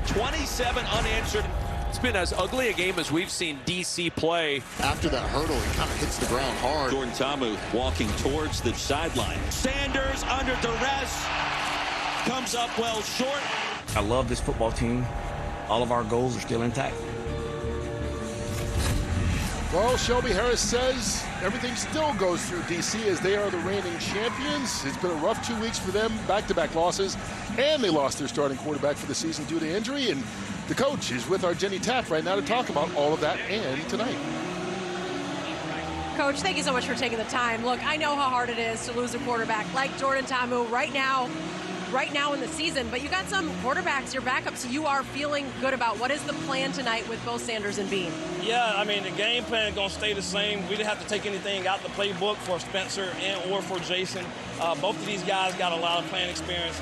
27 unanswered. It's been as ugly a game as we've seen DC play. After that hurdle, he kind of hits the ground hard. Jordan Ta'amu walking towards the sideline. Sanders under duress. Comes up well short. I love this football team. All of our goals are still intact. Well, Shelby Harris says everything still goes through DC as they are the reigning champions. It's been a rough 2 weeks for them, back-to-back losses, and they lost their starting quarterback for the season due to injury. And the coach is with our Jenny Taft right now to talk about all of that and tonight. Coach, thank you so much for taking the time. Look, I know how hard it is to lose a quarterback like Jordan Ta'amu right now in the season, but you got some quarterbacks, your backups, you are feeling good about. What is the plan tonight with both Sanders and Bean? Yeah, I mean, the game plan is going to stay the same. We didn't have to take anything out the playbook for Spencer or for Jason. Both of these guys got a lot of playing experience.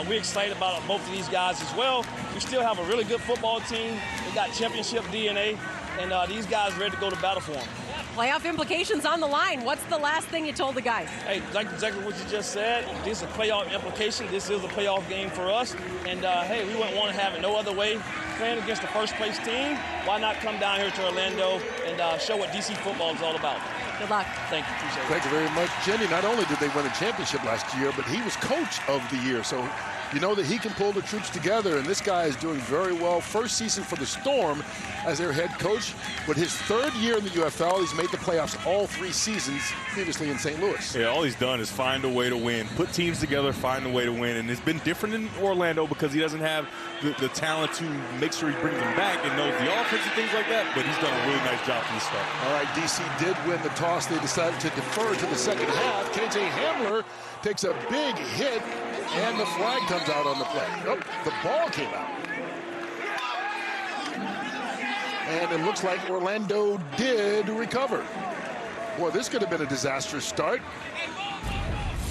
We're excited about both of these guys as well. We still have a really good football team. They got championship DNA, and these guys are ready to go to battle for them. Playoff implications on the line. What's the last thing you told the guys? Hey, like exactly what you just said. This is a playoff implication. This is a playoff game for us. And, hey, we wouldn't want to have it no other way. Playing against the first-place team, why not come down here to Orlando and show what DC football is all about? Good luck. Thank you. Appreciate it. Thank you very much, Jenny. Not only did they win a championship last year, but he was coach of the year. So you know that he can pull the troops together, and this guy is doing very well. First season for the Storm as their head coach, but his third year in the UFL, he's made the playoffs all 3 seasons previously in St. Louis. Yeah, all he's done is find a way to win, put teams together, find a way to win, and it's been different in Orlando because he doesn't have the talent to make sure he brings them back and knows the offense and things like that, but he's done a really nice job from the start. All right, DC did win the toss. They decided to defer to the second half. KJ Hamler takes a big hit, and the flag comes out on the play. Oh, the ball came out. And it looks like Orlando did recover. Boy, this could have been a disastrous start.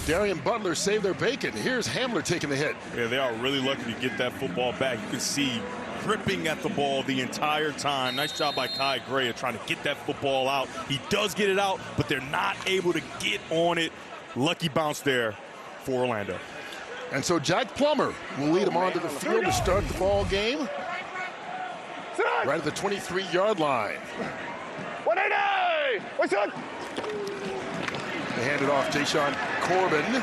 Darian Butler saved their bacon. Here's Hamler taking the hit. Yeah, they are really lucky to get that football back. You can see gripping at the ball the entire time. Nice job by Kai Gray of trying to get that football out. He does get it out, but they're not able to get on it. Lucky bounce there for Orlando. And so Jack Plummer will lead them onto the field to start the ball game. Right at the 23-yard line. 180! What's up? They hand it off. Jashawn Corbin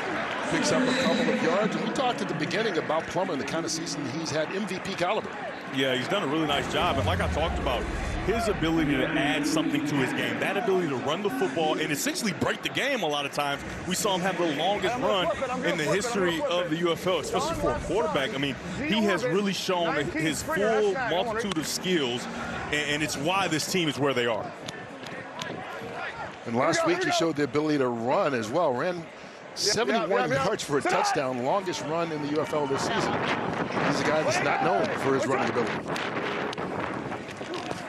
picks up a couple of yards. And we talked at the beginning about Plummer and the kind of season he's had, MVP caliber. Yeah, he's done a really nice job. And like I talked about, his ability to add something to his game, that ability to run the football and essentially break the game a lot of times. We saw him have the longest run in the history of the UFL, especially for a quarterback. I mean, he has really shown his full multitude of skills, and it's why this team is where they are. And last week he showed the ability to run as well. Ran 71 yards for a touchdown, longest run in the UFL this season. He's a guy that's not known for his running ability.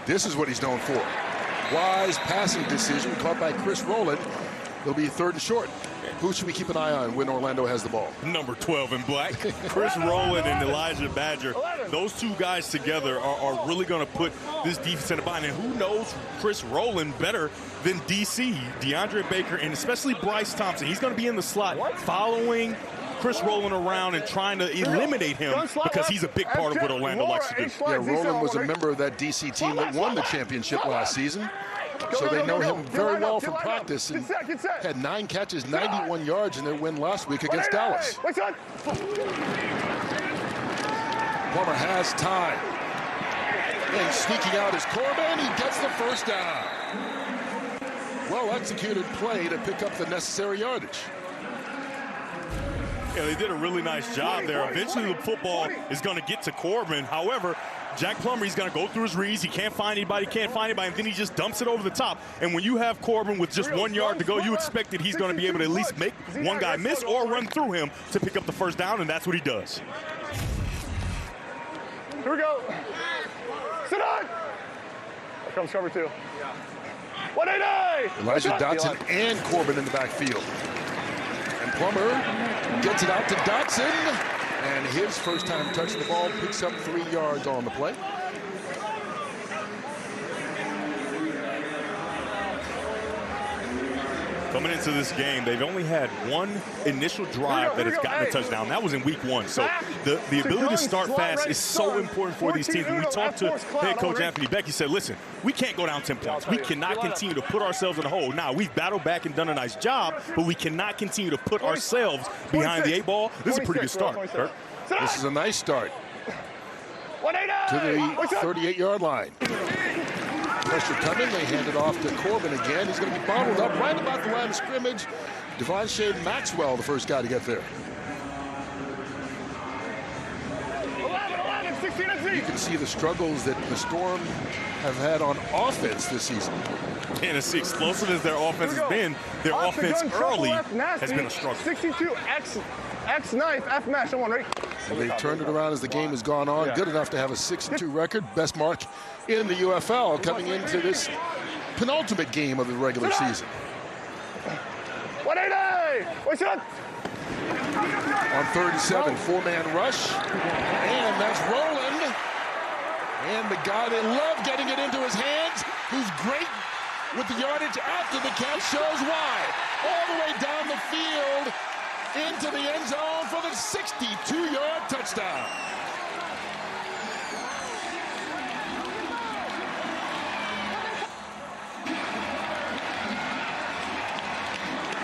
This is what he's known for. Wise passing decision caught by Chris Rowland. They'll be 3rd and short. Who should we keep an eye on when Orlando has the ball? Number 12 in black. Chris Rowland and Elijah Badger. Those two guys together are really going to put this defense in a bind. And who knows Chris Rowland better than DC, DeAndre Baker, and especially Bryce Thompson. He's going to be in the slot following Chris Rowland around and trying to eliminate him because he's a big part of what Orlando likes to do. Yeah, Rowland was a member of that DC team that won the championship last season. So they know him very well from practice and had 9 catches, 91 yards in their win last week against Dallas. Plummer has time. And sneaking out is Corbin. He gets the first down. Well-executed play to pick up the necessary yardage. Yeah, they did a really nice job there. Eventually the football is going to get to Corbin. However, Jack Plummer, he's going to go through his reads. He can't find anybody, and then he just dumps it over the top. And when you have Corbin with just 1 yard to go, you expect that he's going to be able to at least make one guy miss or run through him to pick up the first down, and that's what he does. Here we go. Sit on. Here comes cover 2. 180! Elijah Dotson and Corbin in the backfield. And Plummer gets it out to Dotson. And his first time touching the ball, picks up 3 yards on the play. Coming into this game, they've only had one initial drive that has gotten a touchdown. That was in week 1. So the ability to start fast is so important for these teams. When we talked to head coach Anthony Beck, he said, listen, we can't go down 10 points. We cannot continue to put ourselves in a hole. Now, we've battled back and done a nice job, but we cannot continue to put ourselves behind the 8 ball. This is a pretty good start, Kirk. This is a nice start to the 38-yard line. Pressure coming. They hand it off to Corbin again. He's going to be bottled up right about the line of scrimmage. Devontae Maxwell, the first guy to get there. 11, 16 and Z. You can see the struggles that the Storm have had on offense this season. And as explosive as their offense has been, their offense early has been a struggle. 62 X knife F mash. Someone right. They've turned it around as the game has gone on. Good enough to have a 6-2 record, best mark in the UFL coming into this penultimate game of the regular season. 180. What's up? On 3rd and 7, 4-man rush, and that's Rowland. And the guy they love getting it into his hands, who's great with the yardage after the catch, shows why. All the way down the field into the end zone for the 62-yard touchdown.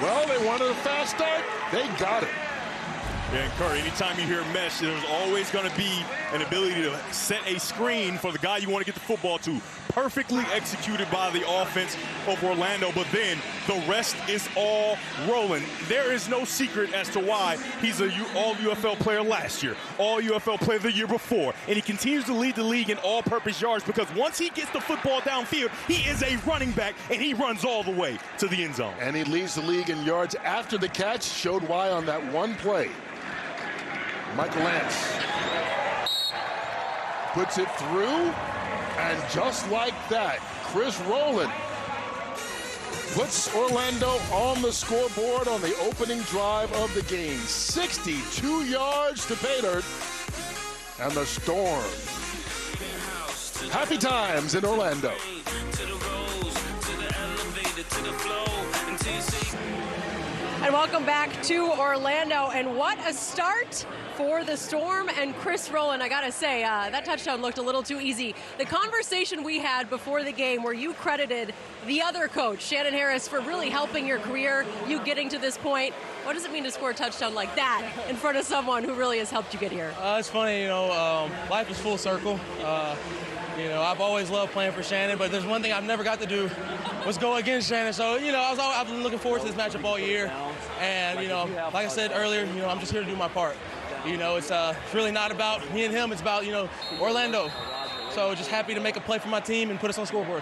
Well, they wanted a fast start. They got it. Yeah, and Kurt, anytime you hear mesh, there's always going to be an ability to set a screen for the guy you want to get the football to. Perfectly executed by the offense of Orlando, but then the rest is all rolling. There is no secret as to why he's an all-UFL player last year, all-UFL player the year before, and he continues to lead the league in all-purpose yards because once he gets the football downfield, he is a running back, and he runs all the way to the end zone. And he leads the league in yards after the catch, showed why on that one play. Michael Lance puts it through, and just like that, Chris Rowland puts Orlando on the scoreboard on the opening drive of the game. 62 yards to pay dirt, and the Storm. Happy times in Orlando. And welcome back to Orlando. And what a start for the Storm and Chris Rowland. I got to say, that touchdown looked a little too easy. The conversation we had before the game where you credited the other coach, Shannon Harris, for really helping your career, you getting to this point. What does it mean to score a touchdown like that in front of someone who really has helped you get here? It's funny, life is full circle. I've always loved playing for Shannon, but there's one thing I've never got to do was go against Shannon. So, I've been looking forward to this matchup all year. And, like I said earlier, I'm just here to do my part. It's really not about me and him. It's about, Orlando. So just happy to make a play for my team and put us on the scoreboard.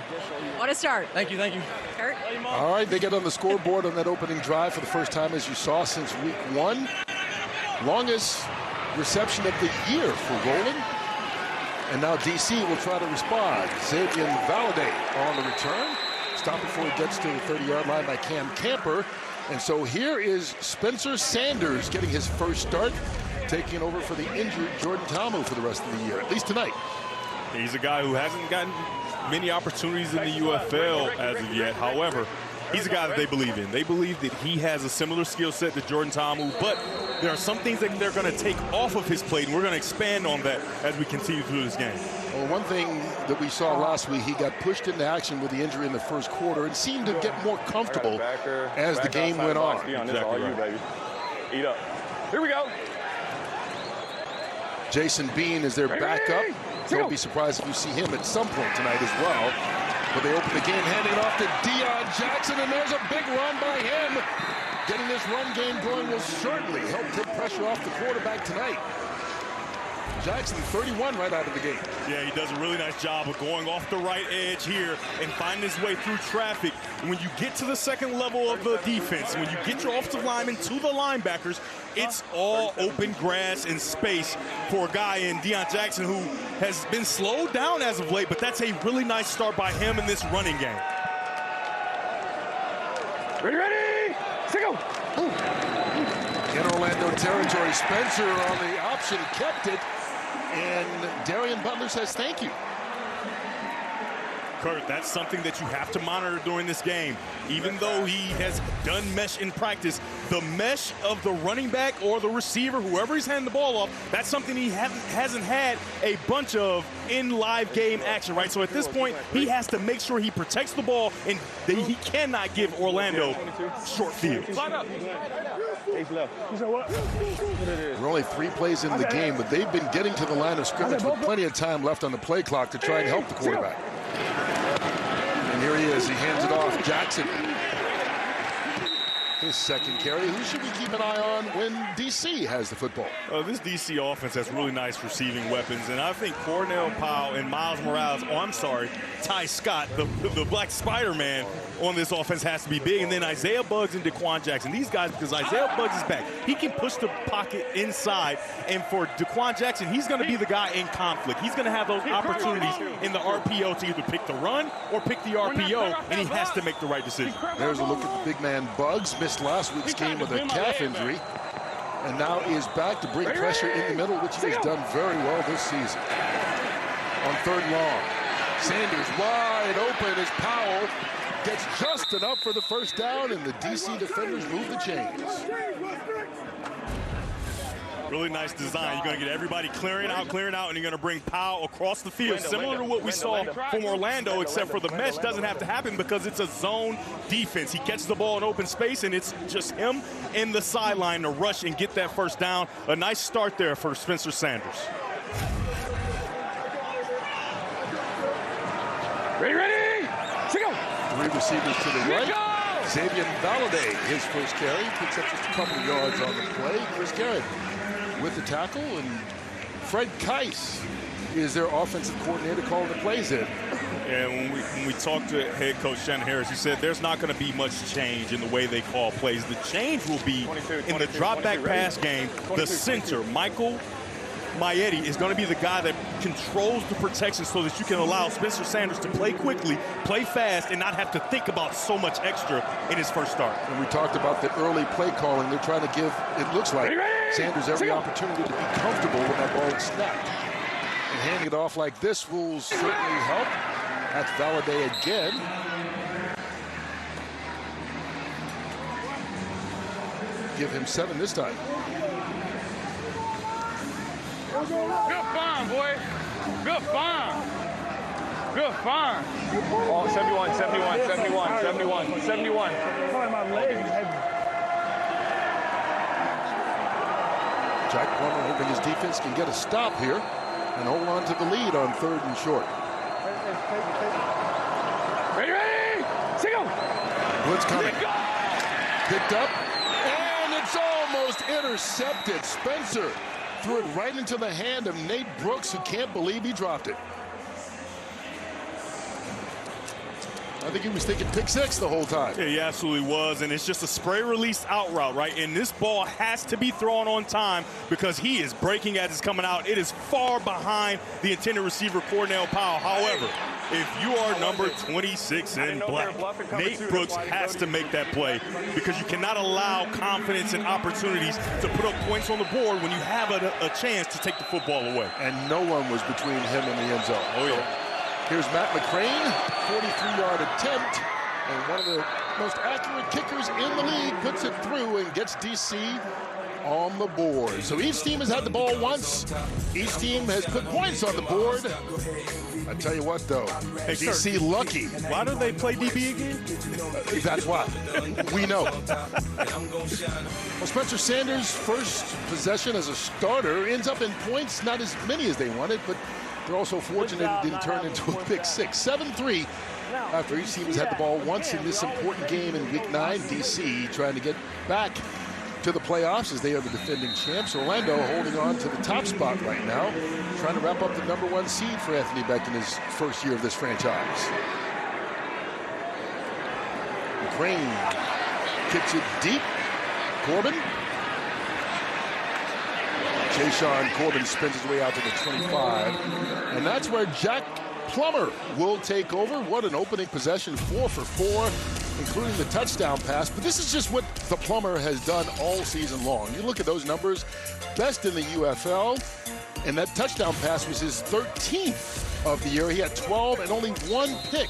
What a start. Thank you. Kurt? All right, they get on the scoreboard on that opening drive for the first time, as you saw, since week 1. Longest reception of the year for Rowland. And now DC will try to respond. Xavier Valladay on the return. Stop before he gets to the 30-yard line by Cam Camper. And so here is Spencer Sanders getting his first start, taking over for the injured Jordan Ta'amu for the rest of the year, at least tonight. He's a guy who hasn't gotten many opportunities in the UFL as of yet. However, he's a guy that they believe in. They believe that he has a similar skill set to Jordan Ta'amu, but there are some things that they're going to take off of his plate, and we're going to expand on that as we continue through this game. Well, one thing that we saw last week, he got pushed into action with the injury in the first quarter and seemed to get more comfortable as the game went on. Exactly right. Eat up. Here we go. Jason Bean is their backup. Don't be surprised if you see him at some point tonight as well. But they open the game, handing it off to Deion Jackson, and there's a big run by him. Getting this run game going will certainly help take pressure off the quarterback tonight. Jackson, 31 right out of the gate. Yeah, he does a really nice job of going off the right edge here and finding his way through traffic. When you get to the second level of the defense, when you get your offensive linemen to the linebackers, it's all open grass and space for a guy in Deion Jackson who has been slowed down as of late, but that's a really nice start by him in this running game. Ready? Go. In Orlando territory, Spencer on the option kept it, and Darian Butler says thank you. Kurt, that's something that you have to monitor during this game. Even though he has done mesh in practice, the mesh of the running back or the receiver, whoever he's handing the ball off, that's something he hasn't had a bunch of in live game action, right? So at this point, he has to make sure he protects the ball, and he cannot give Orlando short fields. We're only 3 plays in the game, but they've been getting to the line of scrimmage with plenty of time left on the play clock to try and help the quarterback. And here he is. He hands it off. Jackson. His second carry. Who should we keep an eye on when DC has the football? This DC offense has really nice receiving weapons, and I think Cornell Powell and Miles Morales, Ty Scott, the Black Spider-Man on this offense has to be big, and then Isaiah Buggs and Daquan Jackson. These guys, because Isaiah Buggs is back, he can push the pocket inside, and for Daquan Jackson, he's going to be the guy in conflict. He's going to have those opportunities in the RPO to either pick the run or pick the RPO, and he has to make the right decision. There's a look at the big man Buggs. Missed last week's game with a calf injury, and now is back to bring pressure in the middle, which he has done very well this season. On 3rd long, Sanders wide open as Powell gets just enough for the first down, and the DC defenders move the chains. Really nice design. You're going to get everybody clearing out, and you're going to bring Powell across the field, similar to what we saw from Orlando, except for the mesh doesn't have to happen because it's a zone defense. He catches the ball in open space, and it's just him in the sideline to rush and get that first down. A nice start there for Spencer Sanders. Ready? 3 receivers to the right. Xavier Valladay, his first carry, picks up just a couple of yards on the play. Chris Garrett with the tackle, and Fred Keiss is their offensive coordinator calling the plays in. And when we talked to head coach Shannon Harris, he said there's not going to be much change in the way they call plays. The change will be in the drop-back pass game. The center, Michael Maietti, is going to be the guy that controls the protection so that you can allow Spencer Sanders to play quickly, play fast, and not have to think about so much extra in his first start. And we talked about the early play calling. They're trying to give, it looks like, Sanders every opportunity to be comfortable when that ball is snapped. And handing it off like this will certainly help. That's Valladay again. Give him 7 this time. Good find, boy. Good find. Good find. Oh, 71. My leg is heavy. Jack Plummer hoping his defense can get a stop here and hold on to the lead on 3rd and short. Ready? Single. Blitz coming. Picked up, and it's almost intercepted. Spencer threw it right into the hand of Nate Brooks, who can't believe he dropped it. I think he was thinking pick 6 the whole time. Yeah, he absolutely was, and it's just a spray release out route, right? And this ball has to be thrown on time because he is breaking as it's coming out. It is far behind the intended receiver, Cornell Powell. However, if you are number 26 in black, Nate Brooks has to make that play because you cannot allow confidence and opportunities to put up points on the board when you have a chance to take the football away. And no one was between him and the end zone. Oh, yeah. Here's Matt McCrane, 43-yard attempt, and one of the most accurate kickers in the league puts it through and gets DC on the board. So each team has had the ball once. Each team has put points on the board. I tell you what, though, hey, DC lucky. Why do they play DB again? That's why. We know. Well, Spencer Sanders' first possession as a starter ends up in points, not as many as they wanted, but they're also fortunate it didn't turn into a pick 6. 7-3 after each team has had the ball once in this important game in Week 9. DC trying to get back to the playoffs as they are the defending champs. Orlando holding on to the top spot right now, trying to wrap up the #1 seed for Anthony Beck in his first year of this franchise. McCrane kicks it deep. Corbin. Jashawn Corbin spins his way out to the 25. And that's where Jack Plummer will take over. What an opening possession, 4 for 4, including the touchdown pass. But this is just what the Plummer has done all season long. You look at those numbers, best in the UFL, and that touchdown pass was his 13th of the year. He had 12 and only 1 pick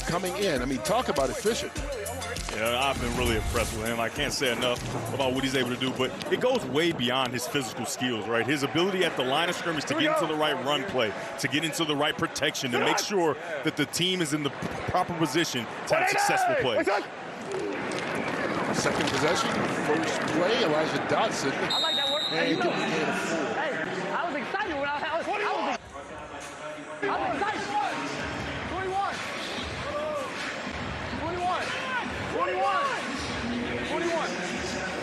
coming in. I mean, talk about efficient. Yeah, I've been really impressed with him. I can't say enough about what he's able to do, but it goes way beyond his physical skills, right? His ability at the line of scrimmage to get into the right run play, to get into the right protection, to make sure that the team is in the proper position to have successful plays. Second possession, first play, Elijah Dotson. I like that work. And give him a full. Hey, I was excited when I was 21. I was excited. 21. 21. 21.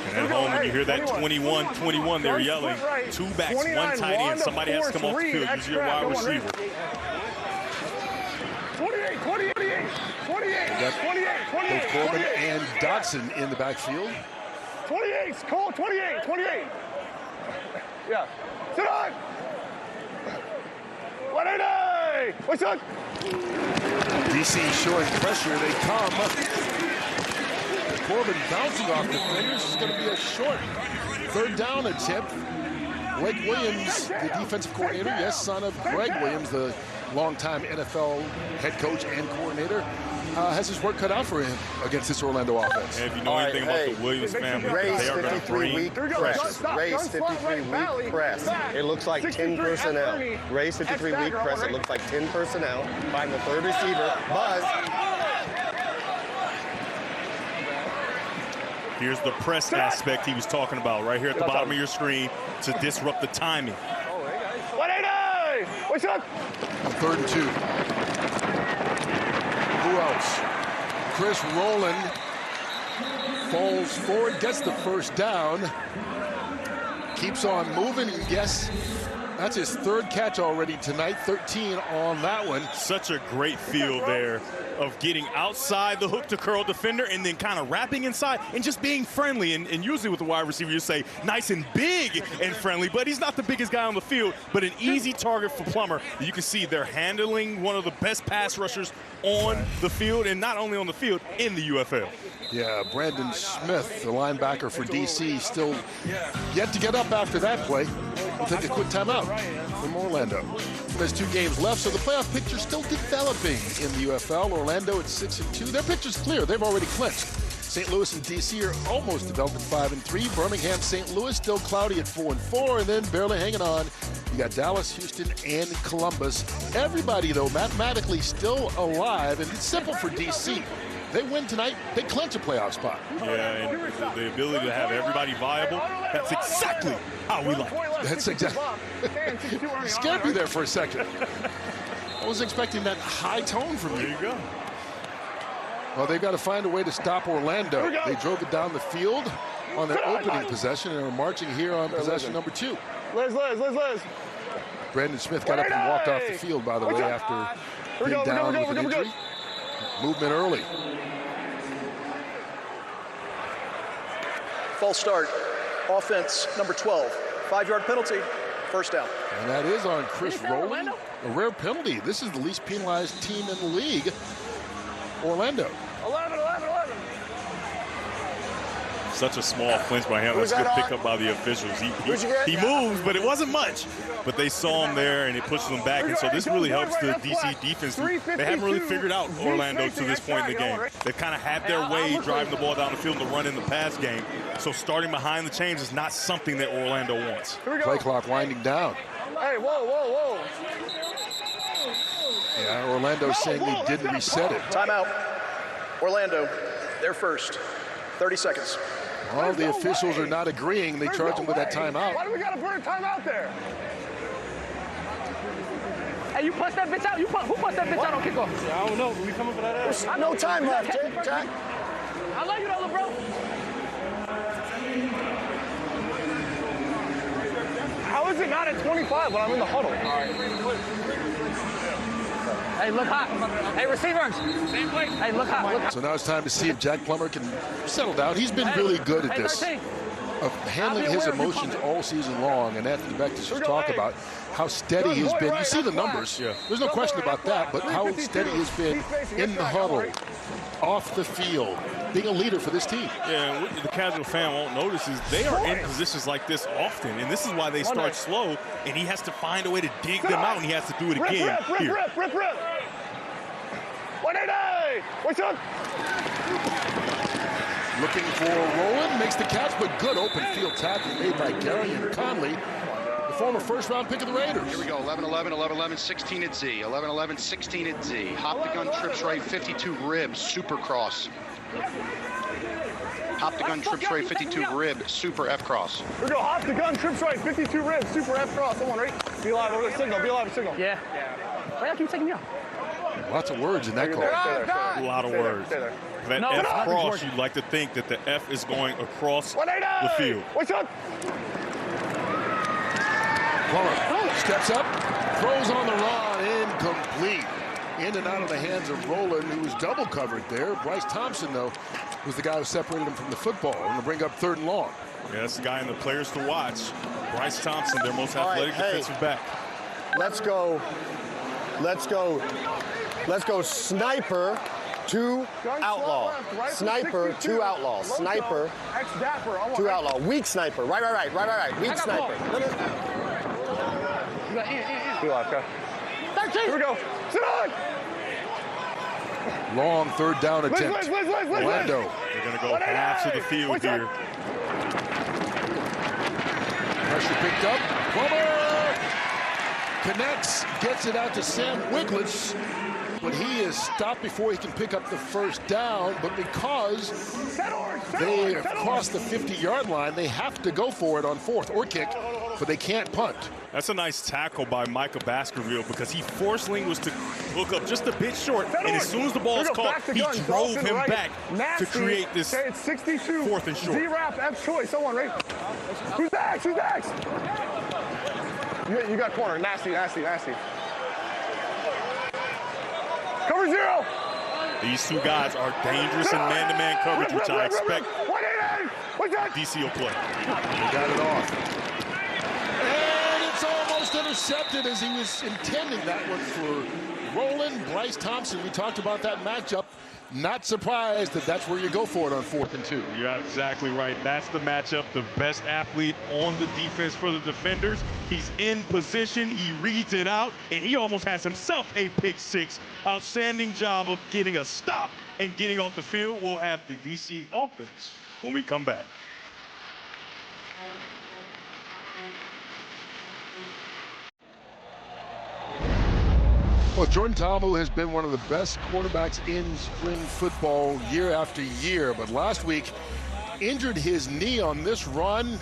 And at home, when you hear that 21, they're yelling. 2 backs, 1 tight end. Somebody has to come off the field. Use your wide receiver. 28. Both Corbin and Dotson in the backfield. 28. Cole, 28. Yeah. Sit on. 180. What's up? DC showing pressure. They come. Corbin bouncing off defenders. This is going to be a short 3rd down attempt. Blake Williams, the defensive coordinator, yes, son of Greg Williams, the longtime NFL head coach and coordinator, has his work cut out for him against this Orlando offense. And if you know anything about the Williams family, they are going to bring weak press. Raise 53 weak press. It looks like 10 personnel. Raise 53 weak press. It looks like 10 personnel. Find the 3rd receiver. Buzz. Here's the press aspect he was talking about right here at the bottom of your screen to disrupt the timing. 180. What's up? 3rd and 2. Who else? Chris Rowland falls forward, gets the first down, keeps on moving, and yes, that's his 3rd catch already tonight, 13 on that one. Such a great feel there of getting outside the hook to curl defender and then kind of wrapping inside and just being friendly. And usually with the wide receiver, you say nice and big and friendly, but he's not the biggest guy on the field, but an easy target for Plummer. You can see they're handling one of the best pass rushers on the field, and not only on the field, in the UFL. Yeah, Brandon Smith, the linebacker for DC, still yet to get up after that play. We'll take a quick timeout from Orlando. There's 2 games left, so the playoff picture's still developing in the UFL. Orlando at 6-2. Their picture's clear. They've already clinched. St. Louis and DC are almost developed at 5-3. Birmingham, St. Louis still cloudy at 4-4, and then barely hanging on. You got Dallas, Houston, and Columbus. Everybody, though, mathematically still alive, and it's simple for DC. They win tonight, they clinch a playoff spot. Yeah, and the ability to have everybody viable, that's exactly how we like it. That's exactly. You scared me there for a second. I was expecting that high tone from you. There you go. Well, they've got to find a way to stop Orlando. They drove it down the field on their opening possession and are marching here on possession number 2. Liz. Brandon Smith got up and walked off the field, by the way, after being down with an injury. Movement early. False start. Offense number 12. 5-yard penalty. First down. And that is on Chris Rowland. A rare penalty. This is the least penalized team in the league. Orlando. 11. Such a small flinch by him. That's a good pickup by the officials. He moves, but it wasn't much. But they saw him there, and it pushes them back. And so this really helps the DC defense. They haven't really figured out Orlando to this point in the game. They've kind of had their way driving the ball down the field to run in the pass game. So starting behind the chains is not something that Orlando wants. Play clock winding down. Hey, whoa. Yeah, Orlando saying they didn't reset it. Timeout. Orlando, they're first. 30 seconds. Well, the officials are not agreeing. They charge them with that timeout. Why do we got to put a timeout there? Hey, you punch that bitch out. Who punched that bitch out on kickoff? I don't know. We coming for that ass. There's no time left, Jack. I love you, though, bro. How is it not at 25 when I'm in the huddle? All right. Hey, look hot. Hey, receivers. Same place. Hey, look hot. So now it's time to see if Jack Plummer can settle down. He's been really good at this, of handling his emotions all season long. And Anthony Beck just talk about how steady he's been. You see the numbers. There's no question about that. But how steady he's been in the huddle, off the field, being a leader for this team. Yeah, and what the casual fan won't notice is they are in positions like this often, and this is why they start slow, and he has to find a way to dig them out, and he has to do it again here. Rip. 180! What's up? Looking for Rowland, makes the catch, but good open field tackle made by Gary and Conley, the former first-round pick of the Raiders. Here we go, 11-11, 11-11, 16 at Z, 11-11, 16 at Z. Hop the gun, trips right, 52 rib, super cross. Hop the gun, trips right, 52 rib, super F cross. Here we go, hop the gun, trips right, 52 ribs, super F cross. Someone right? Be alive, signal. Yeah. Why y'all keep taking me out? Lots of words in that call. A lot of words. That F cross, you'd like to think that the F is going across the field. What's up? Plummer steps up, throws on the run, incomplete. In and out of the hands of Rowland, who was double covered there. Bryce Thompson, though, was the guy who separated him from the football. Going to bring up 3rd and long. Yeah, that's the guy in the players to watch. Bryce Thompson, their most athletic defensive back. Let's go sniper to outlaw. Sniper to outlaw. Sniper to outlaw. Weak sniper. Right. Weak sniper. Be alive, go. Here we go. Sit on! Long 3rd down attempt. Orlando. They're going to go half of the field here. Pressure picked up. Plummer connects, gets it out to Sam Wiglitz, but he is stopped before he can pick up the 1st down. But because they have crossed the 50-yard line, they have to go for it on 4th or kick, but they can't punt. That's a nice tackle by Micah Baskerville because he forced Linguist to hook up just a bit short, and as soon as the ball is caught, he drove him back to create this 4th and short. Z-Rap, F choice, someone right? Who's next? You got corner, nasty. Cover 0. These two guys are dangerous in man-to-man coverage, which I expect DC will play. They got it off. And it's almost intercepted as he was intending that one for Rowland. Bryce Thompson, we talked about that matchup. Not surprised that that's where you go for it on 4th and 2. You're exactly right. That's the matchup. The best athlete on the defense for the defenders. He's in position. He reads it out, and he almost has himself a pick 6. Outstanding job of getting a stop and getting off the field. We'll have the DC offense when we come back. Well, Jordan Ta'amu has been one of the best quarterbacks in spring football year after year, but last week injured his knee on this run.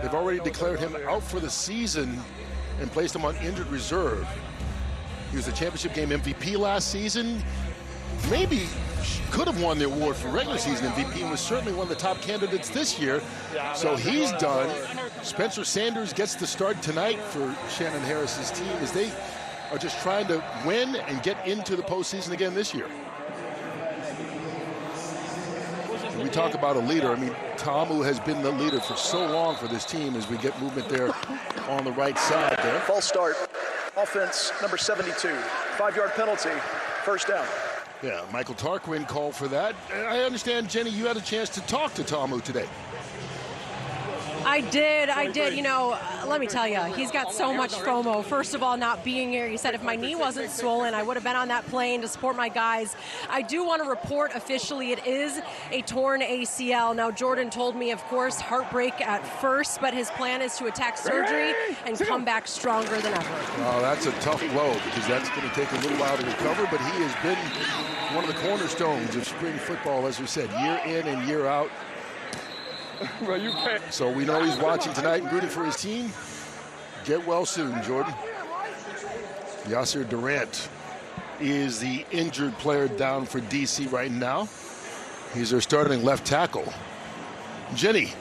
They've already declared him out for the season and placed him on injured reserve. He was the championship game MVP last season. Maybe could have won the award for regular season MVP and was certainly one of the top candidates this year. So he's done. Spencer Sanders gets the start tonight for Shannon Harris's team as they are just trying to win and get into the postseason again this year. When we talk about a leader, I mean, Ta'amu has been the leader for so long for this team as we get movement there on the right side there. False start. Offense number 72. 5-yard penalty. 1st down. Yeah, Michael Tarquin called for that. I understand, Jenny, you had a chance to talk to Ta'amu today. I did. You know, let me tell you, he's got so much FOMO. First of all, not being here. He said if my knee wasn't swollen, I would have been on that plane to support my guys. I do want to report officially it is a torn ACL. Now, Jordan told me, of course, heartbreak at first, but his plan is to attack surgery and come back stronger than ever. Oh, that's a tough blow because that's going to take a little while to recover, but he has been one of the cornerstones of spring football, as we said, year in and year out. So we know he's watching tonight and rooting for his team. Get well soon, Jordan. Yasir Durant is the injured player down for DC right now. He's their starting left tackle. Jenny.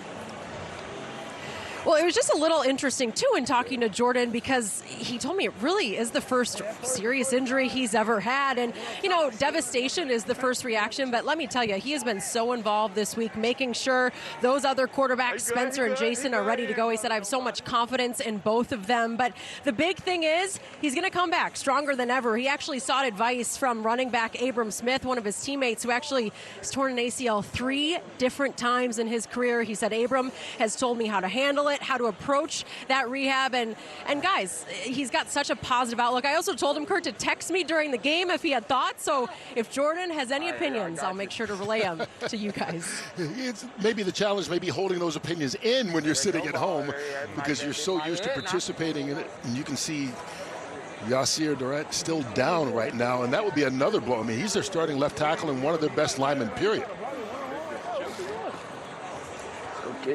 Well, it was just a little interesting, too, in talking to Jordan, because he told me it really is the first serious injury he's ever had. And, you know, devastation is the first reaction. But let me tell you, he has been so involved this week, making sure those other quarterbacks, Spencer and Jason, are ready to go. He said, I have so much confidence in both of them. But the big thing is he's going to come back stronger than ever. He actually sought advice from running back Abram Smith, one of his teammates, who actually has torn an ACL 3 different times in his career. He said, Abram has told me how to handle it, how to approach that rehab. And guys, he's got such a positive outlook. I also told him, Kurt, to text me during the game if he had thoughts. So if Jordan has any opinions, I'll make sure to relay them to you guys. It's maybe the challenge may be holding those opinions in when you're sitting at home, because you're so used to participating in it. And you can see Yasir Durant still down right now, and that would be another blow. I mean, he's their starting left tackle and one of their best linemen, period.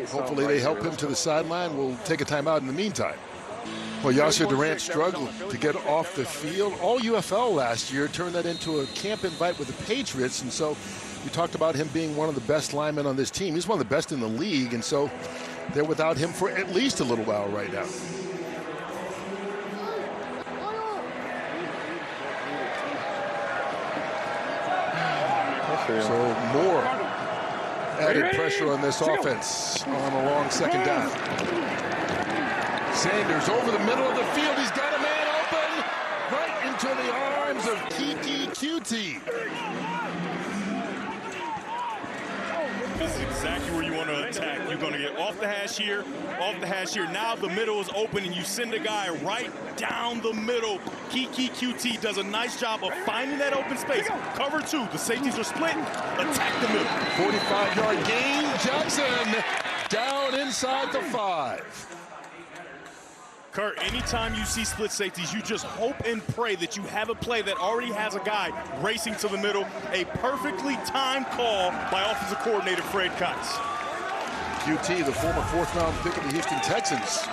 Hopefully they help him to the sideline. We'll take a timeout in the meantime. Well, Yasir Durant struggled to get off the field. All UFL last year, turned that into a camp invite with the Patriots, and so we talked about him being one of the best linemen on this team. He's one of the best in the league, and so they're without him for at least a little while right now. So more added pressure on this offense on a long second down. Sanders over the middle of the field. He's got a man open right into the arms of Keke Coutee. This is exactly where you want to attack. You're going to get off the hash here, off the hash here. Now the middle is open, and you send a guy right down the middle. Keke Coutee does a nice job of finding that open space. Cover 2. The safeties are split. Attack the middle. 45-yard gain. Jackson down inside the 5. Kurt, anytime you see split safeties, you just hope and pray that you have a play that already has a guy racing to the middle. A perfectly timed call by offensive coordinator Fred Kites. Coutee, the former 4th-round pick of the Houston Texans.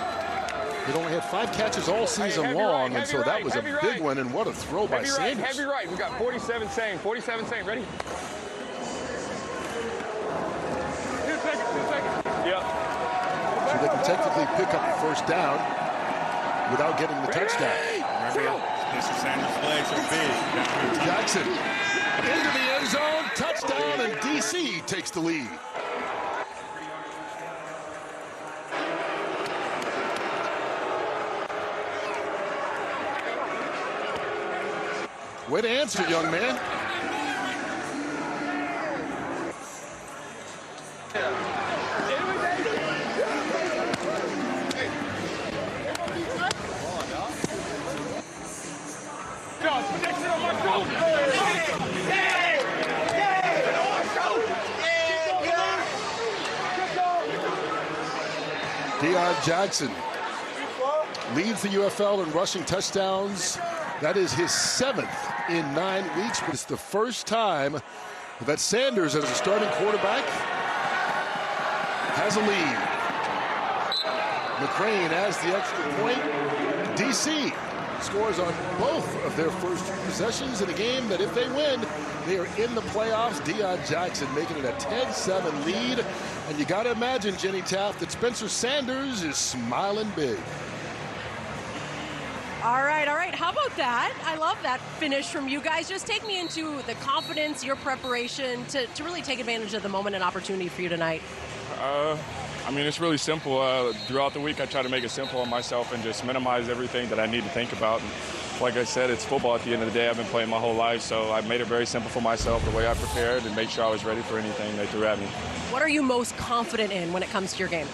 He'd only had 5 catches all season long, and so that was a big one, and what a throw by Sanders. Heavy right. We got 47 same. 47 same. Ready? 2 seconds. 2 seconds. Yep. So they can technically pick up the first down without getting the touchdown. Remember, Mr. Sanders' legs are big. Jackson into the end zone, touchdown, and DC takes the lead. Way to answer, young man. Deion Jackson leads the UFL in rushing touchdowns. That is his 7th in 9 weeks, but it's the first time that Sanders, as a starting quarterback, has a lead. McCrane has the extra point. DC scores on both of their first 2 possessions in a game that if they win, they are in the playoffs. Deion Jackson making it a 10-7 lead. And you got to imagine, Jenny Taft, that Spencer Sanders is smiling big. All right, all right. How about that? I love that finish from you guys. Just take me into the confidence, your preparation to really take advantage of the moment and opportunity for you tonight. I mean, it's really simple. Throughout the week, I try to make it simple on myself and just minimize everything that I need to think about. And like I said, it's football at the end of the day. I've been playing my whole life, so I made it very simple for myself, the way I prepared, and made sure I was ready for anything they threw at me. What are you most confident in when it comes to your game?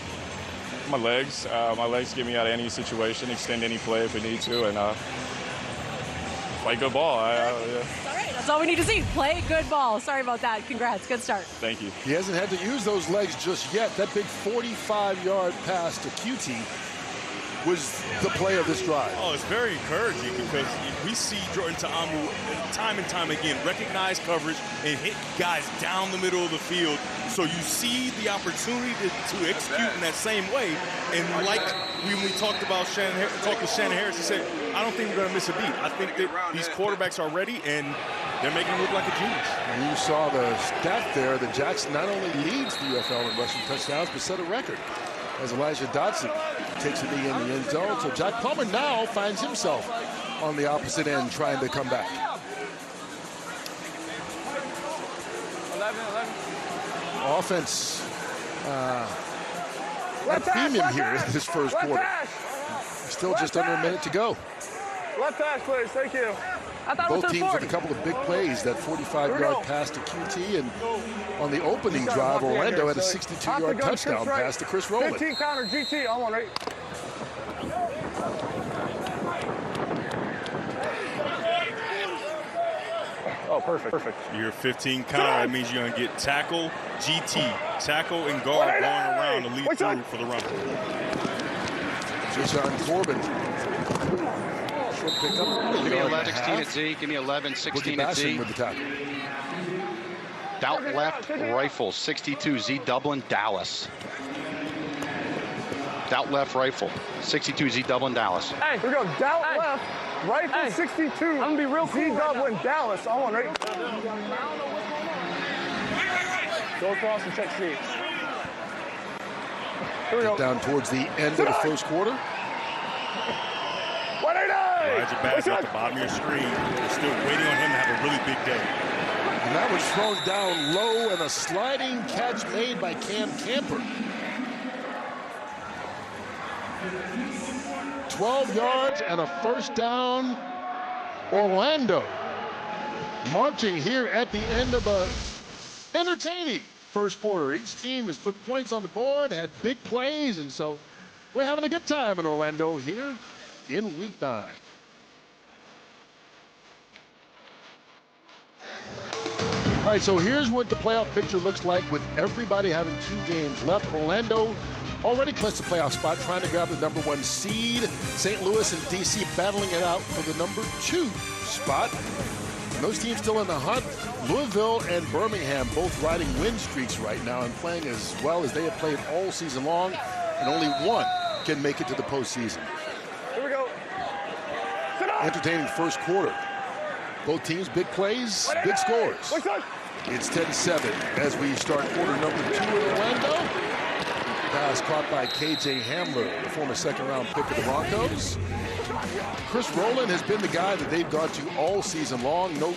My legs. My legs get me out of any situation, extend any play if we need to, and play good ball. All right, that's all we need to see. Play good ball. Sorry about that. Congrats. Good start. Thank you. He hasn't had to use those legs just yet. That big 45-yard pass to Coutee was the play of this drive. Oh, it's very encouraging because we see Jordan Ta'amu time and time again recognize coverage and hit guys down the middle of the field. So you see the opportunity to execute in that same way. And like when we talked about Shannon Harris, he said, I don't think we're going to miss a beat. I think that these quarterbacks are ready and they're making him look like a genius. And you saw the stat there that Jackson not only leads the UFL in rushing touchdowns, but set a record. as Elijah Dotson takes a knee in the end zone. So Jack Plummer now finds himself on the opposite end trying to come back. 11. Offense at premium here in this first quarter. Still just under a minute to go. Left hash, please. Thank you. Both teams with a couple of big plays. That 45-yard pass to QT, and on the opening drive, Orlando had a 62-yard touchdown pass to Chris Rowland. 15 counter GT. I'm on right. Oh, perfect. Your 15 counter, that means you're going to get tackle, GT, tackle, and guard going around to lead through for the run. Jashaun Corbin. Short pickup. Give me 11, 16 at Z. Give me 11, 16 at Z. With the tackle. Doubt left rifle, 62 Z Dublin, Dallas. Doubt left rifle, 62 Z Dublin, Dallas. Hey, here we go. Doubt left rifle, 62. I'm gonna be real cool. Z Dublin, Dallas. I'm on right. Go across and check C. Here we go. Down towards the end of the first quarter. Elijah Badger at the bottom of your screen. You're still waiting on him to have a really big day. And that was thrown down low, and a sliding catch made by Cam Camper. 12 yards and a first down. Orlando marching here at the end of a entertaining first quarter. Each team has put points on the board, had big plays, and so we're having a good time in Orlando here in week 9. All right, so here's what the playoff picture looks like with everybody having 2 games left. Orlando already clinched the playoff spot, trying to grab the #1 seed. St. Louis and DC battling it out for the #2 spot. And those teams still in the hunt. Louisville and Birmingham both riding win streaks right now and playing as well as they have played all season long, and only one can make it to the postseason. Here we go. Entertaining first quarter. Both teams, big plays, big scores. It's 10-7 as we start quarter #2 in Orlando. Pass caught by KJ Hamler, the former second-round pick of the Broncos. Chris Rowland has been the guy that they've gone to all season long. No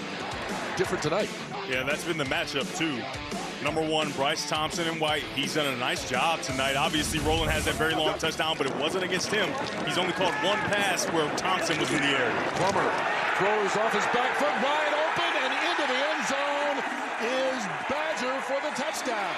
different tonight. Yeah, that's been the matchup, too. #1, Bryce Thompson and White. He's done a nice job tonight. Obviously, Rowland has that very long touchdown, but it wasn't against him. He's only caught one pass where Thompson was in the air. Plummer throws off his back foot, wide open, and into the end zone is Badger for the touchdown.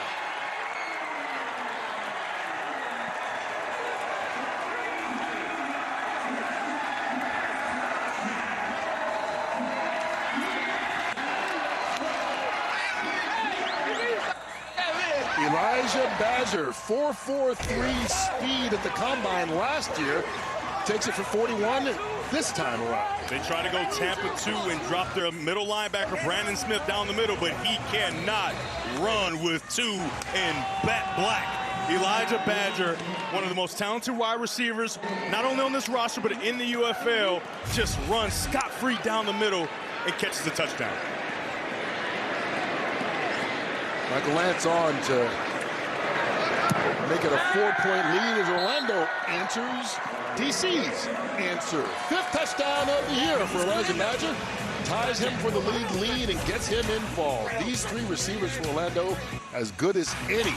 Elijah Badger, 4.43 speed at the combine last year. Takes it for 41 this time around. They try to go Tampa 2 and drop their middle linebacker, Brandon Smith, down the middle, but he cannot run with 2 in black. Elijah Badger, one of the most talented wide receivers, not only on this roster, but in the UFL, just runs scot-free down the middle and catches the touchdown. Michael Lance on to make it a 4-point lead as Orlando answers DC's answer. 5th touchdown of the year for Elijah Badger. Ties him for the league lead and gets him involved. These 3 receivers for Orlando as good as any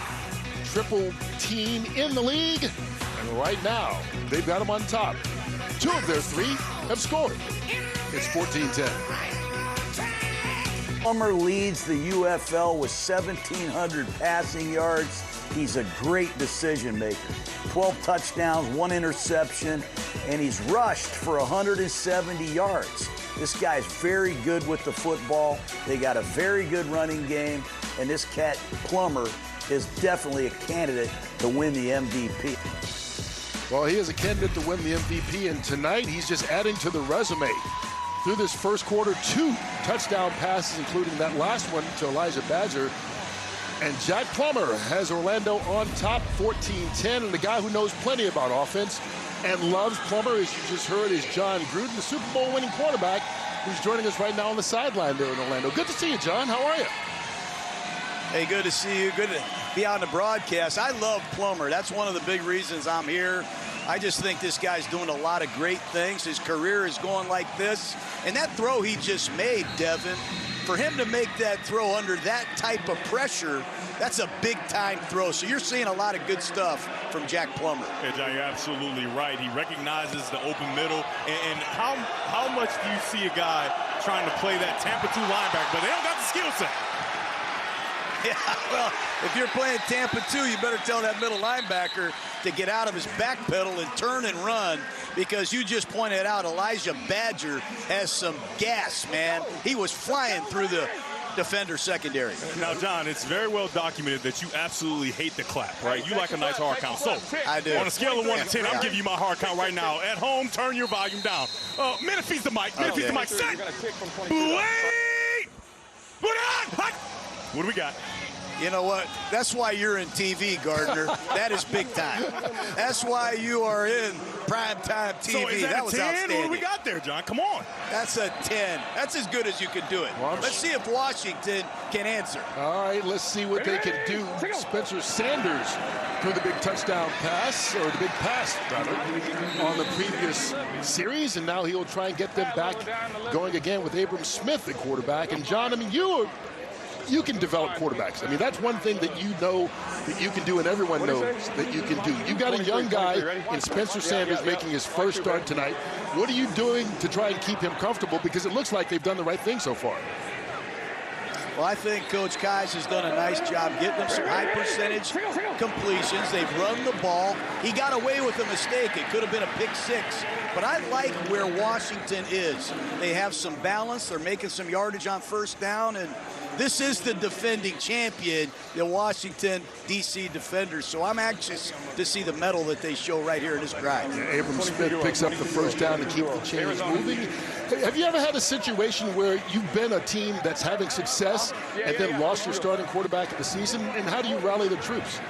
triple team in the league. And right now, they've got them on top. 2 of their 3 have scored. It's 14-10. Plummer leads the UFL with 1,700 passing yards. He's a great decision maker. 12 touchdowns, 1 interception, and he's rushed for 170 yards. This guy's very good with the football. They got a very good running game, and this cat, Plummer, is definitely a candidate to win the MVP. Well, he is a candidate to win the MVP, and tonight he's just adding to the resume. Through this first quarter, 2 touchdown passes, including that last one to Elijah Badger. And Jack Plummer has Orlando on top, 14-10. And the guy who knows plenty about offense and loves Plummer, as you just heard, is John Gruden, the Super Bowl winning quarterback, who's joining us right now on the sideline there in Orlando. Good to see you, John. How are you? Hey, good to see you. Good be on the broadcast. I love Plummer. That's one of the big reasons I'm here. I just think this guy's doing a lot of great things. His career is going like this. And that throw he just made, Devin, for him to make that throw under that type of pressure, that's a big-time throw. So you're seeing a lot of good stuff from Jack Plummer. Yeah, John, you're absolutely right. He recognizes the open middle. And how much do you see a guy trying to play that Tampa 2 linebacker, but they don't got the skill set? Yeah, well, if you're playing Tampa 2, you better tell that middle linebacker to get out of his back pedal and turn and run, because you just pointed out Elijah Badger has some gas, man. He was flying through the defender secondary. Now, John, it's very well documented that you absolutely hate the clap, right? You like a nice hard count. So, I do. On a scale of 1 to 10, I'm giving you my hard count right now. At home, turn your volume down. Menifee's the mic. Menifee's the mic. Set. Wait! Put on! What do we got? You know what? That's why you're in TV, Gardner. That is big time. That's why you are in primetime TV. So is that was 10? outstanding. What do we got there, John? Come on. That's a 10. That's as good as you can do it. Let's see if Washington can answer. All right, let's see what they can do. Spencer Sanders threw the big touchdown pass, or the big pass, rather, on the previous series, and now he'll try and get them back going again with Abram Smith at quarterback. And, John, I mean, you can develop quarterbacks. I mean, that's one thing that you know that you can do, and everyone knows that you can do. You got a young guy in Spencer Sanders making his first start tonight. What are you doing to try and keep him comfortable? Because it looks like they've done the right thing so far. Well, I think Coach Kais has done a nice job getting them some high percentage completions. They've run the ball. He got away with a mistake. It could have been a pick six. But I like where Washington is. They have some balance. They're making some yardage on first down, and this is the defending champion, the Washington, D.C. Defenders. So I'm anxious to see the medal that they show right here in this drive. Yeah, Abram Smith picks up the first down to keep the chains moving. Have you ever had a situation where you've been a team that's having success and then lost your starting quarterback of the season? And how do you rally the troops?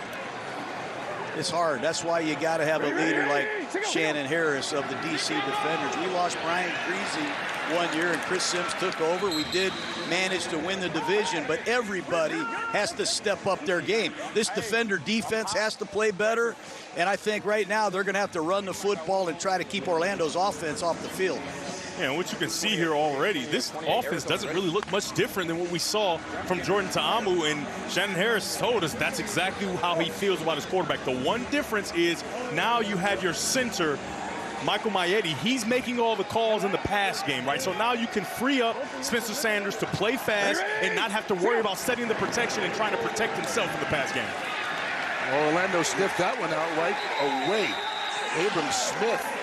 It's hard. That's why you got to have a leader like Shannon Harris of the D.C. Defenders. We lost Brian Creasy 1 year, and Chris Sims took over. We did manage to win the division, but everybody has to step up their game. This Defender defense has to play better, and I think right now they're going to have to run the football and try to keep Orlando's offense off the field. Yeah, and what you can see here already, this offense doesn't really look much different than what we saw from Jordan Ta'amu, and Shannon Harris told us that's exactly how he feels about his quarterback. The one difference is now you have your center, Michael Maietti. He's making all the calls in the pass game, right? So now you can free up Spencer Sanders to play fast and not have to worry about setting the protection and trying to protect himself in the pass game. Orlando sniffed that one out right away. Abram Smith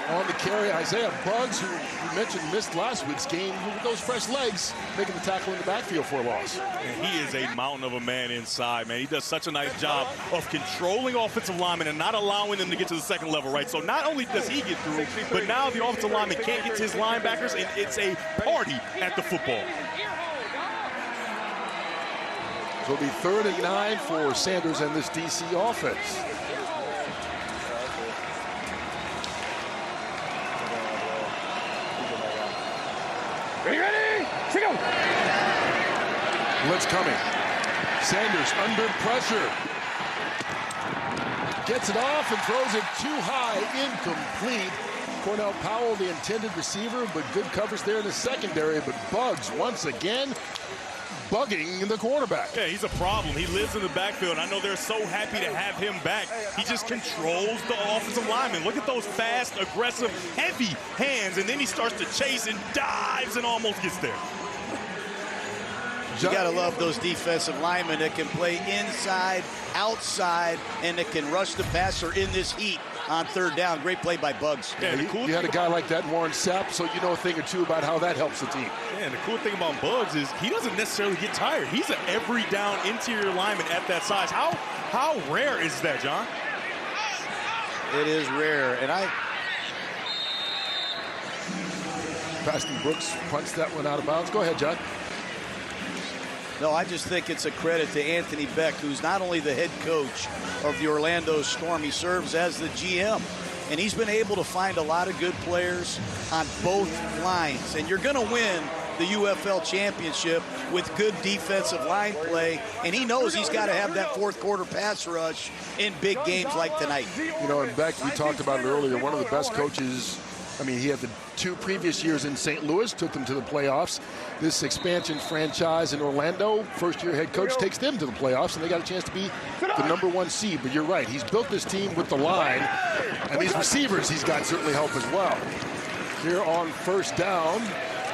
on the carry. Isaiah Buggs, who you mentioned missed last week's game, with those fresh legs, making the tackle in the backfield for a loss. And he is a mountain of a man inside, man. He does such a nice job of controlling offensive linemen and not allowing them to get to the second level, right? So not only does he get through, but now the offensive lineman can't get to his linebackers, and it's a party at the football. So it'll be 3rd and 9 for Sanders and this DC offense. Ready? Go! Blitz coming. Sanders under pressure. Gets it off and throws it too high, incomplete. Cornell Powell, the intended receiver, but good coverage there in the secondary. But Buggs, once again, bugging the quarterback. Yeah, he's a problem. He lives in the backfield. I know they're so happy to have him back. He just controls the offensive lineman. Look at those fast, aggressive, heavy hands, and then he starts to chase and dives and almost gets there. You got to love those defensive linemen that can play inside, outside, and that can rush the passer in this heat on 3rd down. Great play by Buggs. Yeah, you had a guy like that, Warren Sapp, so you know a thing or two about how that helps the team. Yeah, and the cool thing about Buggs is he doesn't necessarily get tired. He's an every down interior lineman at that size. How rare is that, John? It is rare, and Preston Brooks punched that one out of bounds. Go ahead, John. No, I just think it's a credit to Anthony Beck, who's not only the head coach of the Orlando Storm, he serves as the GM. And he's been able to find a lot of good players on both lines. And you're going to win the UFL championship with good defensive line play, and he knows he's got to have that fourth quarter pass rush in big games like tonight. You know, and Beck, we talked about it earlier, one of the best coaches. I mean, he had the 2 previous years in St. Louis, took them to the playoffs. This expansion franchise in Orlando, first-year head coach takes them to the playoffs, and they got a chance to be the #1 seed. But you're right, he's built this team with the line, and these receivers he's got certainly help as well. Here on first down,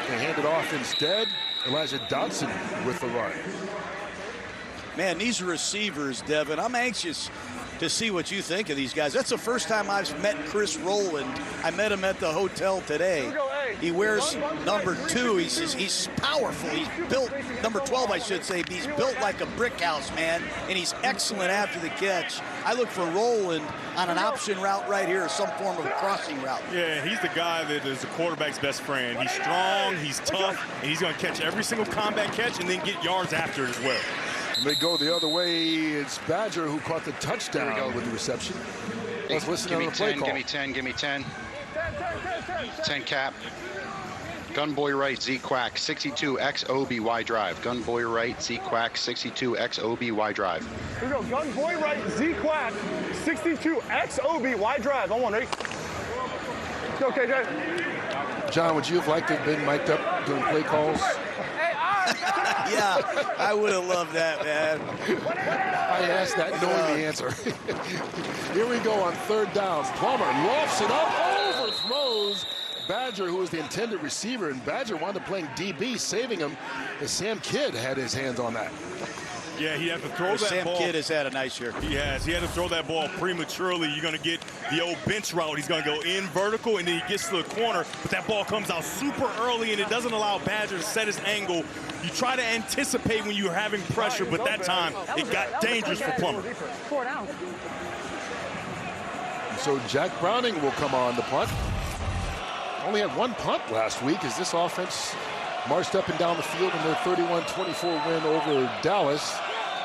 they hand it off instead. Elijah Dotson with the run. Man, these receivers, Devin, I'm anxious to see what you think of these guys. That's the first time I've met Chris Rowland. I met him at the hotel today. He wears number 2. He's powerful. He's built, number 12, I should say. He's built like a brick house, man, and he's excellent after the catch. I look for Rowland on an option route right here or some form of a crossing route. Yeah, he's the guy that is the quarterback's best friend. He's strong, he's tough, and he's going to catch every single combat catch and then get yards after it as well. And they go the other way. It's Badger who caught the touchdown with the reception. Let's listen to the play call. Give me 10, give me 10. 10 cap. Gunboy right, Z Quack, 62XOBY drive. Gunboy right, Z Quack, 62XOBY drive. Here we go, Gunboy right, Z Quack, 62XOBY drive. On 1, ready? Go, KJ. John, would you have liked to have been mic'd up doing play calls? Yeah, I would have loved that, man. I asked that knowing the answer. Here we go on third down. Plummer lofts it up, overthrows Badger, who was the intended receiver, and Badger wound up playing DB, saving him as Sam Kidd had his hands on that. Yeah, he had to throw that Sam ball. Kidd has had a nice year. He has. He had to throw that ball prematurely. You're going to get the old bench route. He's going to go in vertical, and then he gets to the corner, but that ball comes out super early, and it doesn't allow Badger to set his angle. You try to anticipate when you're having pressure, but that time it got dangerous for Plummer. So Jack Browning will come on the punt. Only had 1 punt last week as this offense marched up and down the field in their 31-24 win over Dallas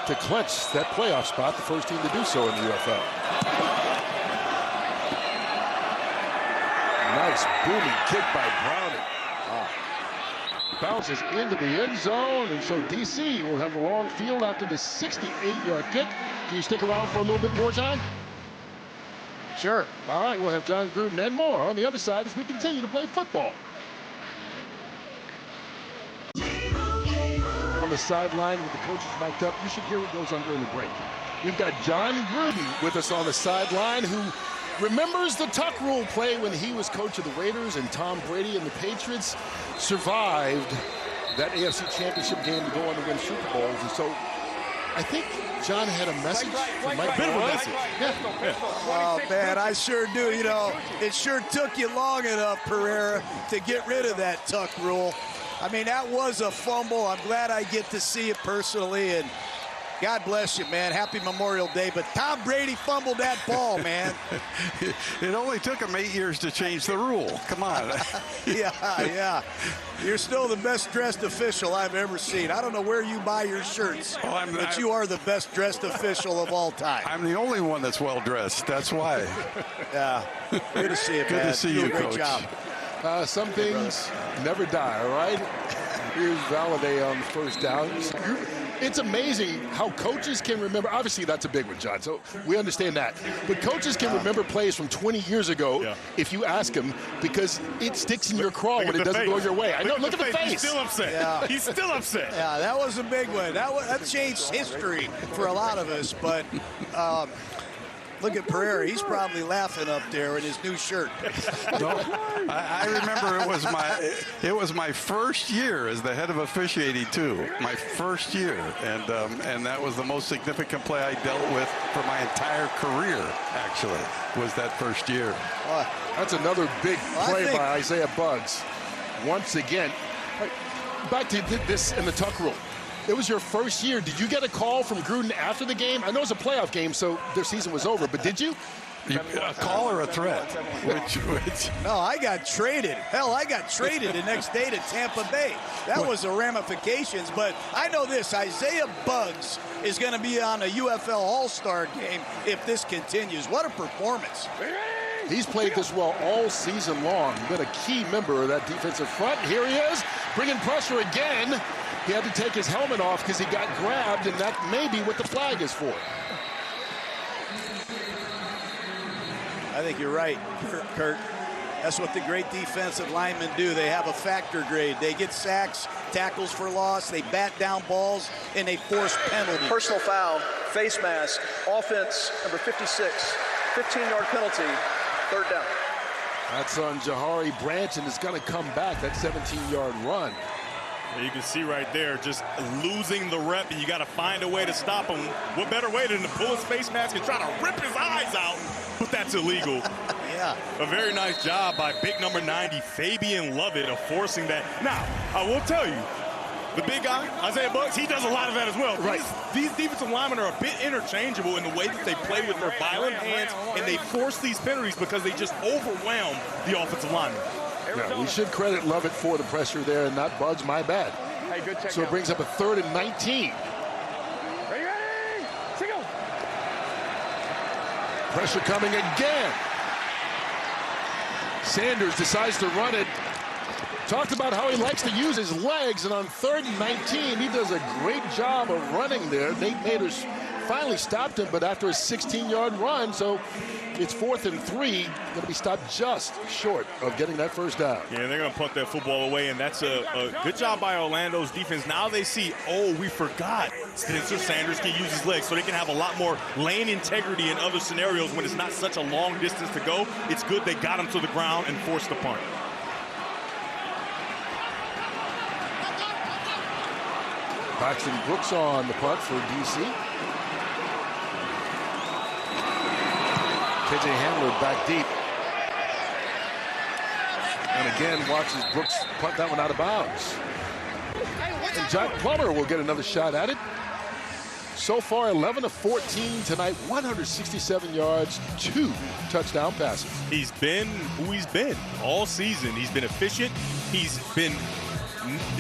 to clinch that playoff spot, the first team to do so in the UFL. Nice booming kick by Browning. Bounces into the end zone, and so DC will have a long field after the 68-yard kick. Can you stick around for a little bit more, John? Sure. All right, we'll have John Gruden and more on the other side as we continue to play football. On the sideline with the coaches mic'd up, you should hear what goes on during the break. We've got John Gruden with us on the sideline, who remembers the tuck rule play when he was coach of the Raiders, and Tom Brady and the Patriots survived that AFC Championship game to go on to win Super Bowls. And so I think John had a message for Mike. Bit of a message. Yeah. Oh, man, I sure do. You know, it sure took you long enough, Pereira, to get rid of that tuck rule. I mean, that was a fumble. I'm glad I get to see it personally, and God bless you, man. Happy Memorial Day. But Tom Brady fumbled that ball, man. It only took him 8 years to change the rule. Come on. Yeah. You're still the best-dressed official I've ever seen. I don't know where you buy your shirts, but you are the best-dressed official of all time. I'm the only one that's well-dressed. That's why. Yeah. Good to see you, man. Good to see you, Great Coach. job. Some things never die, all right? Here's Valladay on the first down. It's amazing how coaches can remember. Obviously, that's a big one, John, so we understand that. But coaches can remember plays from 20 years ago if you ask them, because it sticks in your craw when it doesn't go your way. I know, look at the face. He's still upset. Yeah. He's still upset. Yeah, that was a big one. That changed history for a lot of us, but look at Pereira. He's probably laughing up there in his new shirt. No, I remember it was my first year as the head of officiating too. My first year, and that was the most significant play I dealt with for my entire career. Actually, was that first year. That's another big play by Isaiah Buggs. Once again, back to this in the tuck rule. It was your first year. Did you get a call from Gruden after the game? I know it's a playoff game, so their season was over, but did you? A call or a threat? Which? No, I got traded. Hell, I got traded the next day to Tampa Bay. That was the ramifications, but I know this. Isaiah Buggs is going to be on a UFL All-Star game if this continues. What a performance. He's played this well all season long. Been a key member of that defensive front. Here he is, bringing pressure again. He had to take his helmet off because he got grabbed, and that may be what the flag is for. I think you're right, Kurt. That's what the great defensive linemen do. They have a factor grade. They get sacks, tackles for loss, they bat down balls, and they force penalties. Personal foul, face mask, offense number 56, 15-yard penalty, third down. That's on Jahari Branch, and it's going to come back, that 17-yard run. You can see right there, just losing the rep, and you got to find a way to stop him. What better way than to pull his face mask and try to rip his eyes out? But that's illegal. Yeah. A very nice job by big number 90, Fabian Lovett, of forcing that. Now, I will tell you, the big guy, Isaiah Buggs, he does a lot of that as well. Right. These defensive linemen are a bit interchangeable in the way that they play with their violent hands, and they force these penalties because they just overwhelm the offensive linemen. Yeah, we should credit Lovett for the pressure there and not Buggs, my bad. Hey, good check. So it brings up a 3rd and 19. Ready? Single. Pressure coming again. Sanders decides to run it. Talked about how he likes to use his legs, and on 3rd and 19, he does a great job of running there. Nate Maters finally stopped him, but after a 16-yard run, so it's 4th and 3, going to be stopped just short of getting that first down. Yeah, they're going to punt that football away, and that's a good job by Orlando's defense. Now they see, oh, we forgot Spencer Sanders can use his legs, so they can have a lot more lane integrity in other scenarios when it's not such a long distance to go. It's good they got him to the ground and forced the punt. Paxton Brooks on the punt for DC. KJ Hamler back deep. And again, watches Brooks punt that one out of bounds. And Jack Plummer will get another shot at it. So far, 11 of 14 tonight, 167 yards, 2 touchdown passes. He's been who he's been all season. He's been efficient. He's been,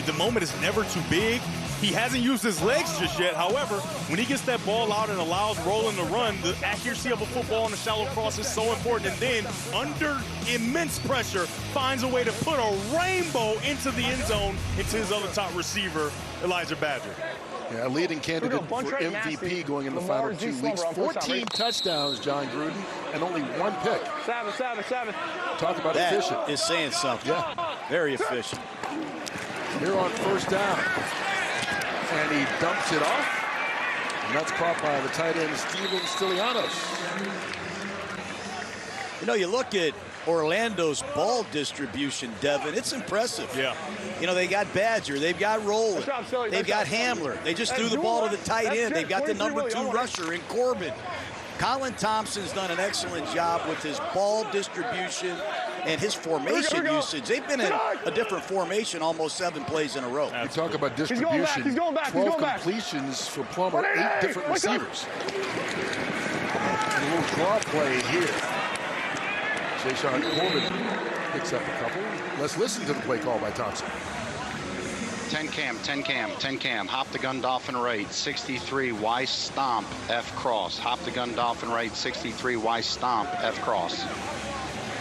the moment is never too big. He hasn't used his legs just yet. However, when he gets that ball out and allows Roland to run, the accuracy of a football on the shallow cross is so important. And then, under immense pressure, finds a way to put a rainbow into the end zone into his other top receiver, Elijah Badger. Yeah, leading candidate for MVP going in the final 2 weeks. 14 touchdowns, John Gruden, and only 1 pick. Seven. Talk about that efficient. Is saying something. Yeah. Very efficient. Here on first down. And he dumps it off. And that's caught by the tight end, Steven Stylianos. You know, you look at Orlando's ball distribution, Devin, it's impressive. Yeah. You know, they got Badger, they've got Roland, they've got Hamler. They just threw the ball to the tight end. They've got the number 2 rusher in Corbin. Colin Thompson's done an excellent job with his ball distribution and his formation usage. They've been in a different formation almost 7 plays in a row. You talk about distribution. He's going back. 12 completions for Plummer, 8 different receivers. And a little draw play here. Jayshon Corbin picks up a couple. Let's listen to the play call by Thompson. 10 cam, hop the gun, Dolphin right, 63, Y stomp, F cross. Hop the gun, Dolphin right, 63, Y stomp, F cross.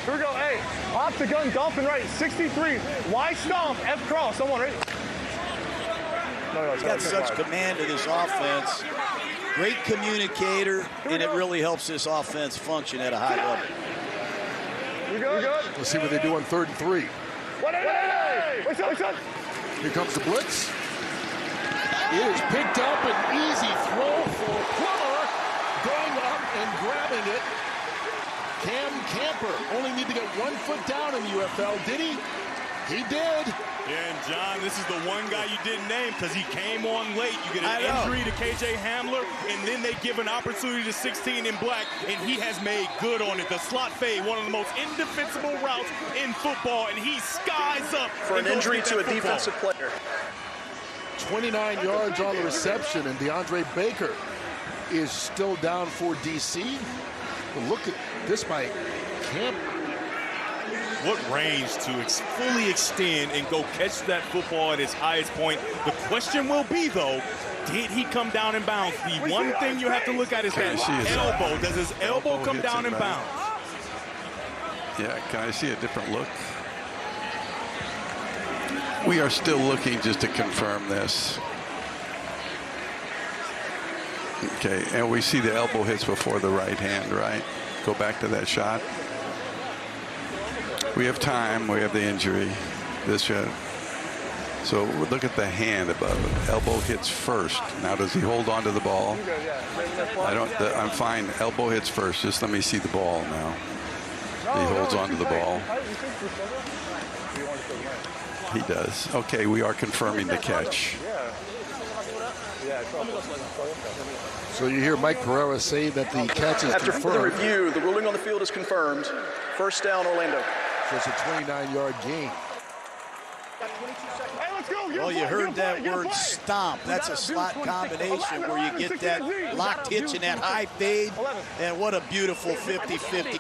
Here we go, hey, hop the gun, Dolphin right, 63, Y stomp, F cross. Someone right. He's got such command of this offense. Great communicator, and it really helps this offense function at a high level. We good? Let's see what they do on 3rd and 3. What's up? Here comes the blitz. It is picked up, an easy throw for Plummer. Going up and grabbing it. Cam Camper only need to get 1 foot down in the UFL. Did he? He did. Yeah, and John, this is the one guy you didn't name because he came on late. You get an injury to KJ Hamler, and then they give an opportunity to 16 in black, and he has made good on it. The slot fade, one of the most indefensible routes in football, and he skies up. For an injury to a defensive player. 29 yards on the reception, and DeAndre Baker is still down for DC. But look at this by Camp. What range to fully extend and go catch that football at its highest point. The question will be, though, did he come down in bounds? The one thing you have to look at is that elbow. Does his elbow come down in bounds? Yeah, can I see a different look? We are still looking just to confirm this. Okay, and we see the elbow hits before the right hand, right? Go back to that shot. We have time. We have the injury. This shot. So look at the hand above it. Elbow hits first. Now does he hold on to the ball? I'm fine. Elbow hits first. Just let me see the ball now. He holds on to the ball. He does. Okay, we are confirming the catch. So you hear Mike Pereira say that the catch is After confirmed. the review, the ruling on the field is confirmed. First down, Orlando. So it's a 29-yard gain. Well, you heard that word stomp. That's a slot combination where you get that locked hitch and that high fade. And what a beautiful 50-50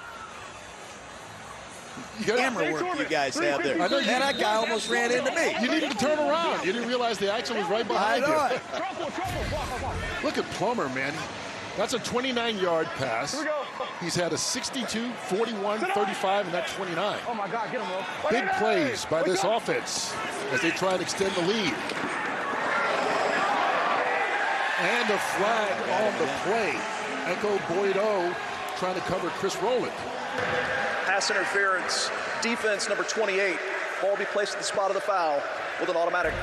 camera work you guys have there. Man, that guy almost ran into me. You needed to turn around. You didn't realize the action was right behind you. Look at Plummer, man. That's a 29-yard pass. He's had a 62, 41, 35, and that 29. Oh, my God, get him, Will. Big plays by this offense as they try and extend the lead. And a flag on the play. Echo Boyd-O trying to cover Chris Rowland. Pass interference, defense number 28. Ball will be placed at the spot of the foul with an automatic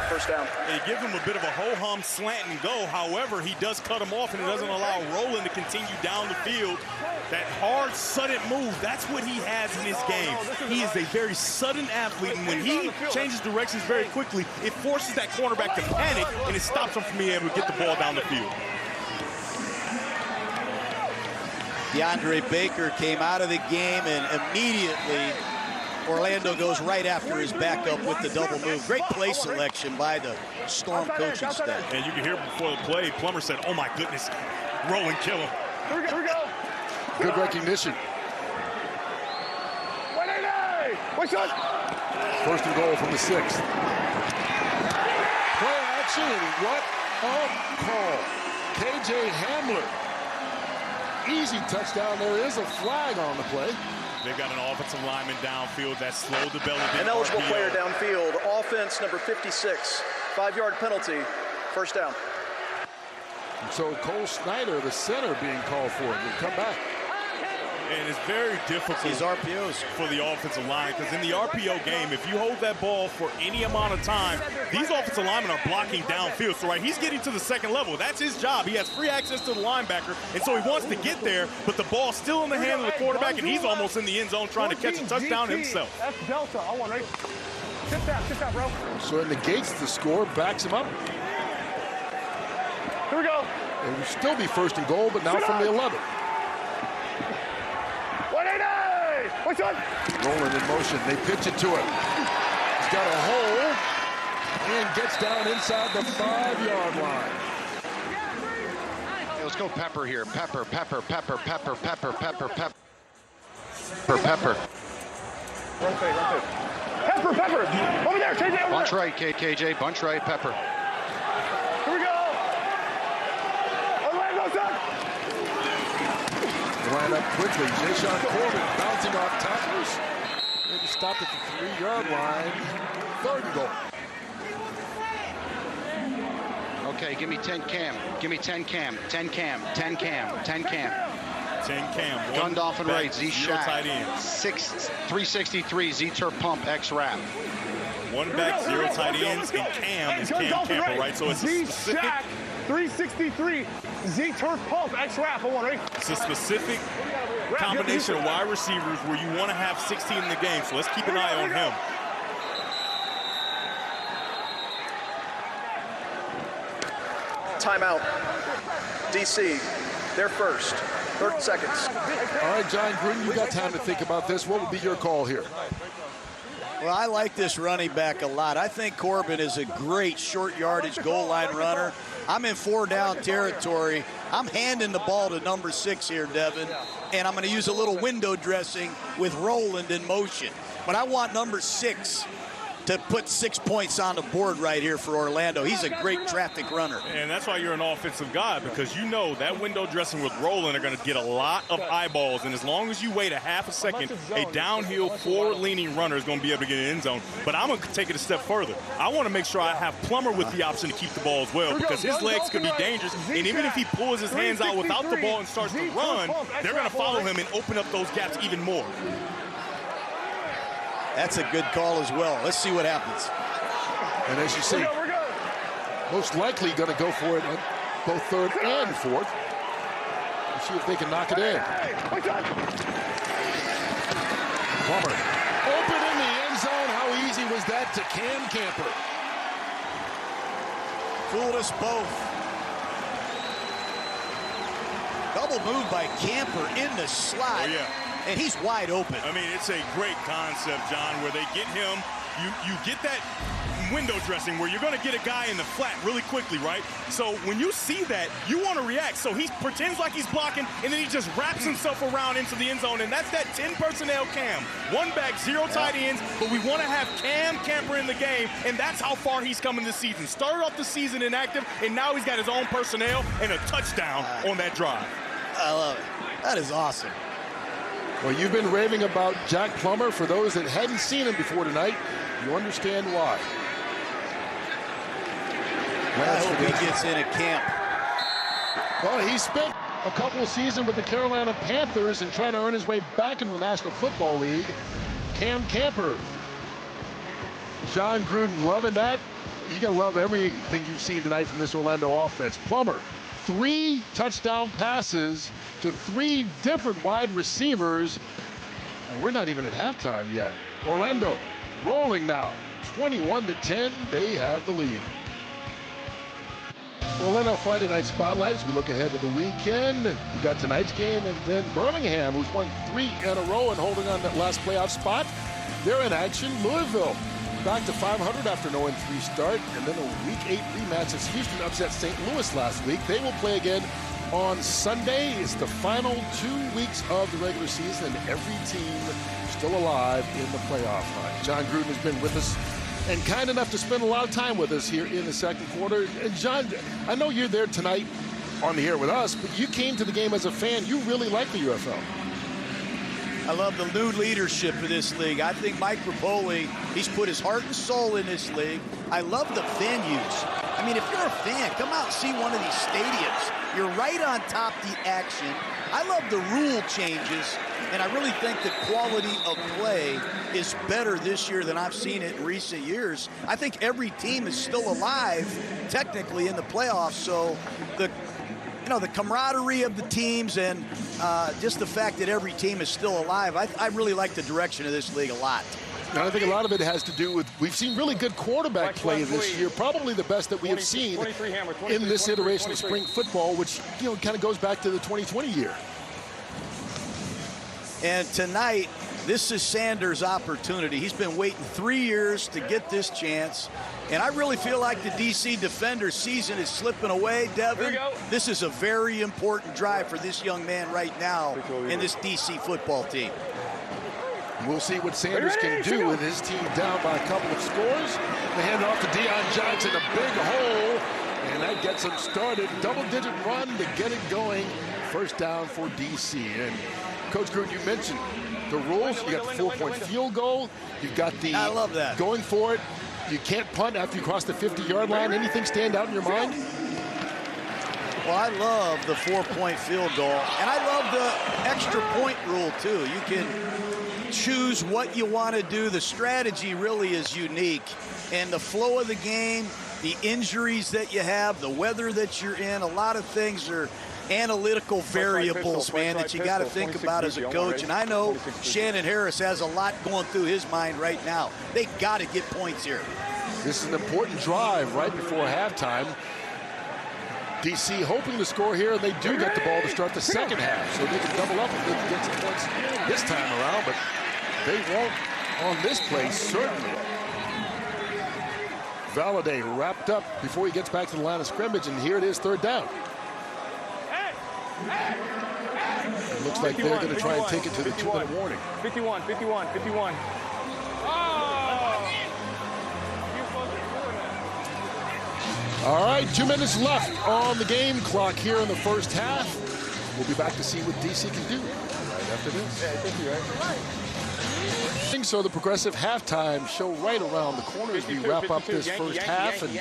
first down. They give him a bit of a ho-hum slant and go. However, he does cut him off, and it doesn't allow Rowland to continue down the field. That hard, sudden move, that's what he has in his game. He is a very sudden athlete, and when he changes directions very quickly, it forces that cornerback to panic, and it stops him from being able to get the ball down the field. DeAndre Baker came out of the game, and immediately Orlando goes right after his backup with the double move. Great play selection by the Storm coaching staff. And you can hear before the play, Plummer said, "Oh my goodness, Rowland, kill him." Here we go. Good recognition. First and goal from the 6th. Play action, and what a call. KJ Hamler. Easy touchdown. There is a flag on the play. They've got an offensive lineman downfield that slowed the belly. An eligible player downfield. Offense number 56. 5-yard penalty. First down. So Cole Snyder, the center, being called for. Will come back. And it's very difficult these RPOs for the offensive line, because in the RPO game, if you hold that ball for any amount of time, these offensive linemen are blocking downfield. So, right, he's getting to the second level. That's his job. He has free access to the linebacker, and so he wants to get there, but the ball's still in the hand of the quarterback, and he's almost in the end zone trying to catch a touchdown himself. That's Delta. I want right. Tip that, bro. So it negates the score, backs him up. Here we go. It will still be first and goal, but now from the 11. 180! What's up? Rowland in motion. They pitch it to him. He's got a hole and gets down inside the 5-yard line. Hey, let's go Pepper here. Pepper. Pepper. Over there, KJ, over Bunch there. right, KJ. Bunch right, Pepper. Here we go. Orlando's up. Line up quickly. Jayshon Corbin bouncing off tacklers. Maybe stopped at the 3-yard line. Third and goal. Okay, give me 10 cam. Give me 10 cam. 10 cam. 10 cam. 10 cam. 10 cam. Gundolphin right, Z Shack. Tight end. 363 Z Turf Pump X Wrap. One back, 0 tight ends, and Cam is Cam Campbell, right? So it's a specific. 363 Z Turf Pump X Wrap. It's a specific combination of wide receivers where you want to have 16 in the game. So let's keep an eye on him. Timeout. DC. They're first. 30 seconds. All right, John Gruden, you got time to think about this. What would be your call here? Well, I like this running back a lot. I think Corbin is a great short yardage goal line runner. I'm in 4-down territory. I'm handing the ball to number 6 here, Devin, and I'm going to use a little window dressing with Rowland in motion. But I want number 6 to put 6 points on the board right here for Orlando. He's a great traffic runner. And that's why you're an offensive guy, because you know that window dressing with Roland are going to get a lot of eyeballs. And as long as you wait a half a second, a downhill forward-leaning runner is going to be able to get in the end zone. But I'm going to take it a step further. I want to make sure I have Plummer with the option to keep the ball as well, because his legs could be dangerous. And even if he pulls his hands out without the ball and starts to run, they're going to follow him and open up those gaps even more. That's a good call as well. Let's see what happens. And as you see, most likely going to go for it on both third and fourth. Let's see if they can knock it in. Plummer open in the end zone. How easy was that to Cam Camper? Fooled us both. Double move by Camper in the slot. Oh, yeah. And he's wide open. I mean, it's a great concept, John, where they get him. You get that window dressing where you're going to get a guy in the flat really quickly, right? So when you see that, you want to react. So he pretends like he's blocking, and then he just wraps himself around into the end zone, and that's that 10 personnel Cam. One back, 0 tight ends, but we want to have Cam Camper in the game, and that's how far he's coming this season. Started off the season inactive, and now he's got his own personnel and a touchdown on that drive. I love it. That is awesome. Well, you've been raving about Jack Plummer. For those that hadn't seen him before tonight, you understand why. I hope he gets in at camp. Well, he spent a couple of seasons with the Carolina Panthers and trying to earn his way back into the National Football League. Cam Camper. John Gruden loving that. You got to love everything you've seen tonight from this Orlando offense. Plummer, 3 touchdown passes to 3 different wide receivers. And we're not even at halftime yet. Orlando rolling now. 21-10, they have the lead. Orlando Friday Night Spotlight as we look ahead to the weekend. We got tonight's game, and then Birmingham, who's won 3 in a row and holding on that last playoff spot. They're in action. Louisville back to 500 after an 0-3 start, and then a Week 8 rematch as Houston upset St. Louis last week. They will play again on Sunday. It's the final 2 weeks of the regular season, and every team still alive in the playoff hunt. John Gruden has been with us and kind enough to spend a lot of time with us here in the second quarter. And John, I know you're there tonight on the air with us, but you came to the game as a fan. You really like the UFL. I love the new leadership of this league. I think Mike Rapoli, he's put his heart and soul in this league. I love the venues. I mean, if you're a fan, come out and see one of these stadiums. You're right on top of the action. I love the rule changes, and I really think the quality of play is better this year than I've seen it in recent years. I think every team is still alive, technically, in the playoffs, so the camaraderie of the teams and just the fact that every team is still alive, I really like the direction of this league a lot. And I think a lot of it has to do with, we've seen really good quarterback play this year, probably the best that we have seen in this iteration of spring football, which kind of goes back to the 2020 year. And tonight, this is Sanders' opportunity. He's been waiting 3 years to get this chance. And I really feel like the DC Defenders season is slipping away, Devin. This is a very important drive for this young man right now in this DC football team. We'll see what Sanders can do with his team down by a couple of scores. They hand it off to Deion Johnson, a big hole, and that gets him started. Double-digit run to get it going. First down for DC. And Coach Gruden, you mentioned the rules. You got the 4-point field goal. You've got the I love that. Going for it. You can't punt after you cross the 50-yard line. Anything stand out in your mind? Well, I love the 4-point field goal, and I love the extra point rule, too. You can choose what you want to do. The strategy really is unique, and the flow of the game, the injuries that you have, the weather that you're in, a lot of things are analytical variables, man, that you got to think about as a coach. And I know Shannon Harris has a lot going through his mind right now. They got to get points here. This is an important drive right before halftime. DC hoping to score here, and they do get the ball to start the second half, so they can double up if they can get some points this time around, but they won't on this play, certainly. Valladay wrapped up before he gets back to the line of scrimmage, and here it is, third down. It looks like they're going to try and take it to the 2-minute warning. 51. All right, 2 minutes left on the game clock here in the first half. We'll be back to see what DC can do right after this. Yeah, thank you, right? So the Progressive halftime show right around the corner as we wrap up this first half. And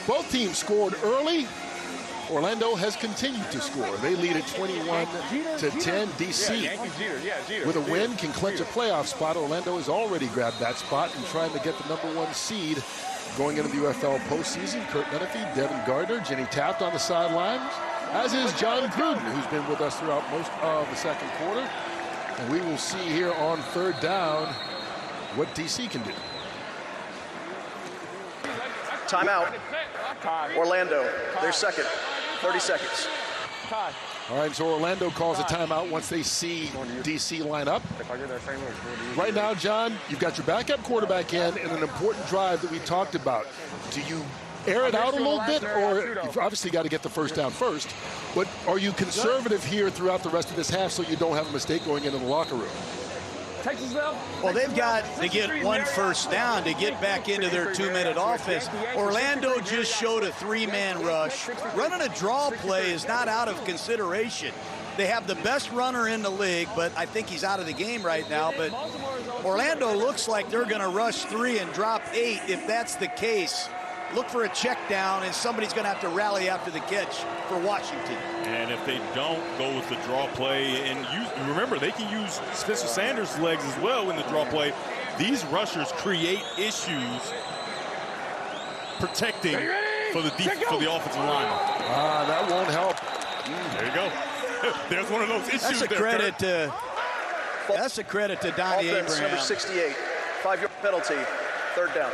both teams scored early. Orlando has continued to score. They lead at 21-10. DC, with a win, can clinch a playoff spot. Orlando has already grabbed that spot and trying to get the #1 seed going into the UFL postseason. Kurt Menefee, Devin Gardner, Jenny Taft on the sidelines, as is John Gruden, who's been with us throughout most of the second quarter. And we will see here on third down what DC can do. Timeout. Orlando, their second. 30 seconds. All right, so Orlando calls a timeout once they see DC line up. Right now, John, you've got your backup quarterback in an important drive that we talked about. Do you air it out a little bit, or you've obviously got to get the first down first, but are you conservative here throughout the rest of this half so you don't have a mistake going into the locker room? Well, they've got to get one first down to get back into their 2-minute offense. Orlando just showed a 3-man rush. Running a draw play is not out of consideration. They have the best runner in the league, but I think he's out of the game right now. But Orlando looks like they're going to rush 3 and drop 8. If that's the case, look for a check down, and somebody's going to have to rally after the catch for Washington. And if they don't go with the draw play, and remember, they can use Spencer Sanders' legs as well in the draw play. These rushers create issues protecting for the offensive line. That won't help. There you go. There's one of those issues. That's a credit to Donnie Offense Abraham. number 68. 5-yard penalty. Third down.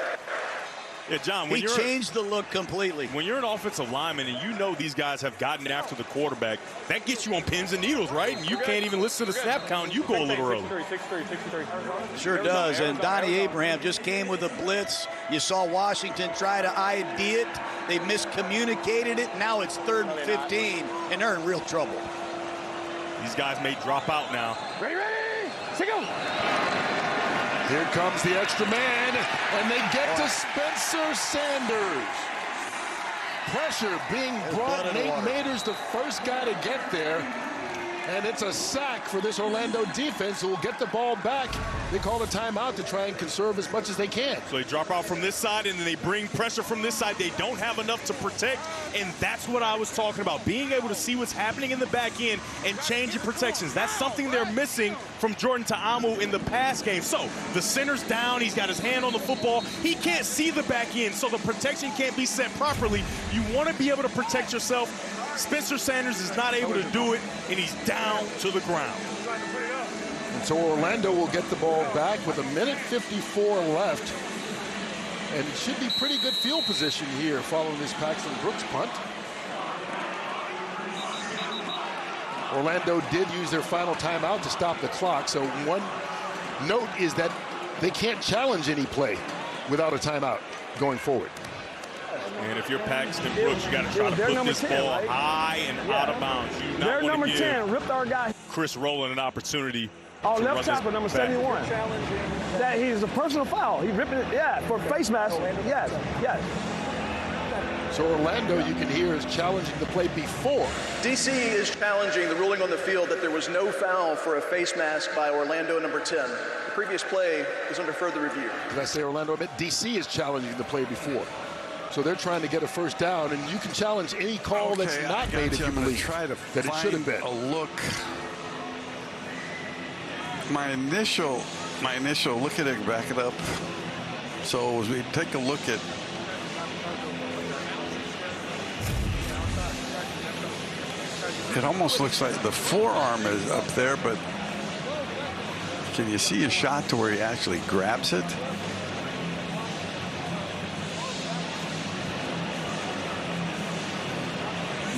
Yeah, John, he changed the look completely. When you're an offensive lineman and you know these guys have gotten after the quarterback, that gets you on pins and needles, right? And you can't even listen to the snap count. You go a little early. Sure does. And Donnie Abraham just came with a blitz. You saw Washington try to ID it. They miscommunicated it. Now it's 3rd and 15, and they're in real trouble. These guys may drop out now. Ready. Go. Here comes the extra man, and they get to Spencer Sanders. Pressure being brought. Nate Mader's the first guy to get there. And it's a sack for this Orlando defense who will get the ball back. They call a timeout to try and conserve as much as they can. So they drop out from this side, and then they bring pressure from this side. They don't have enough to protect, and that's what I was talking about. Being able to see what's happening in the back end and change your protections. That's something they're missing from Jordan Ta'amu in the pass game. So the center's down. He's got his hand on the football. He can't see the back end, so the protection can't be set properly. You want to be able to protect yourself. Spencer Sanders is not able to do it, and he's down to the ground. And so Orlando will get the ball back with 1:54 left. And it should be pretty good field position here following this Paxton Brooks punt. Orlando did use their final timeout to stop the clock. So one note is that they can't challenge any play without a timeout going forward. And if you're Paxton Brooks, you got to try to put this ball high and out of bounds. You Their not number give 10 ripped our guy. Chris Rowland an opportunity. Oh, left tackle, number 71. That he's a personal foul. He ripped it, for face mask. Yes. So Orlando, you can hear, is challenging the play before. DC is challenging the ruling on the field that there was no foul for a face mask by Orlando number 10. The previous play is under further review. Did I say Orlando? I meant DC is challenging the play before. So they're trying to get a first down, and you can challenge any call that's not made if you believe that it should have been. A look. My initial look at it, back it up. So as we take a look at it, almost looks like the forearm is up there, but can you see a shot to where he actually grabs it?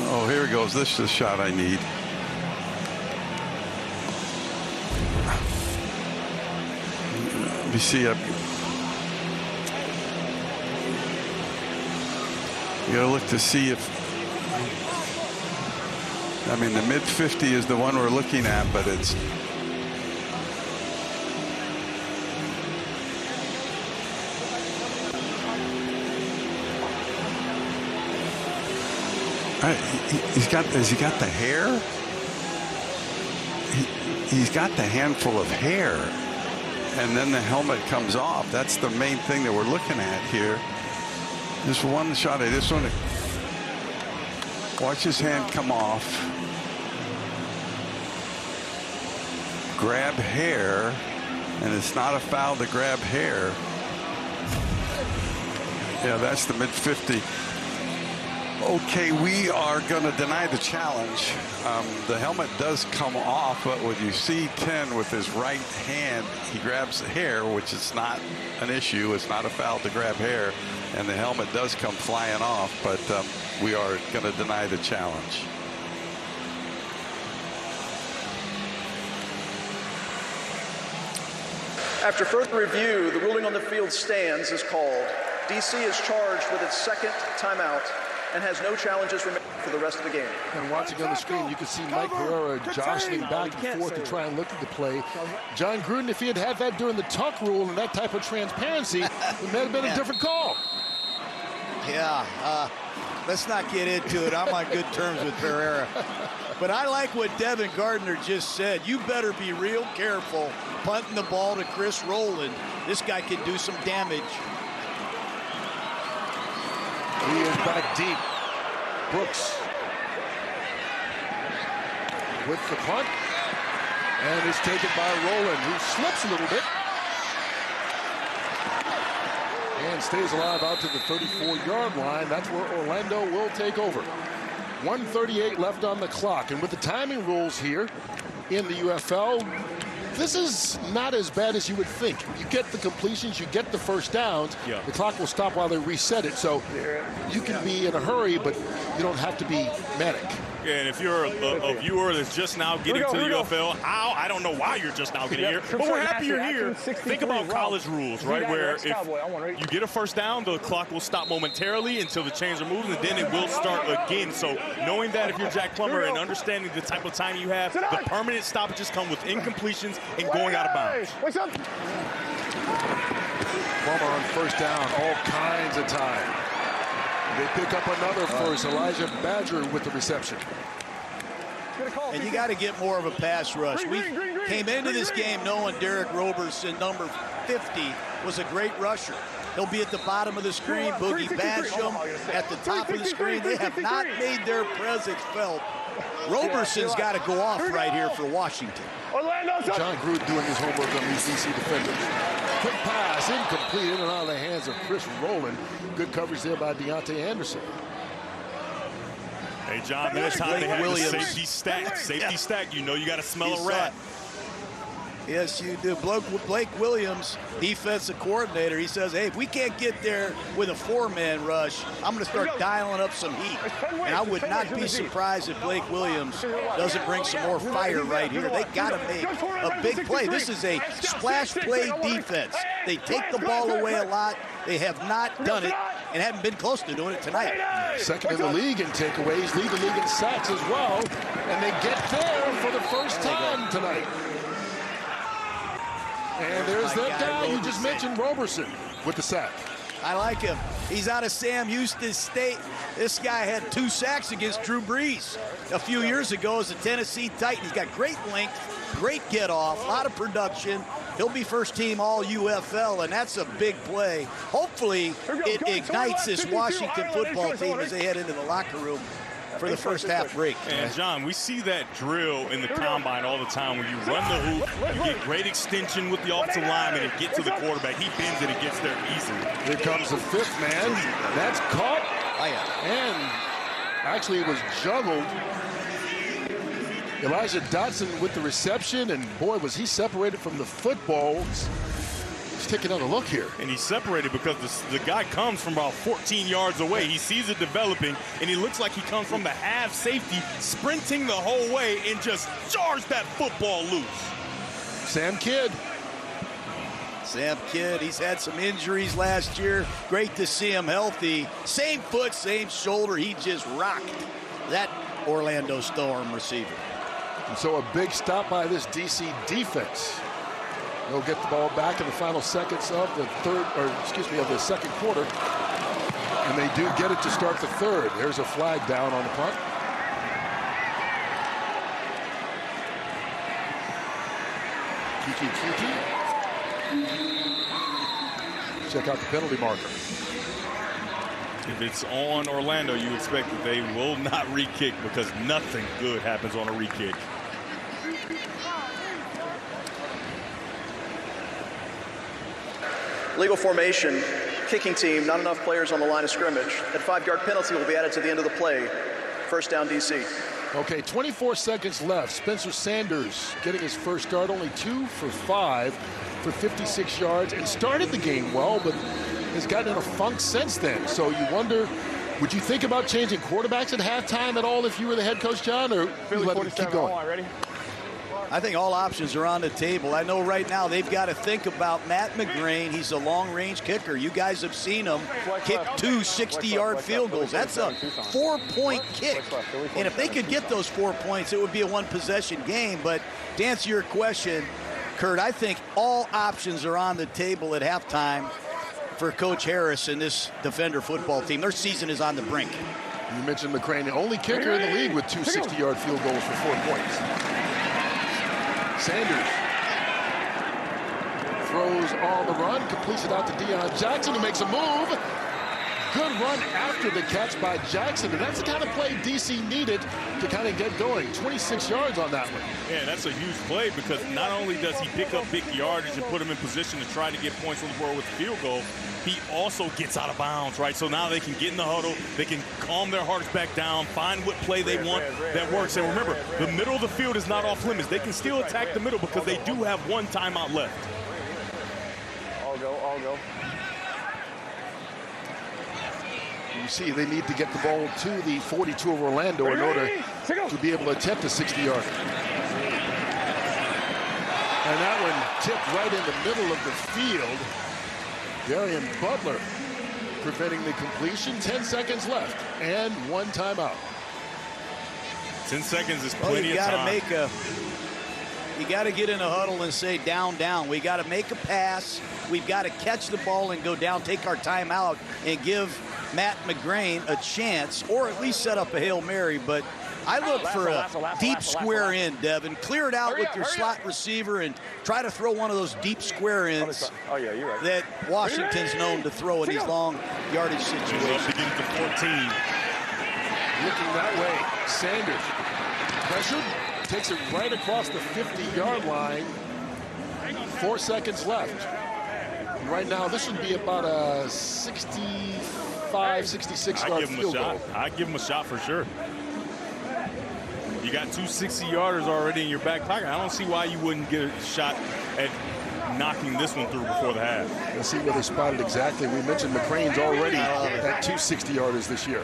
Oh, here it goes. This is the shot I need. Let me see. You gotta look to see if. I mean, the mid-50 is the one we're looking at, but it's. Has he got the hair? He's got the handful of hair, and then the helmet comes off. That's the main thing that we're looking at here. Just one shot. I just want to watch his hand come off. Grab hair, and it's not a foul to grab hair. Yeah, that's the mid-50. Okay, we are going to deny the challenge. The helmet does come off, but when you see 10 with his right hand, he grabs the hair, which is not an issue. It's not a foul to grab hair, and the helmet does come flying off, but we are going to deny the challenge. After further review, the ruling on the field stands is called. DC is charged with its second timeout and has no challenges remaining for the rest of the game. And watching on the screen, you can see Mike Pereira jostling back and forth to try and look at the play. John Gruden, if he had had that during the tuck rule and that type of transparency, it may have been a different call. Yeah, let's not get into it. I'm on good terms with Pereira. But I like what Devin Gardner just said. You better be real careful punting the ball to Chris Rowland. This guy can do some damage. He is back deep. Brooks with the punt. And it's taken by Rowland, who slips a little bit. And stays alive out to the 34-yard line. That's where Orlando will take over. 1:38 left on the clock. And with the timing rules here in the UFL, this is not as bad as you would think. You get the completions, you get the first downs. Yeah. The clock will stop while they reset it. So you can be in a hurry, but you don't have to be manic. Yeah, and if you're a viewer that's just now getting to the UFL, I don't know why you're just now getting here, but we're happy you're here. Think about college rules, right, where if you get a first down, the clock will stop momentarily until the chains are moving, and then it will start again. So knowing that, if you're Jack Plummer and understanding the type of time you have, the permanent stoppages come with incompletions and going out of bounds. Plummer on first down, all kinds of time. They pick up another first. Elijah Badger with the reception. And you got to get more of a pass rush. We came into this game knowing Derek Roberson, number 50, was a great rusher. He'll be at the bottom of the screen. Boogie Basham at the top of the screen. They have not made their presence felt. Roberson's got to go off right here for Washington. John Gruden doing his homework on these DC defenders. Quick pass, incomplete, in and out of the hands of Chris Rowland. Good coverage there by Deontay Anderson. Hey, John, this time they have the safety stack. Safety stack, you know you got to smell a rat. Yes, you do. Blake Williams, defensive coordinator, he says, hey, if we can't get there with a four-man rush, I'm going to start dialing up some heat. And I would not be surprised if Blake Williams doesn't bring some more fire right here. They got to make a big play. This is a splash play defense. They take the ball away a lot. They have not done it and haven't been close to doing it tonight. Second in the league in takeaways, lead the league in sacks as well. And they get there for the first time tonight. And there's that guy you just mentioned, Roberson, with the sack. I like him. He's out of Sam Houston State. This guy had 2 sacks against Drew Brees a few years ago as a Tennessee Titan. He's got great length, great get off, a lot of production. He'll be first team all UFL, and that's a big play. Hopefully, it ignites this Washington football team as they head into the locker room for the first half break. And John, we see that drill in the combine all the time. When you run the hoop, you get great extension with the offensive lineman and get to the quarterback. He bends it and gets there easily. Here comes the 5th man. That's caught. And actually it was juggled. Elijah Dotson with the reception, and boy, was he separated from the football. Let's take another look here. And he's separated because the guy comes from about 14 yards away. He sees it developing, and he looks like he comes from the half safety, sprinting the whole way, and just jars that football loose. Sam Kidd. Sam Kidd, he's had some injuries last year. Great to see him healthy. Same foot, same shoulder. He just rocked that Orlando Storm receiver. And so a big stop by this DC defense. They'll get the ball back in the final seconds of the second quarter. And they do get it to start the third. There's a flag down on the punt. Kiki. Check out the penalty marker. If it's on Orlando, you expect that they will not re-kick because nothing good happens on a re-kick. Legal formation, kicking team, not enough players on the line of scrimmage. That 5-yard penalty will be added to the end of the play. First down, DC. Okay, 24 seconds left. Spencer Sanders getting his first start, only 2 for 5 for 56 yards, and started the game well, but has gotten in a funk since then. So you wonder, would you think about changing quarterbacks at halftime at all if you were the head coach, John, or you let it keep going? Ready? I think all options are on the table. I know right now they've got to think about Matt McGrain. He's a long-range kicker. You guys have seen him kick 2 60-yard field goals. That's a 4-point kick. And if they could get those 4 points, it would be a one-possession game. But to answer your question, Kurt, I think all options are on the table at halftime for Coach Harris and this Defender football team. Their season is on the brink. You mentioned McGrain, the only kicker in the league with 2 60-yard field goals for 4 points. Sanders throws on the run, completes it out to Deion Jackson, who makes a move. Good run after the catch by Jackson, and that's the kind of play DC needed to kind of get going. 26 yards on that one. Yeah, that's a huge play because not only does he pick up big yardage and put him in position to try to get points on the board with the field goal, he also gets out of bounds, right? So now they can get in the huddle, they can calm their hearts back down, find what play they want that works. And remember, the middle of the field is not off limits. They can still attack the middle because they do have 1 timeout left. All go. You see, they need to get the ball to the 42 of Orlando in order to be able to attempt a 60-yard. And that one tipped right in the middle of the field. Darian Butler preventing the completion. 10 seconds left and 1 timeout. 10 seconds is plenty of time. You got to get in a huddle and say down. We got to make a pass. We've got to catch the ball and go down, take our timeout, and give Matt McGrain a chance, or at least set up a Hail Mary. But I look for a deep square end, Devin. Clear it out with your slot receiver and try to throw one of those deep square ends that Washington's known to throw in these long yardage situations. To get to 14. Looking that way, Sanders pressured, takes it right across the 50-yard line. 4 seconds left. And right now, this would be about a 65, 66-yard field goal. I'd give him a shot for sure. You got 2 60-yarders already in your back pocket. I don't see why you wouldn't get a shot at knocking this one through before the half. Let's see where they spotted exactly. We mentioned McCrane's already at 2 60-yarders this year.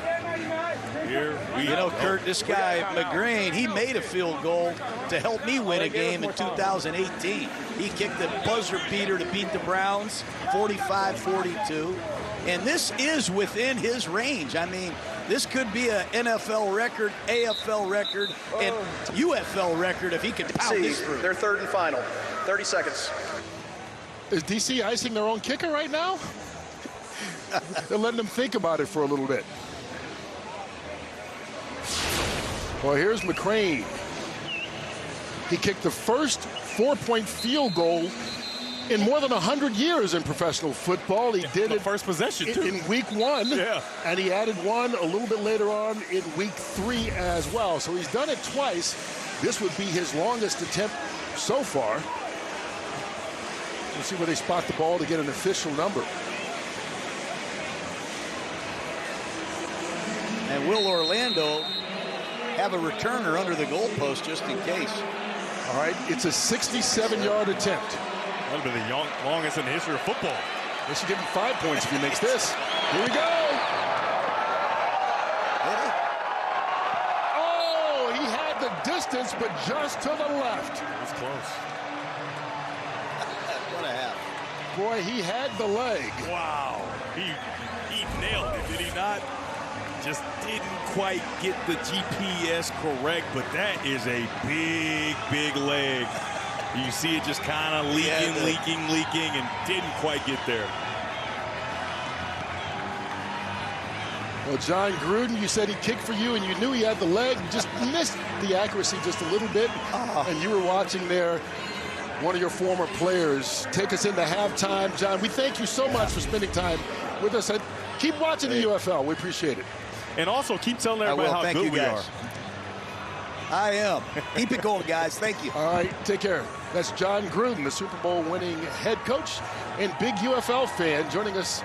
Kurt, this guy, McGrain, he made a field goal to help me win a game in 2018. He kicked a buzzer beater to beat the Browns, 45-42. And this is within his range. I mean, this could be an NFL record, AFL record, and UFL record if he could pound this through. They're 3rd and final. 30 seconds. Is DC icing their own kicker right now? They're letting them think about it for a little bit. Well, here's McCrane. He kicked the first 4-point field goal in more than 100 years in professional football. He did it first possession too. In week 1. Yeah. And he added one a little bit later on in week 3 as well. So he's done it twice. This would be his longest attempt so far. We'll see where they spot the ball to get an official number. And will Orlando have a returner under the goalpost just in case? All right, it's a 67-yard attempt. That'll be the longest in the history of football. They should give him 5 points if he makes this. Here we go. Oh, he had the distance, but just to the left. It's close. What a half. Boy, he had the leg. Wow. He nailed it, did he not? Just didn't quite get the GPS correct, but that is a big leg. You see it just kind of leaking, and didn't quite get there. Well, John Gruden, you said he kicked for you, and you knew he had the leg. You just missed the accuracy just a little bit. And you were watching there one of your former players take us into halftime. John, we thank you so much for spending time with us. And keep watching the UFL. We appreciate it. And also keep telling everybody how good we are. I am. Keep it going, guys. Thank you. All right, take care. That's John Gruden, the Super Bowl winning head coach and big UFL fan, joining us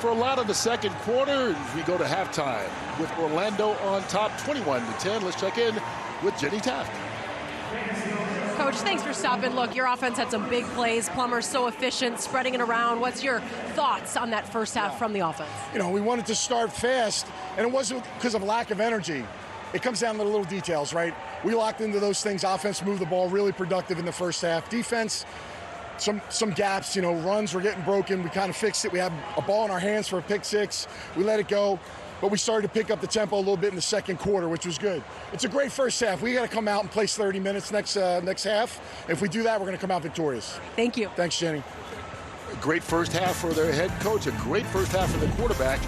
for a lot of the second quarter. We go to halftime with Orlando on top 21-10. Let's check in with Jenny Taft. Coach, thanks for stopping. Look, your offense had some big plays. Plummer's so efficient, spreading it around. What's your thoughts on that first half from the offense? You know, we wanted to start fast, and it wasn't because of lack of energy. It comes down to the little details, right? We locked into those things. Offense moved the ball, really productive in the first half. Defense, some gaps, you know, runs were getting broken. We kind of fixed it. We had a ball in our hands for a pick six. We let it go, but we started to pick up the tempo a little bit in the second quarter, which was good. It's a great first half. We got to come out and place 30 minutes next half. If we do that, we're going to come out victorious. Thank you. Thanks, Jenny. A great first half for their head coach, a great first half for the quarterback,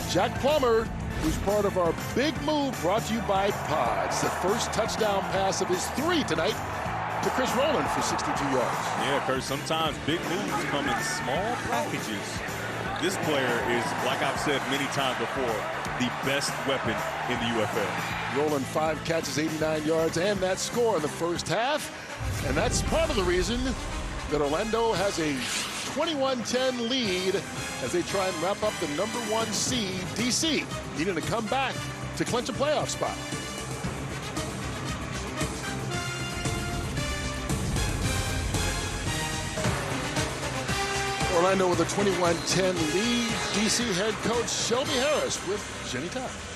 Jack Plummer, who's part of our big move brought to you by Pods. The first touchdown pass of his 3 tonight to Chris Rowland for 62 yards. Yeah, Kurt, sometimes big moves come in small packages. This player is, like I've said many times before, the best weapon in the UFL. Rowland 5 catches, 89 yards, and that score in the first half. And that's part of the reason that Orlando has a 21-10 lead as they try and wrap up the #1 seed, DC, needing to come back to clinch a playoff spot. Orlando with a 21-10 lead. DC head coach Shelby Harris with Jenny Taft.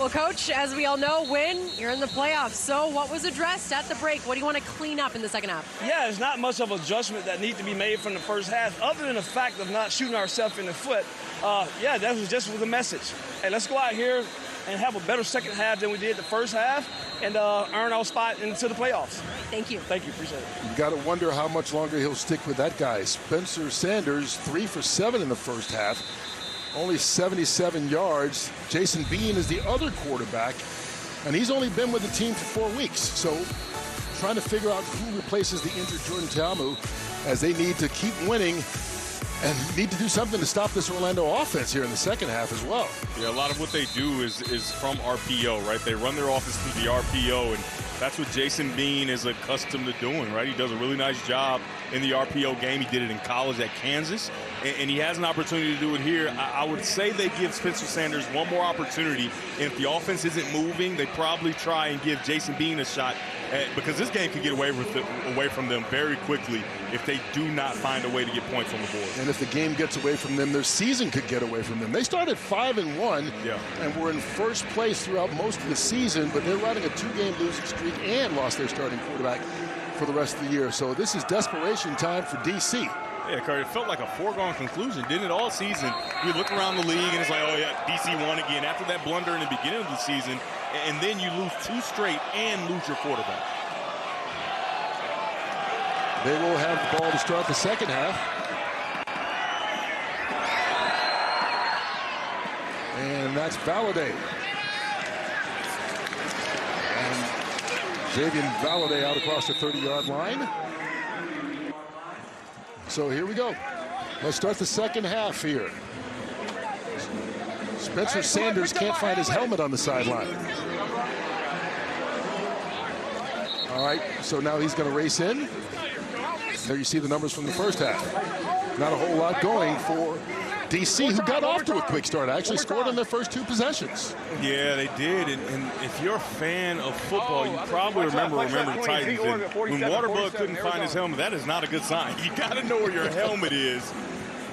Well, Coach, as we all know, win, you're in the playoffs. So what was addressed at the break? What do you want to clean up in the second half? Yeah, there's not much of adjustment that needs to be made from the first half, other than the fact of not shooting ourselves in the foot. Yeah, that was just the message. Hey, let's go out here and have a better second half than we did the first half and earn our spot into the playoffs. Thank you. Thank you. Appreciate it. You got to wonder how much longer he'll stick with that guy. Spencer Sanders, 3 for 7 in the first half. Only 77 yards. Jason Bean is the other quarterback, and he's only been with the team for 4 weeks. So trying to figure out who replaces the injured Jordan Ta'amu as they need to keep winning and need to do something to stop this Orlando offense here in the second half as well. Yeah, a lot of what they do is from RPO, right? They run their offense through the RPO, and that's what Jason Bean is accustomed to doing, right? He does a really nice job in the RPO game. He did it in college at Kansas, and he has an opportunity to do it here. I would say they give Spencer Sanders one more opportunity, and if the offense isn't moving, they probably try and give Jason Bean a shot because this game could get away from them very quickly if they do not find a way to get points on the board. And if the game gets away from them, their season could get away from them. They started 5-1 and were in first place throughout most of the season, but they're riding a 2-game losing streak and lost their starting quarterback for the rest of the year. So this is desperation time for DC. Yeah, Curry, it felt like a foregone conclusion, didn't it, all season? You look around the league and it's like, oh yeah, DC won again after that blunder in the beginning of the season, and then you lose 2 straight and lose your quarterback. They will have the ball to start the second half. And that's Valladay. And Xavier Valladay out across the 30-yard line. So here we go. Let's start the second half here. Spencer Sanders can't find his helmet on the sideline. All right, so now he's going to race in. There you see the numbers from the first half. Not a whole lot going for DC, who got off to a quick start. Actually scored on their first 2 possessions. Yeah, they did. And if you're a fan of football, you probably remember the Titans. And when Waterbug couldn't find his helmet, that is not a good sign. You got to know where your helmet is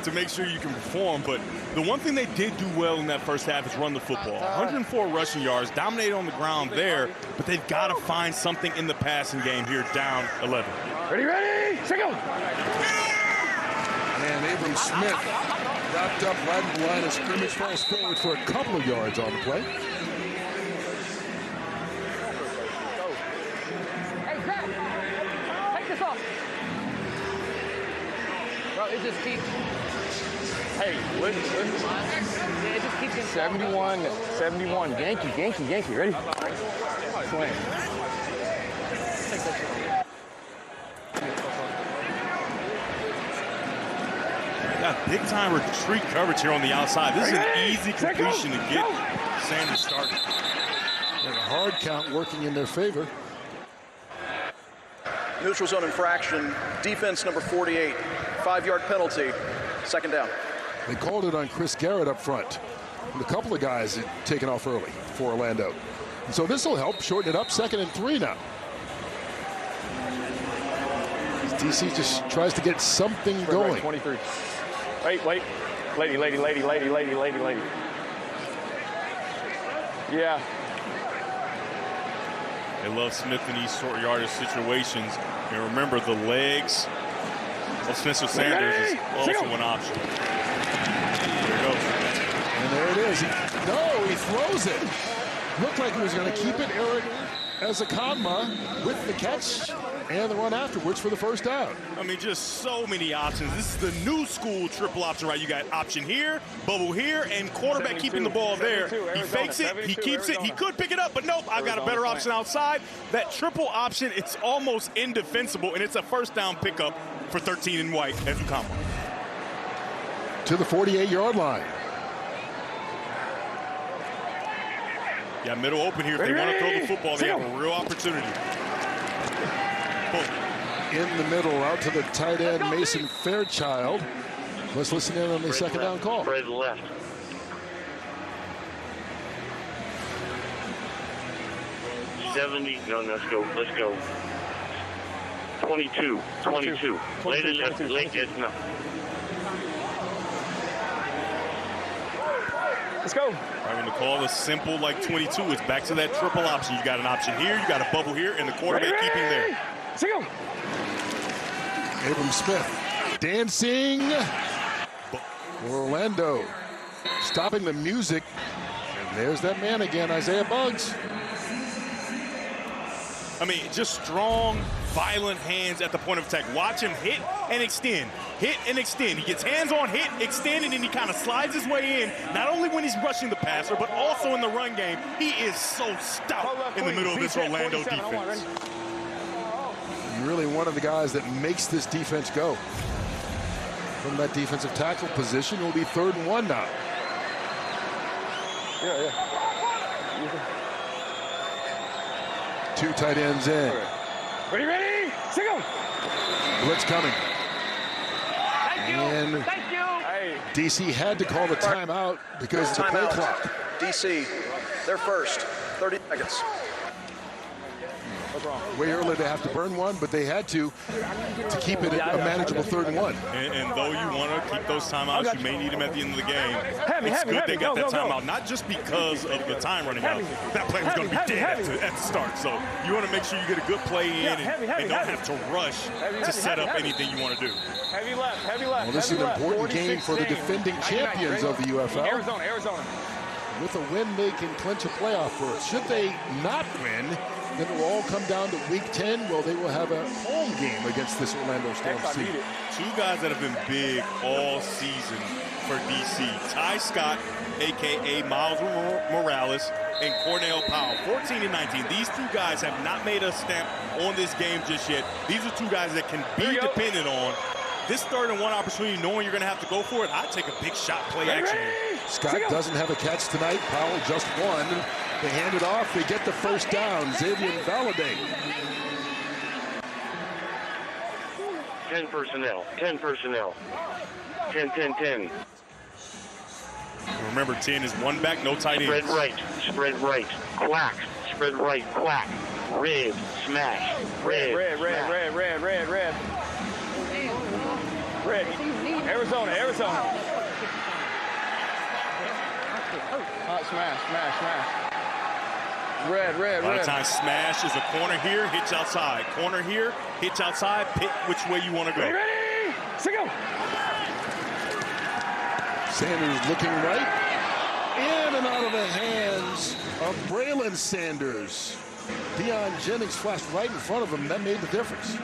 to make sure you can perform. But the one thing they did do well in that first half is run the football. 104 rushing yards, dominated on the ground there, but they've got to find something in the passing game here, down 11. Ready, check out. And Abram Smith wrapped up right at the line of scrimmage, falls forward for a couple of yards on the play. Hey, Zach, take this off. Bro, it just keeps. Hey, listen. 71, 71. Yankee. Ready? Swing. Got big time retreat coverage here on the outside. This is an easy completion to get Sanders started. And a hard count working in their favor. Neutral zone infraction, defense number 48, 5-yard penalty, second down. They called it on Chris Garrett up front. And a couple of guys had taken off early for Orlando. And so this will help shorten it up, 2nd and 3 now. DC just tries to get something going. 23. Wait. Lady. Yeah. They love Smith in these short yardage situations. And remember, the legs of Spencer Sanders is also an option. There it goes. And there it is. He throws it. Looked like he was going to keep it. Eric Ezukanma with the catch and the run afterwards for the first down. I mean, just so many options. This is the new school triple option, right? You got option here, bubble here, and quarterback keeping the ball there. He fakes it, he keeps it, he could pick it up, but nope, I've got a better option outside. That triple option, it's almost indefensible, and it's a first down pickup for 13 in white as Ezukanma. To the 48-yard line. Yeah, middle open here. If they want to throw the football, they have a real opportunity. In the middle, out to the tight end, Mason Fairchild. Let's listen in on the second down call. Right left. Let's go. 22. Late is no. Let's go. When the call is simple like 22, it's back to that triple option. You got an option here, you got a bubble here, and the quarterback keeping there. Let's go. Abram Smith dancing for Orlando, stopping the music, and there's that man again, Isaiah Buggs. I mean, just strong, violent hands at the point of attack. Watch him hit and extend. Hit and extend. He gets hands on, hit, extend, and then he kind of slides his way in, not only when he's rushing the passer, but also in the run game. He is so stout in the middle of this Orlando defense. Really one of the guys that makes this defense go. From that defensive tackle position, it will be 3rd and 1 now. Yeah. 2 tight ends in. Ready? Single. Blitz coming. Thank you. DC had to call the timeout because of the play clock. DC, they're first. 30 seconds. What's wrong? Way early to have to burn one, but they had to keep it a manageable 3rd and 1. And though you want to keep those timeouts, you may need them at the end of the game. It's good they got that timeout, not just because of the time running out. That play was going to be dead at the start. So you want to make sure you get a good play in and don't have to rush to set up anything you want to do. Heavy left. Well, this is an important game for the defending champions of the UFL. Arizona. With a win, they can clinch a playoff berth. Should they not win, then it will all come down to Week 10. Well, they will have a home game against this Orlando Storm team. 2 guys that have been big all season for DC. Ty Scott, a.k.a. Miles Morales, and Cornell Powell, 14 and 19. These 2 guys have not made a stamp on this game just yet. These are 2 guys that can be depended on. This 3rd and 1 opportunity, knowing you're going to have to go for it, I'd take a big shot play action. Scott doesn't have a catch tonight. Powell just one. They hand it off. They get the first down. Xavier Valladay. 10 personnel. 10. Remember, 10 is 1 back, no tight ends. Spread right. Quack. Spread right. Quack. Red. Smash. Red. Arizona. Smash. Red. A lot of times, smash is a corner here, hitch outside. Corner here, hitch outside, pick which way you want to go. Ready? Single. Sanders looking right. In and out of the hands of Braylon Sanders. Deion Jennings flashed right in front of him. That made the difference.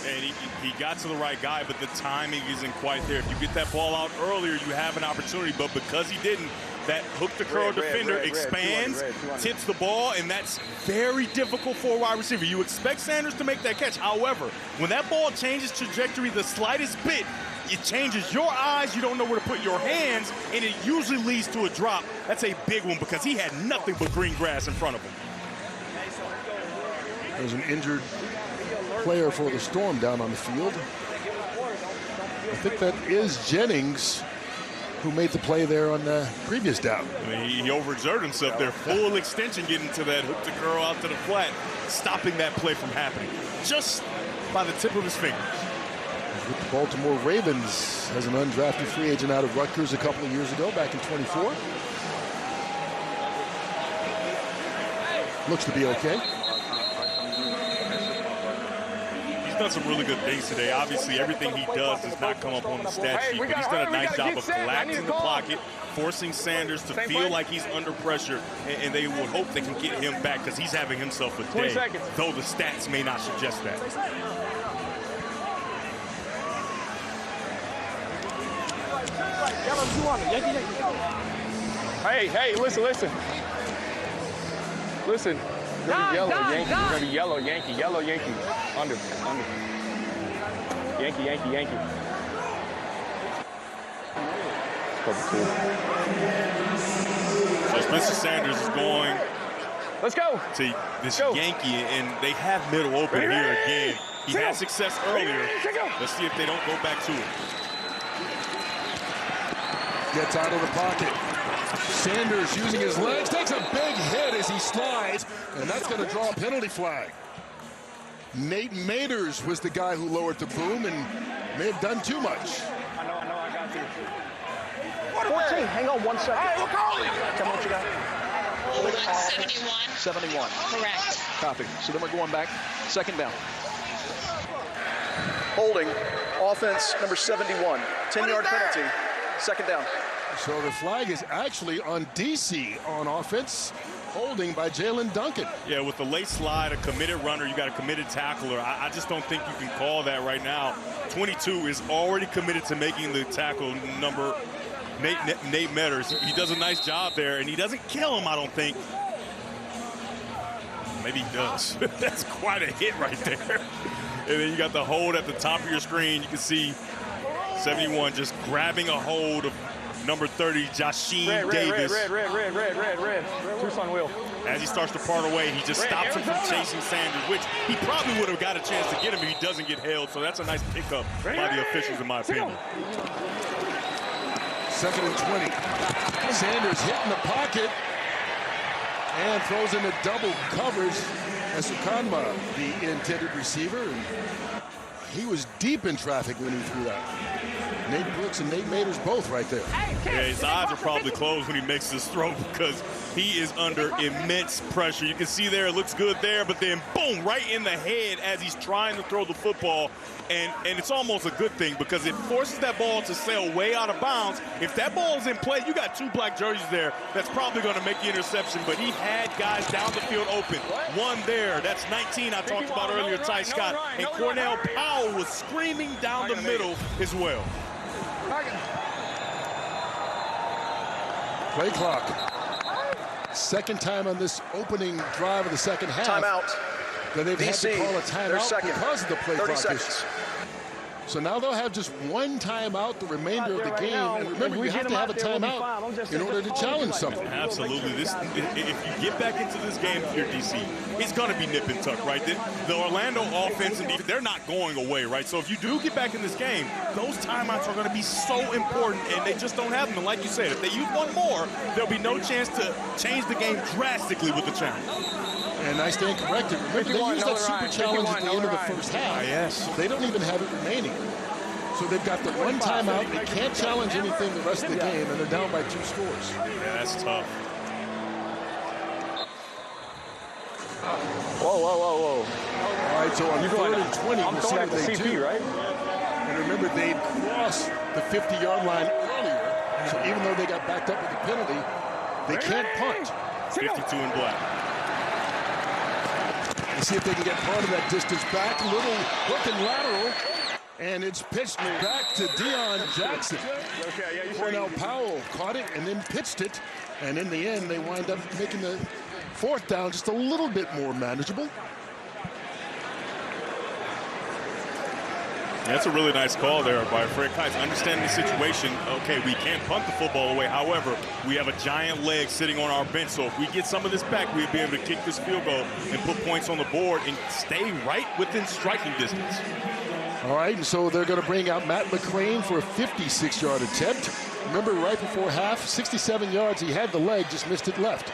And he got to the right guy, but the timing isn't quite there. If you get that ball out earlier, you have an opportunity. But because he didn't, that hook-to-curl defender expands, tips the ball, and that's very difficult for a wide receiver. You expect Sanders to make that catch. However, when that ball changes trajectory the slightest bit, it changes your eyes. You don't know where to put your hands, and it usually leads to a drop. That's a big one because he had nothing but green grass in front of him. There's an injured player for the Storm down on the field. I think that is Jennings, who made the play there on the previous down. I mean, he overexerted himself there. Full extension getting to that hook to curl out to the flat, stopping that play from happening just by the tip of his fingers. With the Baltimore Ravens as an undrafted free agent out of Rutgers a couple of years ago, back in 24. Looks to be okay. Done some really good things today. Obviously, everything he does not come up on the stat sheet, but he's done a nice job of collapsing the pocket, forcing Sanders to feel like he's under pressure, and they would hope they can get him back because he's having himself a day, though the stats may not suggest that. Hey, listen. Listen. You're gonna be yellow, Yankee. You're gonna be yellow, Yankee. Yellow, Yankee. Under. Yankee. So Spencer Sanders is going. Let's go. To this Yankee, and they have middle open here again. He had success earlier. Let's see if they don't go back to it. Gets out of the pocket. Sanders using his legs, takes a big hit as he slides, and that's going to draw a penalty flag. Nate Maters was the guy who lowered the boom and may have done too much. I know, I got you. 14, hang on 1 second. Hey, we'll call it. Tell me what you got. 71. Correct. Copy. So then we're going back. Second down. Holding. Offense number 71. 10-yard penalty. Second down. So the flag is actually on DC on offense. Holding by Jalen Duncan. Yeah, with the late slide, a committed runner, you got a committed tackler. I just don't think you can call that right now. 22 is already committed to making the tackle number, Nate Maters. He does a nice job there, and he doesn't kill him, I don't think. Maybe he does. That's quite a hit right there. And then you got the hold at the top of your screen. You can see 71 just grabbing a hold of number 30, Jasheen Davis. Red. Tucson wheel. As he starts to part away, he just stops him from chasing Sanders, which he probably would have got a chance to get him if he doesn't get held. So that's a nice pickup by the officials, in my opinion. 2nd and 20. Sanders hitting the pocket and throws into double coverage as Sukanma, the intended receiver. And he was deep in traffic when he threw that. Nate Brooks and Nate Maters both right there. Yeah, his eyes are probably closed when he makes this throw because he is under immense pressure. You can see there, it looks good there, but then boom, right in the head as he's trying to throw the football. And it's almost a good thing because it forces that ball to sail way out of bounds. If that ball is in play, you got 2 black jerseys there. That's probably going to make the interception, but he had guys down the field open. One there, that's 19 I talked about earlier, Ty Scott. And Cornell Powell was screaming down the middle as well. Play clock. Second time on this opening drive of the second half. Timeout. That they've had to call a timeout because of the play clock issue. So now they'll have just one timeout the remainder of the game. And remember, you have to have a timeout in order to challenge something. Absolutely. If you get back into this game if you're DC, it's going to be nip and tuck, right? The Orlando offense and defense, they're not going away, right? So if you do get back in this game, those timeouts are going to be so important, and they just don't have them. And like you said, if they use one more, there'll be no chance to change the game drastically with the challenge. And I stand corrected. Remember, they used that super challenge at the end of the first half. Yes. They don't even have it remaining. So they've got the one timeout. They can't challenge anything the rest of the game, and they're down by 2 scores. Yeah, that's tough. Whoa. All right, so on 3rd and 20, we'll see what they do. Right? And remember, they crossed the 50-yard line earlier. So even though they got backed up with the penalty, they can't punt. 52 in black. Let's see if they can get part of that distance back. Little hook and lateral. And it's pitched back to Deion Jackson. Cornell Powell caught it and then pitched it. And in the end, they wind up making the fourth down just a little bit more manageable. That's a really nice call there by Fred Kites. Understanding the situation, okay, we can't punt the football away. However, we have a giant leg sitting on our bench. So if we get some of this back, we'll be able to kick this field goal and put points on the board and stay right within striking distance. All right, and so they're going to bring out Matt McCrane for a 56-yard attempt. Remember, right before half, 67 yards. He had the leg, just missed it left.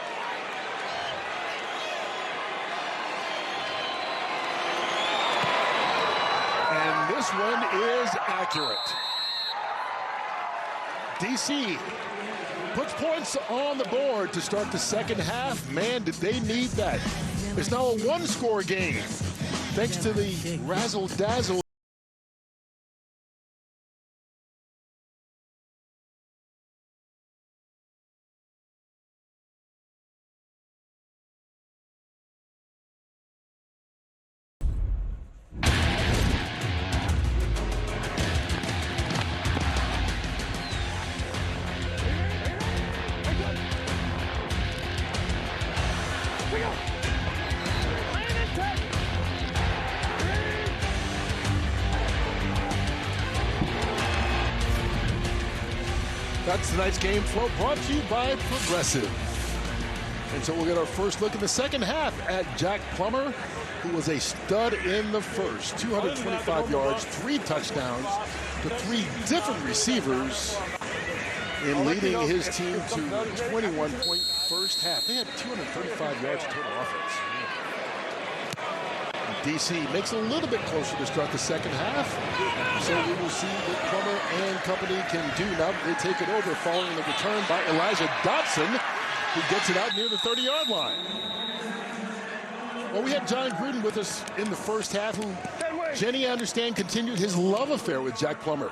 And this one is accurate. DC puts points on the board to start the second half. Man, did they need that. It's now a one-score game, thanks to the razzle-dazzle. That's tonight's game flow brought to you by Progressive. And so we'll get our first look in the second half at Jack Plummer, who was a stud in the first. 225 yards, 3 touchdowns to 3 different receivers in leading his team to 21-point first half. They had 235 yards of total offense. DC makes it a little bit closer to start the second half. So we will see what Plummer and company can do now that they take it over following the return by Elijah Dotson, who gets it out near the 30-yard line. Well, we had John Gruden with us in the first half, who, Jenny, I understand, continued his love affair with Jack Plummer.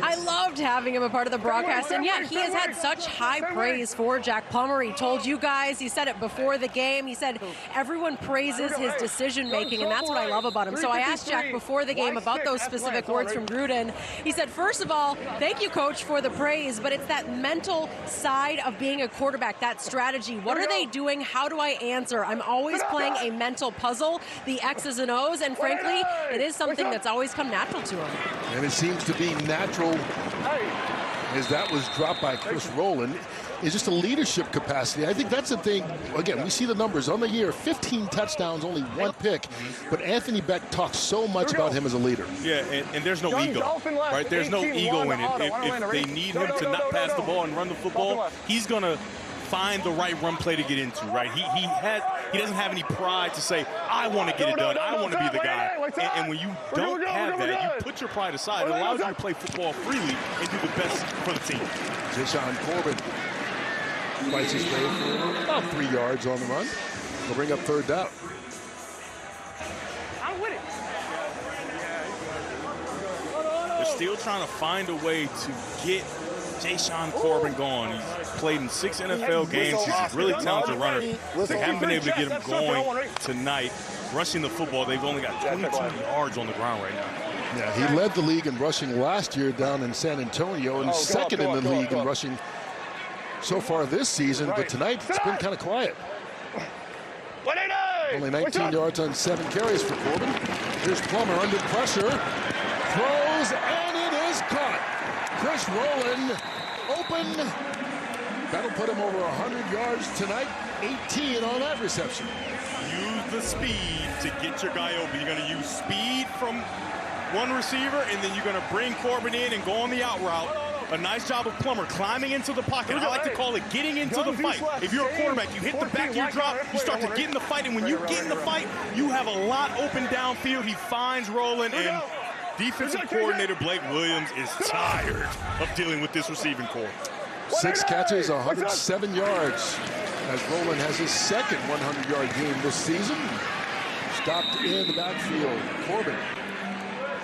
I loved having him a part of the broadcast, and yeah, he has had such high praise for Jack Plummer. He told you guys, he said it before the game, he said everyone praises his decision-making, and that's what I love about him. So I asked Jack before the game about those specific words from Gruden. He said, first of all, thank you, Coach, for the praise, but it's that mental side of being a quarterback, that strategy. What are they doing? How do I answer? I'm always playing a mental puzzle, the X's and O's, and frankly, it is something that's always come natural to him. And it seems to be natural, as that was dropped by Chris Rowland, is just a leadership capacity. I think that's the thing. Again, we see the numbers on the year, 15 touchdowns, only 1 pick. But Anthony Beck talks so much about him as a leader. Yeah, and there's no ego, right? There's no ego in it. If they need him to not pass the ball and run the football, he's going to find the right run play to get into, right? He doesn't have any pride to say, I want to get it done. I want to be the guy. And when you don't have that, you put your pride aside. It allows you to play football freely and do the best for the team. Jashaun Corbin fights his way for about 3 yards on the run. He'll bring up third down. I'm with it. They're still trying to find a way to get Jashaun Corbin going. He's played in 6 NFL games. He's a really talented runner. They haven't been able to get him going tonight. Rushing the football, they've only got 22 yards on the ground right now. Yeah, he led the league in rushing last year down in San Antonio and second in the league in rushing so far this season. But tonight, it's been kind of quiet. Only 19 yards on 7 carries for Corbin. Here's Plummer under pressure. Throws, and it is caught. Chris Rowland open. That'll put him over 100 yards tonight. 18 on that reception. Use the speed to get your guy open. You're going to use speed from one receiver, and then you're going to bring Corbin in and go on the out route. A nice job of Plummer climbing into the pocket. I like to call it getting into the fight. If you're a quarterback, you hit the back of your drop, you start to get in the fight, and when you get in the fight, you have a lot open downfield. He finds Rowland, and defensive coordinator Blake Williams is tired of dealing with this receiving corps. 6 catches, 107 yards, as Rowland has his second 100-yard game this season. Stopped in the backfield. Corbin.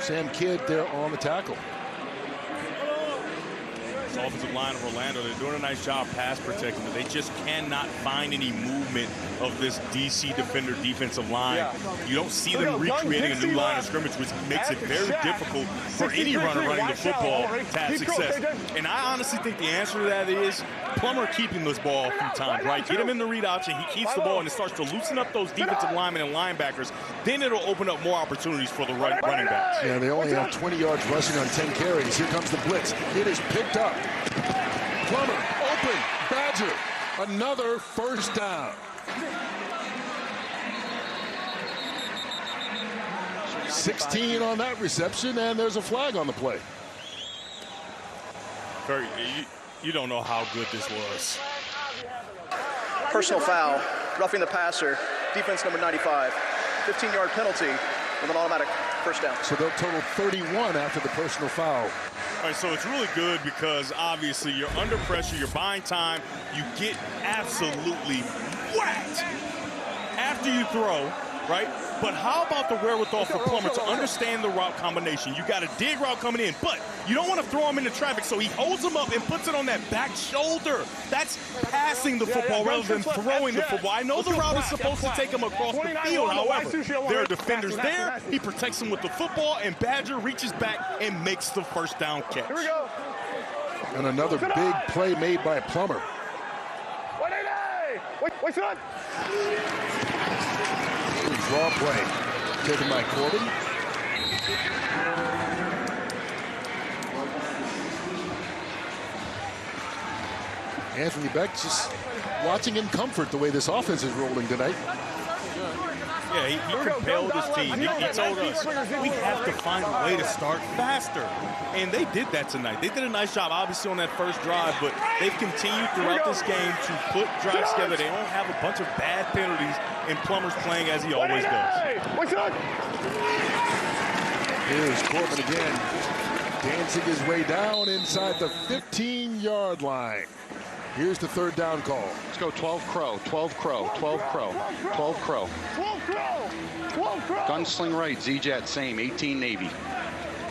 Sam Kidd there on the tackle. this offensive line of Orlando. They're doing a nice job pass protecting, but they just cannot find any movement of this DC defender defensive line. Yeah. You don't see them recreating a new line of scrimmage, which makes it very difficult for any runner running the football to have success. And I honestly think the answer to that is Plummer keeping this ball a few times, right? Get him in the read option, he keeps the ball, and it starts to loosen up those defensive linemen and linebackers. Then it'll open up more opportunities for the running backs. Yeah, they only have 20 yards rushing on 10 carries. Here comes the blitz. It is picked up. Plummer, open, Badger. Another first down. 16 on that reception, and there's a flag on the play. You don't know how good this was. Personal foul, roughing the passer, defense number 95. 15-yard penalty with an automatic first down. So they'll total 31 after the personal foul. All right, so it's really good because obviously you're under pressure, you're buying time, you get absolutely whacked after you throw, right? But how about the wherewithal for Plummer to understand the route combination? You got a dig route coming in, but you don't want to throw him into traffic, so he holds him up and puts it on that back shoulder. That's passing the football rather than throwing the football. I know the route is supposed to take him across the field, however, there are defenders there. He protects him with the football, and Badger reaches back and makes the first down catch. Here we go. And another big play made by Plummer. Wait, son. Draw play taken by Corbin. Anthony Beck just watching in comfort the way this offense is rolling tonight. Yeah, he compelled his team. He told us we have to find a way to start faster. And they did that tonight. They did a nice job, obviously, on that first drive, but they've continued throughout this game to put drives together. They don't have a bunch of bad penalties, and Plummer's playing as he always does. Here's Corbin again, dancing his way down inside the 15-yard line. Here's the third down call. Let's go 12 Crow, 12 Crow, 12 Crow, 12 Crow. 12 Crow, 12 Crow. Gunsling right, Z-Jet, same, 18 Navy.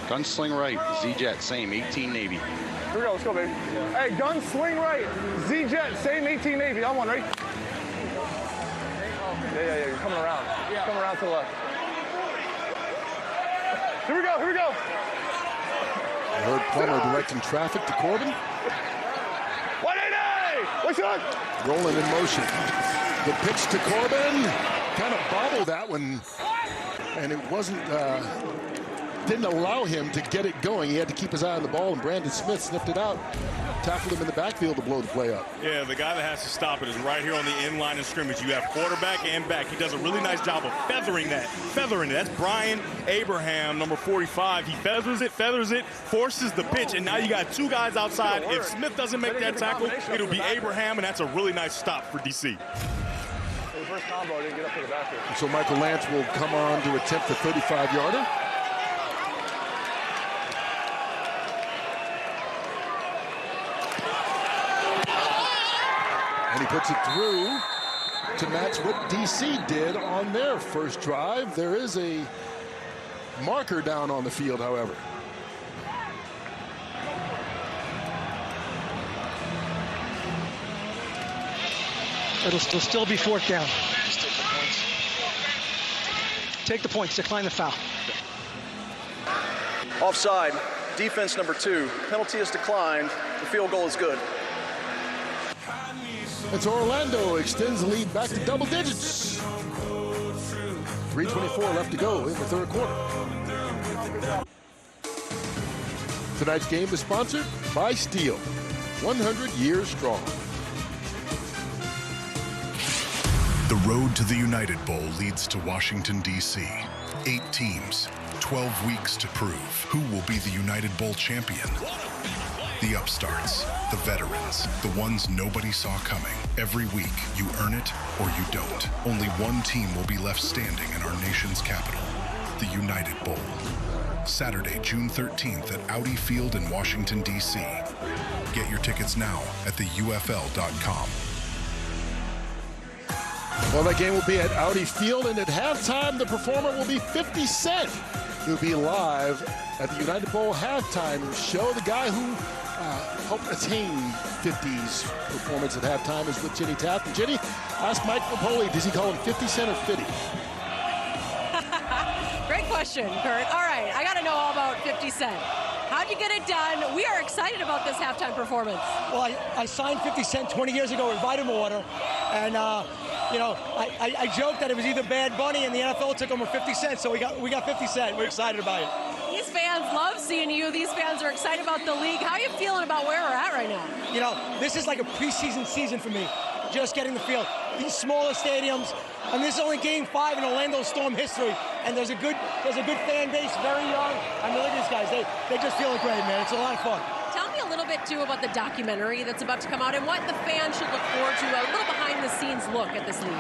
Gunsling right, Z-Jet, same, 18 Navy. Here we go, let's go, baby. Hey, gunsling right, Z-Jet, same 18 Navy. That one, right? Yeah, you're coming around. Coming around to the left. Here we go. I heard Plummer directing traffic to Corbin. Rolling in motion. The pitch to Corbin. Kind of bobbled that one. And it didn't allow him to get it going. He had to keep his eye on the ball, and Brandon Smith sniffed it out. Tackled him in the backfield to blow the play up. Yeah, the guy that has to stop it is right here on the end line of scrimmage. You have quarterback and back. He does a really nice job of feathering it. That's Brian Abraham, number 45. He feathers it, forces the pitch, and now you got two guys outside. If Smith doesn't make that tackle, it'll be Abraham, and that's a really nice stop for DC. The first combo didn't get up to the basket. So Michael Lance will come on to attempt the 35-yarder. And he puts it through to match what DC did on their first drive. There is a marker down on the field, however. It'll still be fourth down. Take the points, decline the foul. Offside, defense number 2. Penalty is declined. The field goal is good. And so Orlando extends the lead back to double digits. 3:24 left to go in the third quarter. Tonight's game is sponsored by Steel, 100 years strong. The road to the United Bowl leads to Washington, D.C. 8 teams, 12 weeks to prove who will be the United Bowl champion. The upstarts, the veterans, the ones nobody saw coming. Every week, you earn it or you don't. Only one team will be left standing in our nation's capital, the United Bowl. Saturday, June 13th at Audi Field in Washington, D.C. Get your tickets now at theufl.com. Well, that game will be at Audi Field, and at halftime, the performer will be 50 Cent. He'll be live at the United Bowl halftime show. The guy who helped attain 50's performance at halftime is with Jenny Taft. And Jenny, ask Mike Napoli, does he call him 50 Cent or 50? Great question, Kurt. All right, I got to know all about 50 Cent. How'd you get it done? We are excited about this halftime performance. Well, I signed 50 Cent 20 years ago with Vitamin Water, and you know, I joked that it was either Bad Bunny and the NFL took him with 50 Cent, so we got 50 Cent. We're excited about it. These fans love seeing you. These fans are excited about the league. How are you feeling about where we're at right now? You know, this is like a preseason season for me. Just getting the feel. These smaller stadiums, and this is only Game 5 in Orlando Storm history, and there's a good fan base, very young. I mean, look at these guys. They just feeling great, man. It's a lot of fun. Tell me a little bit, too, about the documentary that's about to come out and what the fans should look forward to, a little behind-the-scenes look at this league.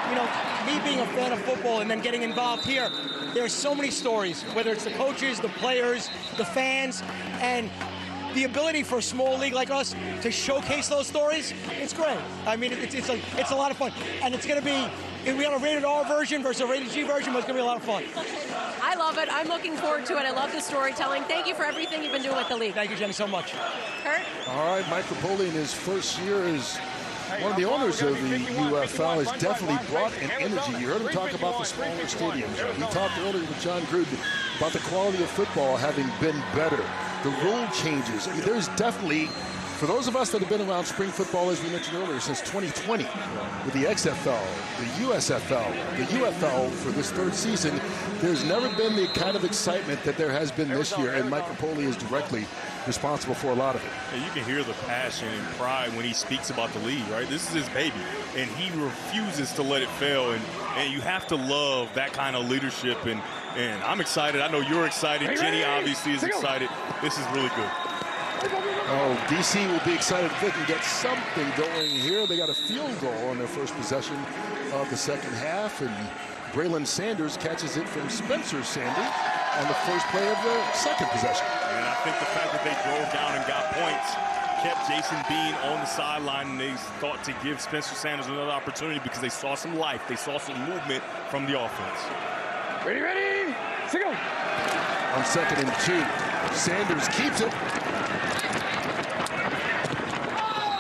You know, me being a fan of football and then getting involved here, there's so many stories, whether it's the coaches, the players, the fans, and the ability for a small league like us to showcase those stories, it's great. I mean, it's a lot of fun. And it's going to be, we got a rated R version versus a rated G version, but it's going to be a lot of fun. I love it. I'm looking forward to it. I love the storytelling. Thank you for everything you've been doing with the league. Thank you, Jenny, so much. Kurt? All right, Mike Napoli in his first year as one of the owners of the UFL has definitely brought an energy. You heard him talk about the smaller stadiums. We talked earlier with John Gruden about the quality of football having been better. The rule changes. I mean, there's definitely, for those of us that have been around spring football, as we mentioned earlier, since 2020, with the XFL, the USFL, the UFL for this third season, there's never been the kind of excitement that there has been this year, and Mike Napoli is directly responsible for a lot of it. Yeah, you can hear the passion and pride when he speaks about the league, right? This is his baby, and he refuses to let it fail, and you have to love that kind of leadership, and I'm excited. I know you're excited. Jenny obviously is excited. This is really good. Oh, DC will be excited if they can get something going here. They got a field goal on their first possession of the second half, and Braylon Sanders catches it from Spencer Sanders on the first play of the second possession. And I think the fact that they drove down and got points kept Jason Bean on the sideline, and they thought to give Spencer Sanders another opportunity because they saw some life. They saw some movement from the offense. Ready, go. On 2nd and 2, Sanders keeps it.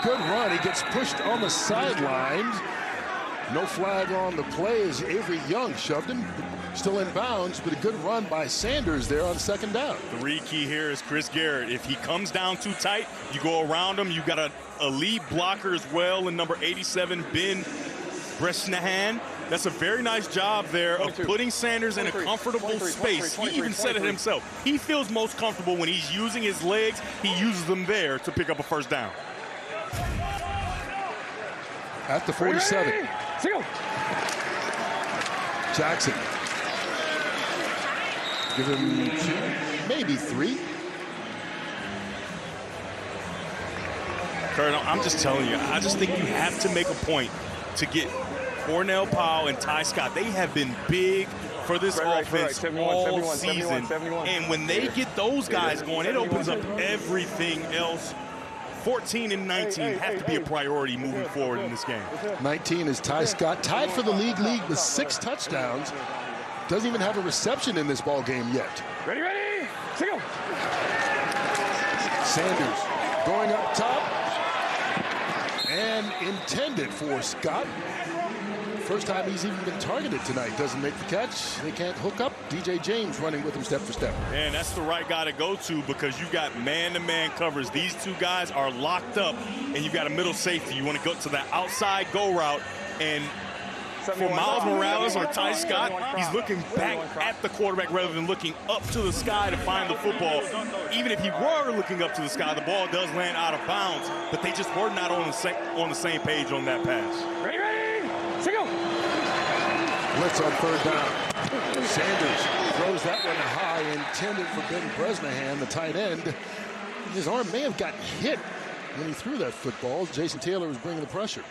Good run. He gets pushed on the sideline. No flag on the play as Avery Young shoved him. Still in bounds, but a good run by Sanders there on 2nd down. The read key here is Chris Garrett. If he comes down too tight, you go around him. You got a lead blocker as well in number 87, Ben Bresnahan. That's a very nice job there of putting Sanders in a comfortable space. He even said it himself. He feels most comfortable when he's using his legs. He uses them there to pick up a first down. At the 47. Jackson. Give him 2, maybe 3. Kurt, I'm just telling you, I just think you have to make a point to get Cornell Powell and Ty Scott. They have been big for this offense all season. And when they get those guys going, it opens up everything else. 14 and 19 have to be a priority moving forward in this game. 19 is Ty Scott, tied for the league with 6 touchdowns. Doesn't even have a reception in this ball game yet. Ready, go. Sanders going up top and intended for Scott. First time he's even been targeted tonight. Doesn't make the catch. They can't hook up. DJ James running with him step for step. And that's the right guy to go to because you got man-to-man covers. These two guys are locked up, and you got a middle safety. You want to go to that outside go route, and for Miles Morales or Ty Scott, he's looking back at the quarterback rather than looking up to the sky to find the football. Even if he were looking up to the sky, the ball does land out of bounds, but they just were not on the same page on that pass. Ready, go. Blitz on 3rd down. Sanders throws that one high, intended for Ben Bresnahan, the tight end. His arm may have gotten hit when he threw that football. Jason Taylor was bringing the pressure.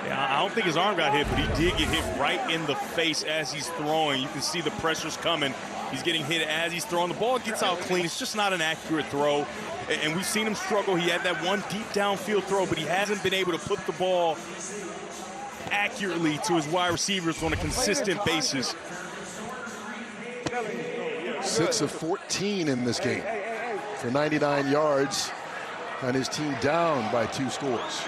Yeah, I don't think his arm got hit, but he did get hit right in the face as he's throwing. You can see the pressure's coming. He's getting hit as he's throwing. The ball gets out clean. It's just not an accurate throw. And we've seen him struggle. He had that one deep downfield throw, but he hasn't been able to put the ball accurately to his wide receivers on a consistent basis. 6 of 14 in this game for 99 yards, and his team down by 2 scores.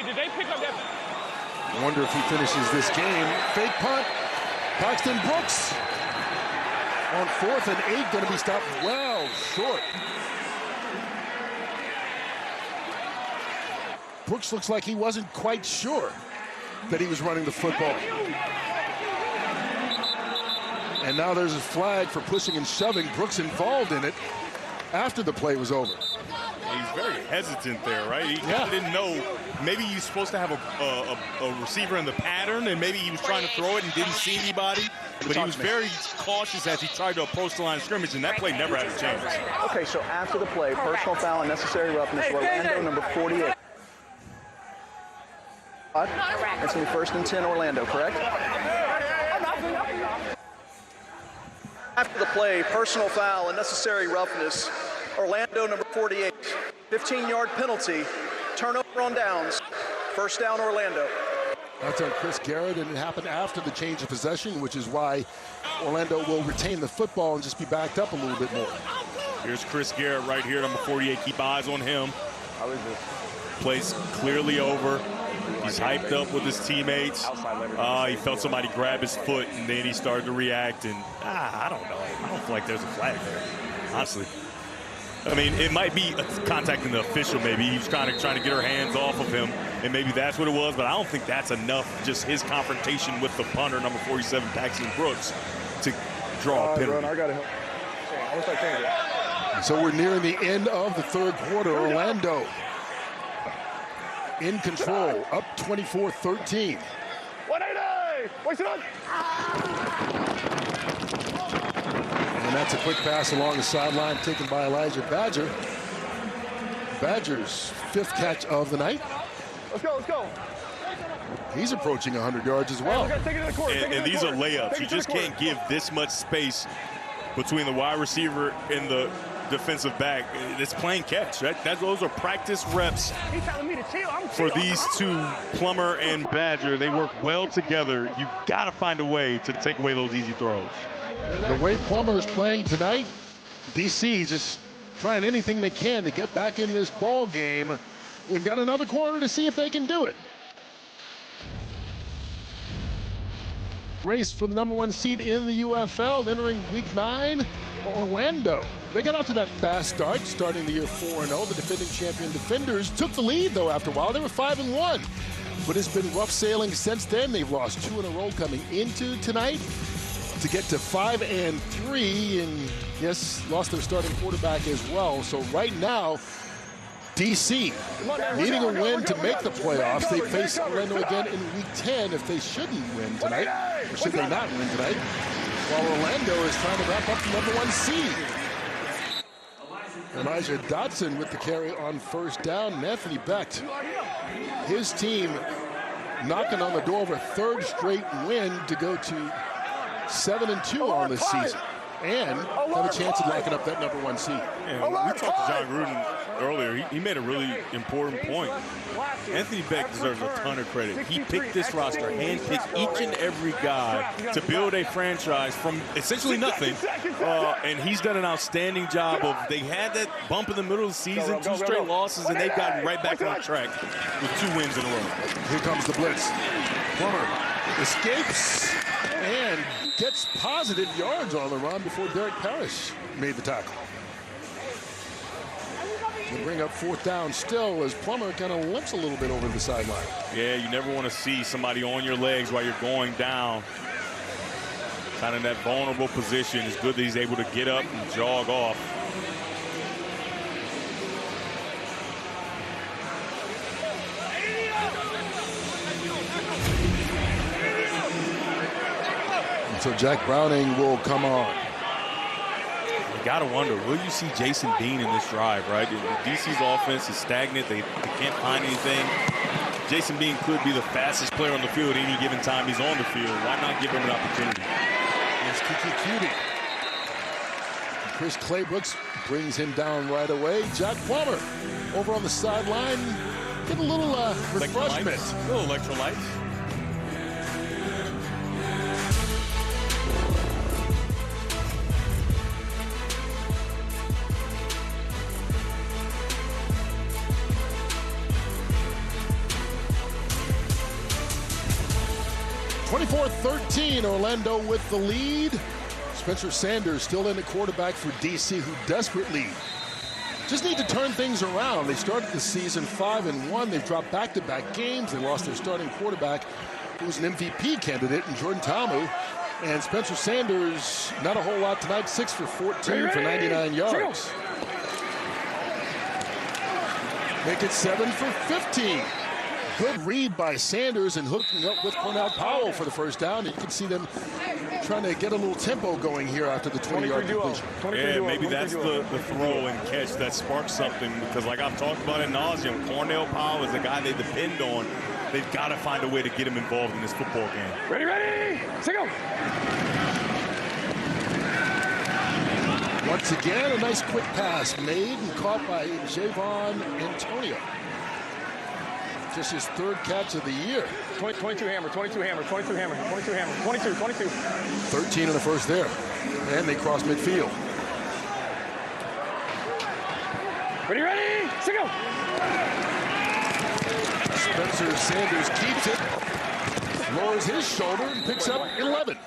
Did they pick up that? I wonder if he finishes this game. Fake punt. Paxton Brooks on 4th and 8, going to be stopped well short. Brooks looks like he wasn't quite sure that he was running the football. And now there's a flag for pushing and shoving. Brooks involved in it after the play was over. He's very hesitant there, right? He didn't know. Maybe he's supposed to have a receiver in the pattern, and maybe he was trying to throw it and didn't see anybody. But he was very cautious as he tried to approach the line of scrimmage, and that play never had a chance. Okay, so after the play, personal foul and necessary roughness, Orlando, number 48. That's going to be 1st and 10, Orlando, correct? After the play, personal foul and necessary roughness, Orlando, number 48. 15-yard penalty, turnover on downs, 1st down, Orlando. That's on Chris Garrett, and it happened after the change of possession, which is why Orlando will retain the football and just be backed up a little bit more. Here's Chris Garrett right here, number 48. Keep eyes on him. Plays clearly over. He's hyped up with his teammates. He felt somebody grab his foot, and then he started to react. And I don't know. I don't feel like there's a flag there, honestly. I mean, it might be contacting the official, maybe. He was kind of trying to get her hands off of him, and maybe that's what it was. But I don't think that's enough, just his confrontation with the punter, number 47, Paxton Brooks, to draw a penalty. I got to help. I wish I changed it. So we're nearing the end of the 3rd quarter. Orlando in control, up 24-13. 180! Wait, sit on. And that's a quick pass along the sideline taken by Elijah Badger. Badger's 5th catch of the night. Let's go, let's go. He's approaching 100 yards as well. And these are layups. You just can't give this much space between the wide receiver and the defensive back. It's playing catch. Those are practice reps for these two, Plummer and Badger. They work well together. You got to find a way to take away those easy throws. The way Plummer is playing tonight, DC just trying anything they can to get back in this ball game. We've got another quarter to see if they can do it. Race for the number 1 seed in the UFL entering week 9, Orlando. They got out to that fast start, starting the year 4-0. The defending champion Defenders took the lead, though, after a while. They were 5-1. But it's been rough sailing since then. They've lost 2 in a row coming into tonight to get to 5-3, and yes, lost their starting quarterback as well. So right now, DC needing a win to make the playoffs. They face Orlando again in week 10 if they shouldn't win tonight, or should they not win tonight, while Orlando is trying to wrap up the number 1 seed. Elijah Dotson with the carry on 1st down, and Anthony Becht, his team knocking on the door of a 3rd straight win to go to 7-2 on this season, and have a chance of locking up that number 1 seed. Yeah, we talked to John Gruden earlier. He made a really important point. Anthony Becht deserves a ton of credit. He picked this roster, handpicked each and every guy to build a franchise from essentially nothing, and he's done an outstanding job of, they had that bump in the middle of the season, 2 straight losses, and they've gotten right back on track with 2 wins in a row. Here comes the blitz. Plummer escapes and gets positive yards on the run before Derek Parrish made the tackle. They bring up 4th down still as Plummer kind of limps a little bit over the sideline. Yeah, you never want to see somebody on your legs while you're going down. Kind of in that vulnerable position. It's good that he's able to get up and jog off. So Jack Browning will come on. You got to wonder, will you see Jason Bean in this drive, right? DC's offense is stagnant. They can't find anything. Jason Bean could be the fastest player on the field any given time he's on the field. Why not give him an opportunity? Here's Kiki Cutie. Chris Claybrooks brings him down right away. Jack Plummer over on the sideline. Get a little refreshment. A little electrolytes. 24-13, Orlando with the lead. Spencer Sanders still in the quarterback for DC, who desperately just need to turn things around. They started the season 5-1. They've dropped back-to-back games. They lost their starting quarterback, who was an MVP candidate, in Jordan Ta'amu. And Spencer Sanders, not a whole lot tonight, 6 for 14 for 99 yards. Make it 7 for 15. Good read by Sanders and hooking up with Cornell Powell for the first down. And you can see them trying to get a little tempo going here after the 20-yard completion. Yeah, maybe that's the throw and catch that sparks something, because like I've talked about ad nauseum, Cornell Powell is a guy they depend on. They've got to find a way to get him involved in this football game. Ready, single. Once again, a nice quick pass made and caught by Javon Antonio. Just his third catch of the year. 22 hammer, 22 hammer, 22 hammer, 22 hammer, 22, 22. 13 in the first there. And they cross midfield. Ready, single. Spencer Sanders keeps it, lowers his shoulder, and picks up 11.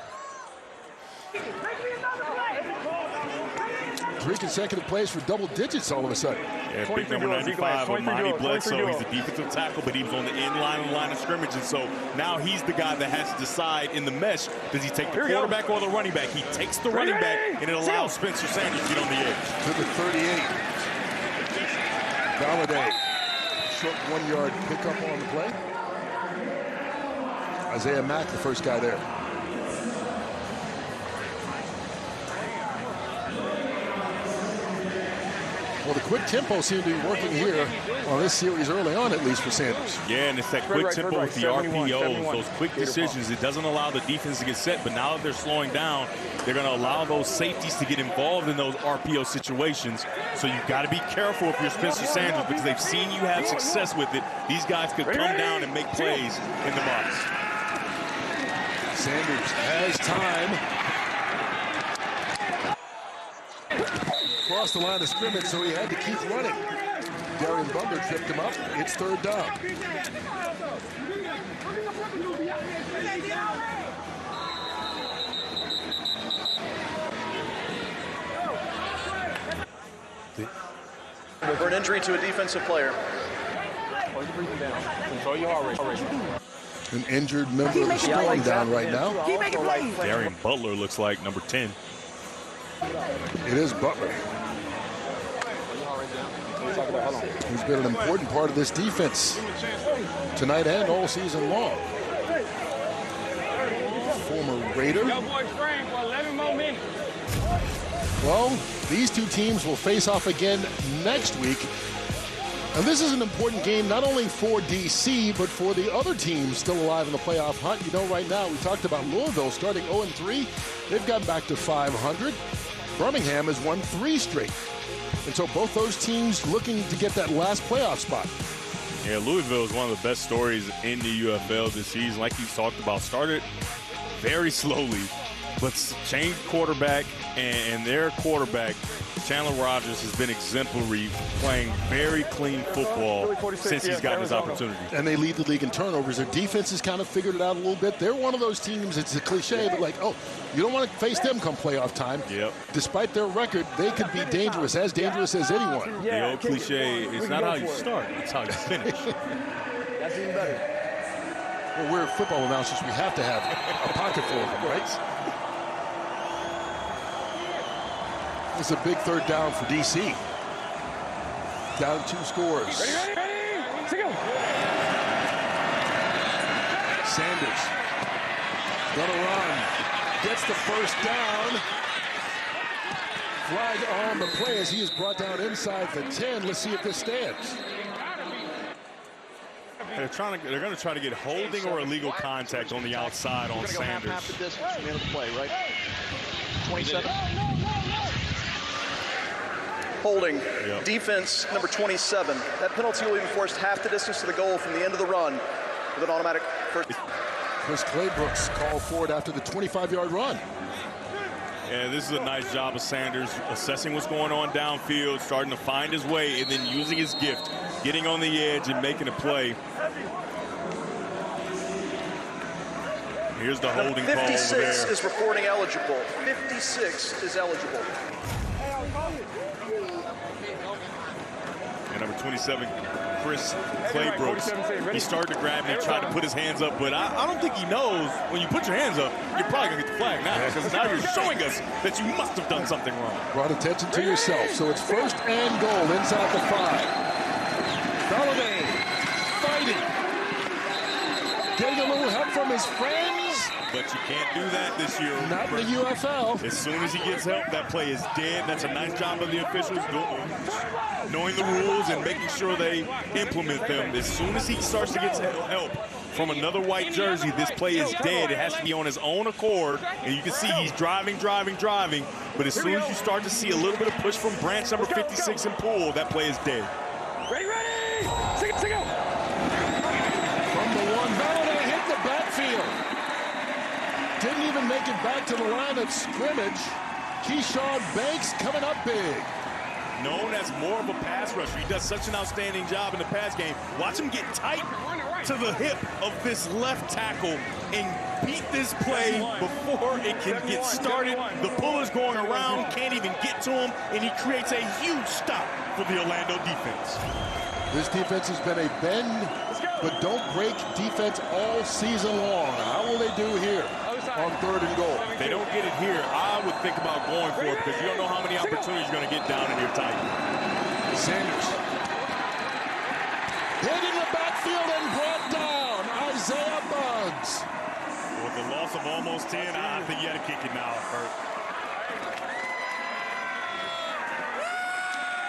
3 consecutive plays for double digits all of a sudden. Yeah, big number 95, Amani Bledsoe. He's a defensive tackle, but he was on the end line of the line of scrimmage. And so now he's the guy that has to decide in the mesh, does he take the quarterback or the running back? He takes the running back, and it allows Spencer Sanders to get on the edge. To the 38. Galladay, short 1-yard pickup on the play. Isaiah Mack, the first guy there. Well, the quick tempo seemed to be working here on this series early on, at least for Sanders. Yeah, and it's that quick tempo with the RPOs, those quick decisions. It doesn't allow the defense to get set, but now that they're slowing down, they're going to allow those safeties to get involved in those RPO situations. So you've got to be careful if you're Spencer Sanders, because they've seen you have success with it. These guys could come down and make plays in the box. Sanders has time. Crossed the line of scrimmage, so he had to keep running. Darian Butler tripped him up. It's third down. For an injury to a defensive player. Control your heart rate. An injured member of the Storm down right now. Darian Butler looks like number 10. It is Butler. He's been an important part of this defense tonight and all season long. Former Raider. Well, these two teams will face off again next week. And this is an important game not only for DC, but for the other teams still alive in the playoff hunt. You know, right now, we talked about Louisville starting 0-3. They've gotten back to 500. Birmingham has won 3 straight. And so both those teams looking to get that last playoff spot. Yeah, Louisville is one of the best stories in the UFL this season. Like you talked about, started very slowly, but changed quarterback, and their quarterback, Chandler Rogers, has been exemplary, playing very clean football since he's gotten his opportunity. And they lead the league in turnovers. Their defense has kind of figured it out a little bit. They're one of those teams, it's a cliche, but like, oh, you don't want to face them come playoff time. Yep. Despite their record, they could be dangerous as anyone. The old cliche, it's not how you start, it's how you finish. That's even better. Well, we're football announcers. We have to have a pocket full of them, right? It's a big third down for DC. Down 2 scores. Ready, single. Sanders gonna run. Gets the first down. Flag on the play as he is brought down inside the 10. Let's see if this stands. They're going to try to get holding or illegal contact on the outside on Sanders. Half the distance from the end of the play, right? 27. Holding. Yep. Defense number 27. That penalty will even force half the distance to the goal from the end of the run with an automatic first. Chris Claybrooks called for it after the 25-yard run. Yeah, this is a nice job of Sanders assessing what's going on downfield, starting to find his way, and then using his gift, getting on the edge and making a play. Here's the holding call over 56 there. is reporting eligible. 56 is eligible. And number 27, Chris Claybrooks, he started to grab and tried to put his hands up, but I don't think he knows when you put your hands up, you're probably going to get the flag now, because now you're showing us that you must have done something wrong. Brought attention to yourself. So it's 1st and goal inside the 5. Valladay fighting. Getting a little help from his friends. But you can't do that this year. Not in the UFL. As soon as he gets help, that play is dead. That's a nice job of the officials knowing the rules and making sure they implement them. As soon as he starts to get help from another white jersey, this play is dead. It has to be on his own accord. And you can see he's driving. But as soon as you start to see a little bit of push from Branch number 56 and Poole, that play is dead. Ready! Sing out! From the 1, Valladay hit the backfield. Didn't even make it back to the line of scrimmage. Keyshawn Banks coming up big. Known as more of a pass rusher. He does such an outstanding job in the pass game. Watch him get tight to the hip of this left tackle and beat this play before it can get started. The puller's going around, can't even get to him, and he creates a huge stop for the Orlando defense. This defense has been a bend, but don't break defense all season long. How will they do here on 3rd and goal? If they don't get it here, I would think about going for it because you don't know how many opportunities you're going to get down in your tight. Sanders. Hit in the backfield and brought down. Isaiah Buggs. With the loss of almost 10, I think you got to kick it now, Bert.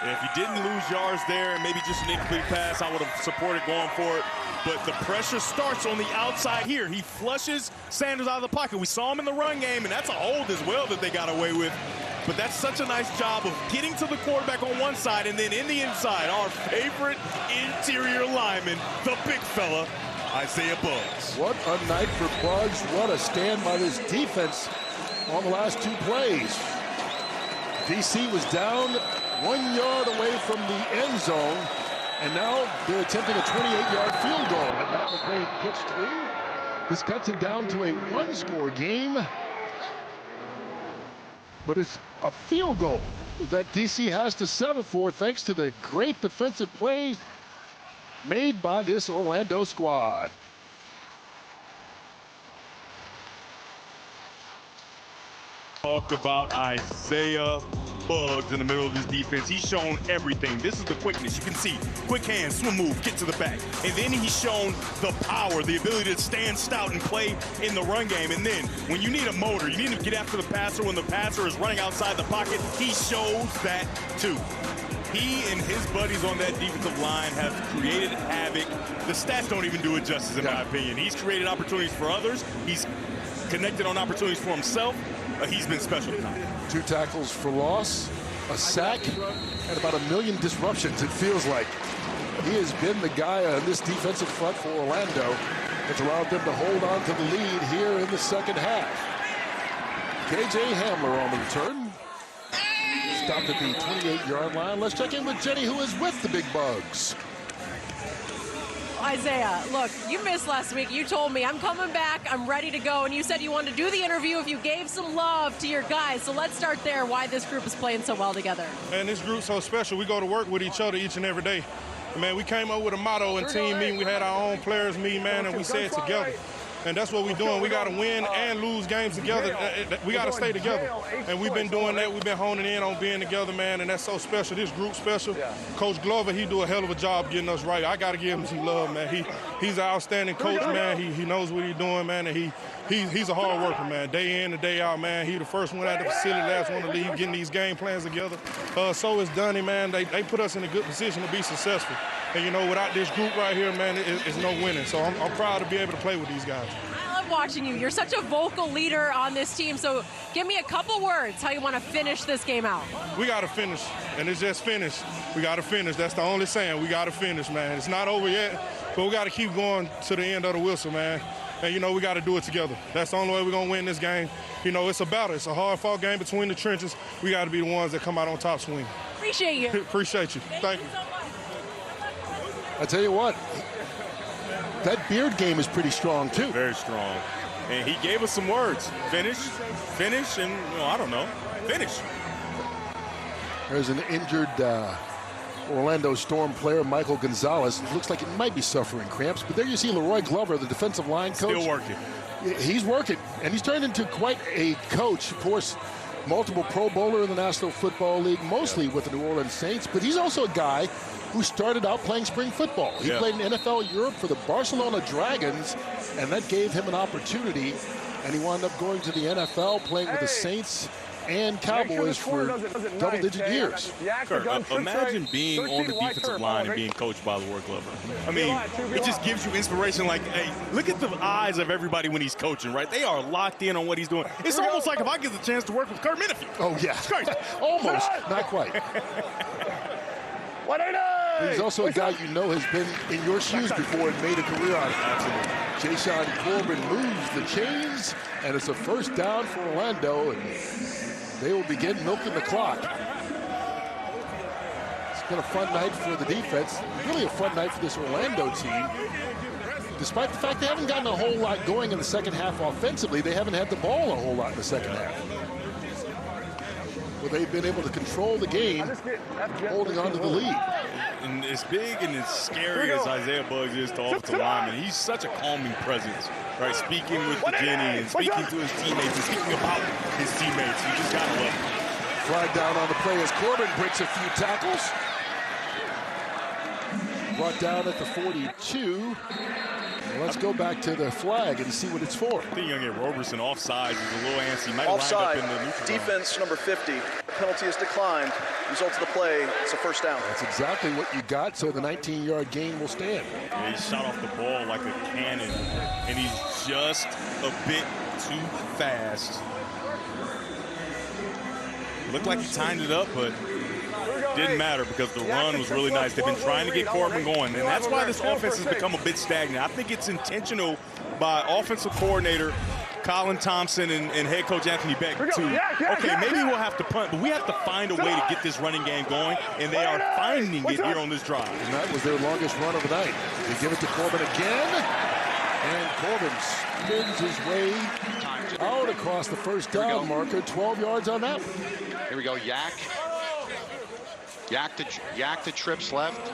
If you didn't lose yards there and maybe just an incomplete pass, I would have supported going for it. But the pressure starts on the outside here. He flushes Sanders out of the pocket. We saw him in the run game, and that's a hold as well that they got away with. But that's such a nice job of getting to the quarterback on one side, and then in the inside, our favorite interior lineman, the big fella, Isaiah Buggs. What a night for Buggs. What a stand by this defense on the last 2 plays. DC was down 1 yard away from the end zone, and now they're attempting a 28-yard field goal. But Matt McCray pitched through. This cuts it down to a 1-score game. But it's a field goal that DC has to settle for thanks to the great defensive plays made by this Orlando squad. Talk about Isaiah Buggs in the middle of this defense. He's shown everything. This is the quickness. You can see quick hands, swim move, get to the back. And then he's shown the power, the ability to stand stout and play in the run game. And then when you need a motor, you need to get after the passer when the passer is running outside the pocket. He shows that too. He and his buddies on that defensive line have created havoc. The stats don't even do it justice, in my opinion. He's created opportunities for others. He's connected on opportunities for himself. He's been special tonight. 2 tackles for loss, a sack, and about 1 million disruptions, it feels like. He has been the guy on this defensive front for Orlando that's allowed them to hold on to the lead here in the second half. KJ Hamler on the return. Stopped at the 28-yard line. Let's check in with Jenny, who is with the Big Bugs. Isaiah, look, you missed last week. You told me, I'm coming back, I'm ready to go, and you said you wanted to do the interview if you gave some love to your guys. So let's start there, why this group is playing so well together. Man, this group's so special. We go to work with each other each and every day. Man, we came up with a motto in team meeting. We had our own players meeting, man, and we said together. And that's what we're doing. We got to win and lose games together. We got to stay together. And we've been doing that. We've been honing in on being together, man, and that's so special. This group's special. Coach Glover, he do a hell of a job getting us right. I got to give him some love, man. He's an outstanding coach, man. He knows what he's doing, man, and he's a hard worker, man. Day in and day out, man. He the first one out of the facility, last one to leave, getting these game plans together. So is Dunny, man. They put us in a good position to be successful. And, you know, without this group right here, man, it's no winning. So I'm proud to be able to play with these guys. I love watching you. You're such a vocal leader on this team. So give me a couple words how you want to finish this game out. We got to finish, and it's just finished. We got to finish. That's the only saying. We got to finish, man. It's not over yet, but we got to keep going to the end of the whistle, man. And, you know, we got to do it together. That's the only way we're going to win this game. You know, it's a battle. It's a hard-fought game between the trenches. We got to be the ones that come out on top swinging. Appreciate you. Appreciate you. Thank you. I tell you what, that Beard game is pretty strong, too. Very strong. And he gave us some words. Finish, and, I don't know, finish. There's an injured Orlando Storm player, Michael Gonzalez. It looks like it might be suffering cramps, but there you see Leroy Glover, the defensive line coach. Still working. He's working, and he's turned into quite a coach. Of course, multiple Pro Bowler in the National Football League, mostly with the New Orleans Saints, but he's also a guy who started out playing spring football. He played in NFL Europe for the Barcelona Dragons, and that gave him an opportunity, and he wound up going to the NFL, playing with the Saints and Cowboys for double-digit years. Imagine being on the defensive line and being coached by Leroy Glover. I mean, it just gives you inspiration. Like, hey, look at the eyes of everybody when he's coaching, right? They are locked in on what he's doing. It's almost like if I get the chance to work with Kurt Menefee. Oh, yeah. Almost. Not quite. He's also a guy you know has been in your shoes before and made a career out of it. Absolutely. Jashaun Corbin moves the chains, and it's a first down for Orlando, and they will begin milking the clock. It's been a fun night for the defense, really a fun night for this Orlando team. Despite the fact they haven't gotten a whole lot going in the second half offensively, they haven't had the ball a whole lot in the second half. Well, they've been able to control the game, holding on to the lead. And as big and as scary as Isaiah Buggs is to offensive linemen, he's such a calming presence, right? Speaking with the Jenny and speaking to his teammates and speaking about his teammates. You just gotta love him. Flag down on the play as Corbin breaks a few tackles. Brought down at the 42. Well, let's go back to the flag and see what it's for. I think you're going to get Roberson offside. He's a little antsy. Might Offside. line up in the neutral Defense number 50. The penalty is declined. Result of the play, it's a first down. That's exactly what you got, so the 19-yard gain will stand. Yeah, he shot off the ball like a cannon, and he's just a bit too fast. Looked like he timed it up, but didn't matter because the run was really nice. They've been trying to get Corbin going, and that's why this offense has become a bit stagnant. I think it's intentional by offensive coordinator Colin Thompson and head coach Anthony Beck to, okay, maybe we'll have to punt, but we have to find a way to get this running game going, and they are finding it here on this drive. And that was their longest run of the night. They give it to Corbin again, and Corbin spins his way out across the first down marker, 12 yards on that one. Here we go, Yak to trips left,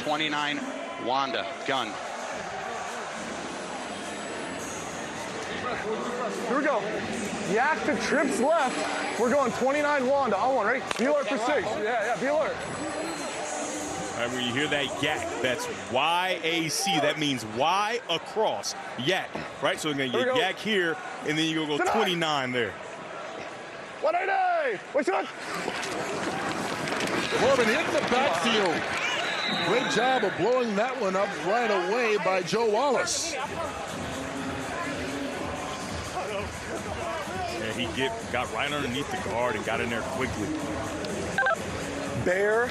29, Wanda, gun. Here we go. Yak to trips left. We're going 29 Wanda. On one, right? Be alert for 6. Yeah, be alert. All right, when you hear that yak, that's Y-A-C. That means Y across. Yak, right? So you're going to get yak here, and then you're going to go 29 there. 180! What's up? Corbin in the backfield. Great job of blowing that one up right away by Joe Wallace. And he got right underneath the guard and got in there quickly. Bear,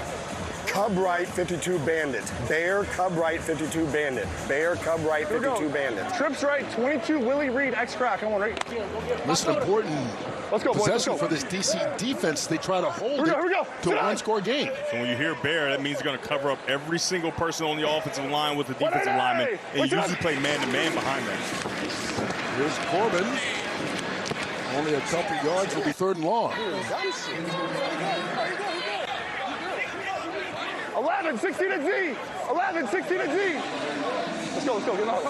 Cub right, 52 Bandit. Bear, Cub right, 52 Bandit. Bear, Cub right, 52 Bandit. Trips right, 22 Willie Reed, X-Crack. Come on, right? This is an important possession boys, for this DC defense. They try to hold it to a one-score game. So when you hear Bear, that means you're going to cover up every single person on the offensive line with the defensive lineman, and you usually play man-to-man behind that. Here's Corbin. Only a couple yards, will be 3rd and long. 11, 16 to Z. 11, 16 to Z. Let's go. Get him out.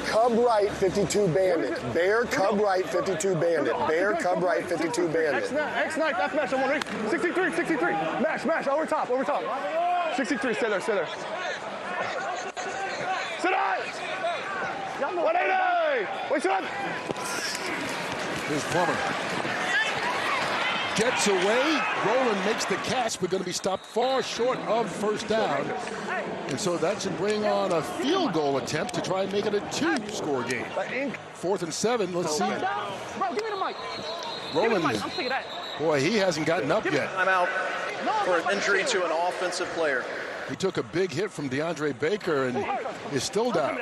Cub right, 52 Bandit. Bear, Cub right, 52 Bandit. Bear, Cub right, 52 Bandit. X-Knife, that's match. I'm on right. 63. Mash, over top. 63, stay there. Sit on! 180! Wait, sit on! Here's Plummer. Gets away. Rowland makes the catch, but going to be stopped far short of first down. And so that should bring on a field goal attempt to try and make it a 2-score game. 4th and 7. Let's see. Bro, give me the mic. Rowland, I'm sick of that. boy, he hasn't gotten up yet. I'm out for an injury to an offensive player. He took a big hit from DeAndre Baker and is still down.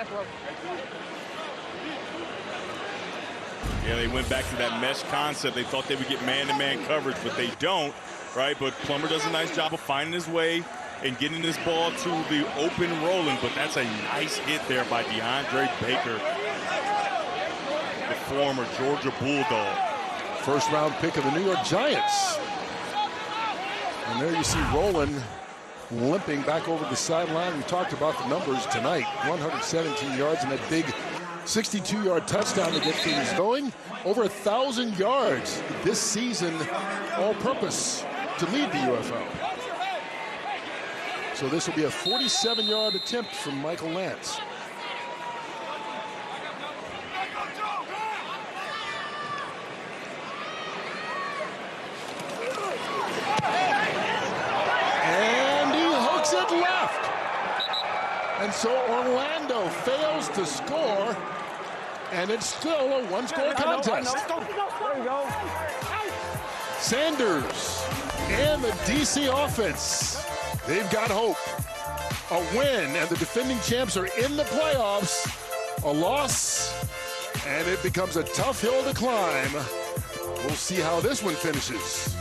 Yeah, they went back to that mesh concept. They thought they would get man-to-man coverage, but they don't. right? But Plummer does a nice job of finding his way and getting this ball to the open Rowland. But that's a nice hit there by DeAndre Baker, the former Georgia Bulldog. First-round pick of the New York Giants. And there you see Rowland limping back over the sideline. We talked about the numbers tonight. 117 yards and that big 62-yard touchdown to get things going. Over 1,000 yards this season, all-purpose, to lead the UFL. So this will be a 47-yard attempt from Michael Lance. And he hooks it left. And so Orlando fails to score, and it's still a one-score contest. Sanders and the DC offense, they've got hope. A win, and the defending champs are in the playoffs. A loss, and it becomes a tough hill to climb. We'll see how this one finishes.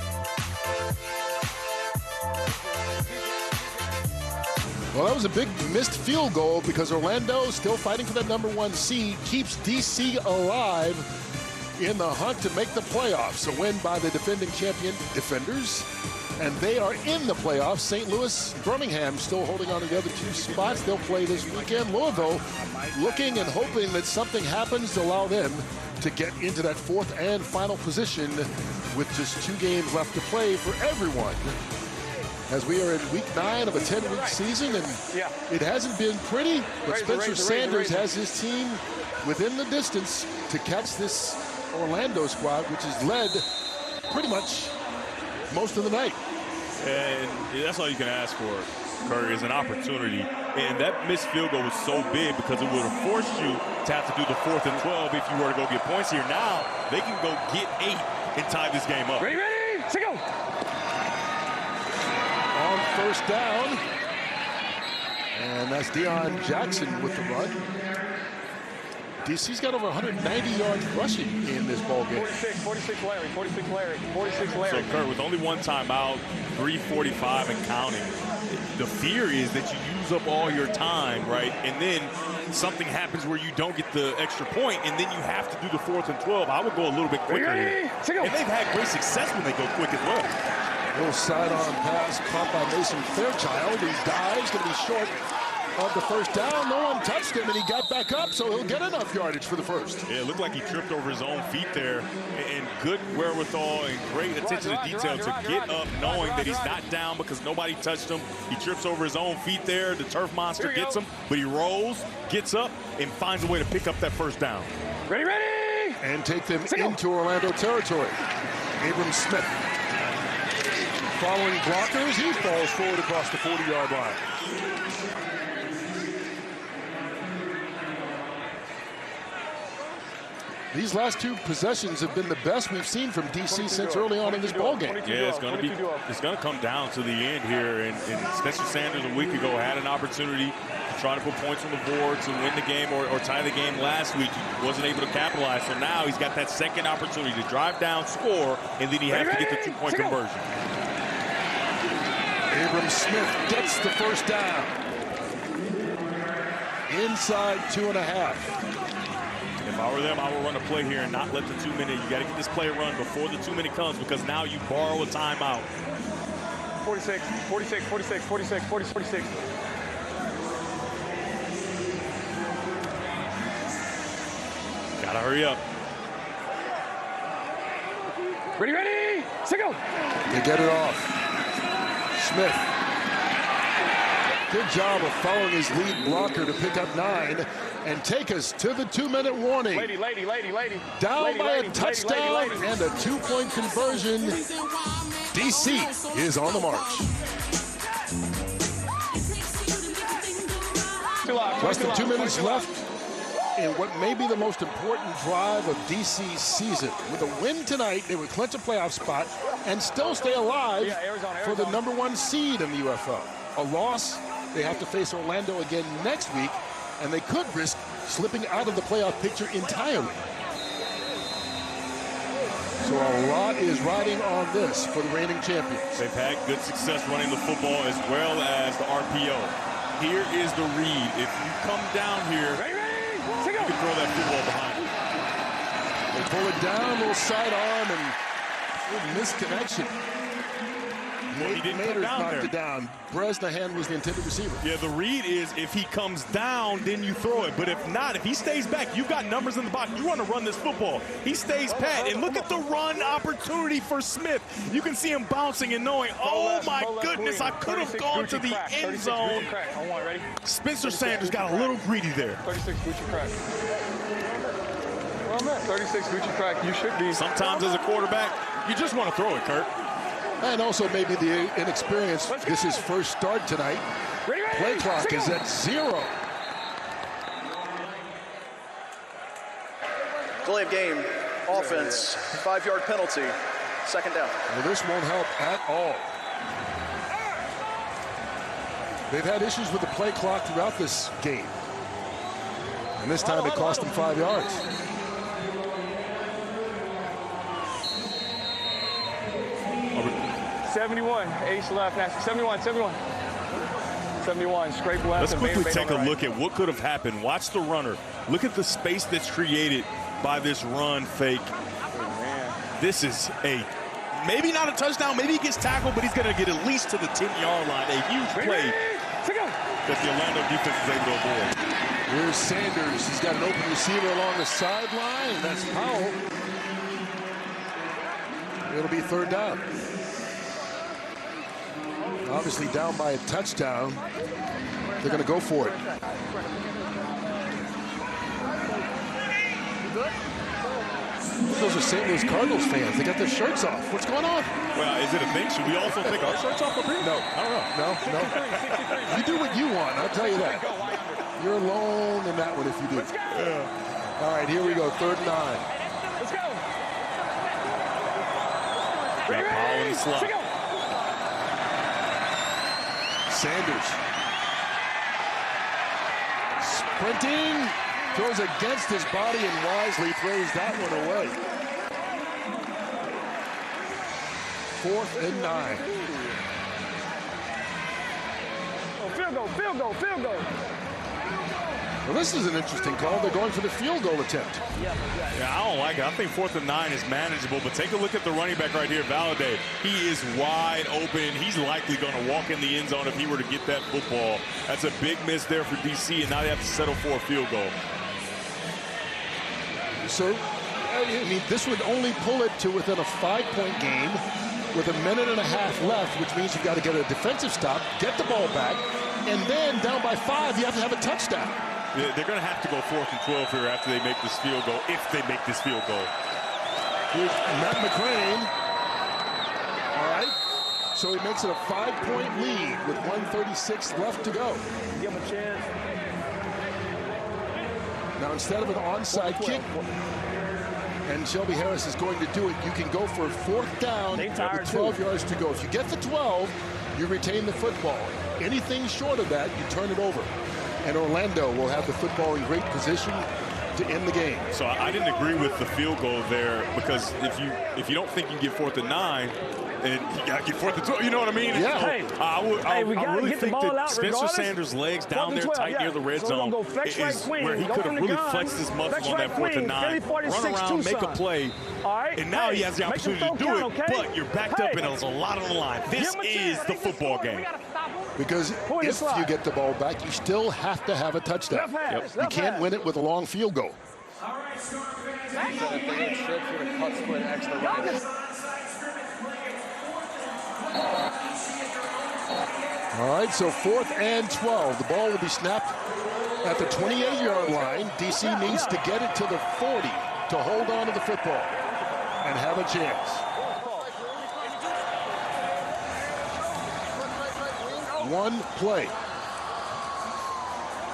Well, that was a big missed field goal because Orlando, still fighting for that #1 seed, keeps DC alive in the hunt to make the playoffs. A win by the defending champion Defenders, and they are in the playoffs. St. Louis, Birmingham still holding on to the other two spots. They'll play this weekend. Louisville looking and hoping that something happens to allow them to get into that fourth and final position with just 2 games left to play for everyone. As we are in week 9 of a 10-week season, and it hasn't been pretty, but Spencer Sanders has his team within the distance to catch this Orlando squad, which has led pretty much most of the night. And that's all you can ask for, Curry, is an opportunity. And that missed field goal was so big because it would have forced you to have to do the 4th and 12 if you were to go get points here. Now they can go get 8 and tie this game up. Ready, to go. On first down, and that's Deion Jackson with the run. DC's got over 190 yards rushing in this ball game. 46 Larry, 46 Larry, 46 Larry. So, Kurt, with only 1 timeout, 3:45 and counting, the fear is that you use up all your time, right? And then something happens where you don't get the extra point, and then you have to do the 4th and 12. I would go a little bit quicker here. And they've had great success when they go quick as well. Little sidearm pass caught by Mason Fairchild. He dives, going to be short of the first down. No one touched him, and he got back up, so he'll get enough yardage for the first. Yeah, it looked like he tripped over his own feet there, and good wherewithal and great attention to detail to get up knowing that he's not down because nobody touched him. He trips over his own feet there. The turf monster gets him, but he rolls, gets up, and finds a way to pick up that first down. Ready! And take them into Orlando territory. Abram Smith. Following blockers, he falls forward across the 40-yard line. These last 2 possessions have been the best we've seen from DC since early on in this ballgame. Yeah, it's going to come down to the end here. And Spencer Sanders a week ago had an opportunity to try to put points on the board to win the game or tie the game last week. He wasn't able to capitalize. So now he's got that second opportunity to drive down, score, and then he has to get the 2-point conversion. Abram Smith gets the first down. Inside 2.5. If I were them, I would run a play here and not let the 2-minute. You got to get this play run before the 2-minute comes because now you borrow a timeout. 46. Gotta hurry up. Ready, to go. They get it off. Smith. Good job of following his lead blocker to pick up 9 and take us to the 2-minute warning. Lady. Down by a touchdown and a 2-point conversion. DC is on the march. Less than 2 minutes left in what may be the most important drive of DC's season. With a win tonight, they would clinch a playoff spot and still stay alive for the #1 seed in the UFL. A loss, they have to face Orlando again next week, and they could risk slipping out of the playoff picture entirely. So a lot is riding on this for the reigning champions. They've had good success running the football as well as the RPO. Here is the read. If you come down here, you can throw that football behind you. They pull it down, little sidearm, and misconnection. He didn't come down knocked there. it down. Bresnahan was the intended receiver. Yeah, the read is if he comes down, then you throw it. But if not, if he stays back, you've got numbers in the box. You want to run this football. He stays pat. And look at the run opportunity for Smith. You can see him bouncing and knowing, oh my goodness, I could have gone to the end zone. Spencer Sanders got a little greedy there. 36 Gucci crack. Well, man, 36 Gucci crack. You should be. Sometimes as a quarterback, you just want to throw it, Kurt. And also maybe the inexperience. This is first start tonight. Play clock is at 0. Delay of game, offense, 5-yard penalty, second down. Well, this won't help at all. They've had issues with the play clock throughout this game. And this time it cost them 5 yards. Ace left, 71, 71, scrape left. Let's quickly take a look at what could have happened. Watch the runner. Look at the space that's created by this run fake. This is maybe not a touchdown, maybe he gets tackled, but he's going to get at least to the 10-yard line. A huge play that the Orlando defense is able to avoid. Here's Sanders. He's got an open receiver along the sideline. That's Powell. It'll be third down. Obviously down by a touchdown. They're going to go for it. Those are St. Louis Cardinals fans. They got their shirts off. What's going on? Well, is it a thing? Should we also take our shirts off up here? No. I don't know. No. You do what you want. I'll tell you that. You're alone in that one if you do. Yeah. All right, here we go. Third and 9. Let's go. Got Powell in the slot. Sanders. Sprinting. Throws against his body and wisely throws that one away. 4th and 9. Oh, field goal. Well, this is an interesting call. They're going for the field goal attempt. Yeah, I don't like it. I think 4th and 9 is manageable, but take a look at the running back right here, Valladay. He is wide open. He's likely going to walk in the end zone if he were to get that football. That's a big miss there for DC, and now they have to settle for a field goal. So, I mean, this would only pull it to within a 5-point game with a minute and a half left, which means you've got to get a defensive stop, get the ball back, and then down by 5, you have to have a touchdown. Yeah, they're going to have to go 4th and 12 here after they make this field goal, if they make this field goal. Here's Matt McCrane. All right. So he makes it a 5-point lead with 1:36 left to go. Give him a chance. Now, instead of an onside kick, and Shelby Harris is going to do it, you can go for a 4th down with 12 yards to go. If you get the 12, you retain the football. Anything short of that, you turn it over. And Orlando will have the football in great position to end the game. So I didn't agree with the field goal there, because if you don't think you can get 4th and 9, and you got to get 4th and 12, you know what I mean? Yeah. So I really get the think ball that out Spencer regardless. Sanders' legs down there 12, tight near the red zone go flex is right queen, where he go could from have the really gun, flexed his muscles flex on that right 4th and queen, 9, Philly 46 run around, make a Tucson. play, All right, and now he has the make opportunity them to do throw it, count, okay? but you're backed up and there's a lot on the line. This is the football game. Because if you get the ball back, you still have to have a touchdown. You can't win it with a long field goal. All right, so 4th and 12. The ball will be snapped at the 28-yard line. DC needs to get it to the 40 to hold on to the football and have a chance. One play.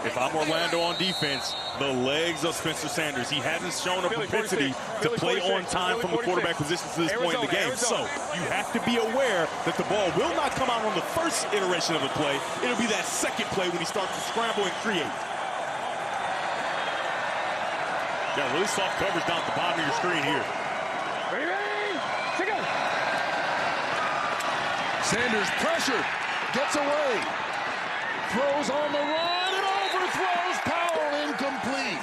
If I'm Orlando on defense, the legs of Spencer Sanders. He hasn't shown a propensity to play on time from the quarterback position to this point in the game. So you have to be aware that the ball will not come out on the first iteration of the play. It'll be that second play when he starts to scramble and create. Yeah, really soft coverage down at the bottom of your screen here. Sanders pressured, gets away, throws on the run and overthrows. Powell incomplete.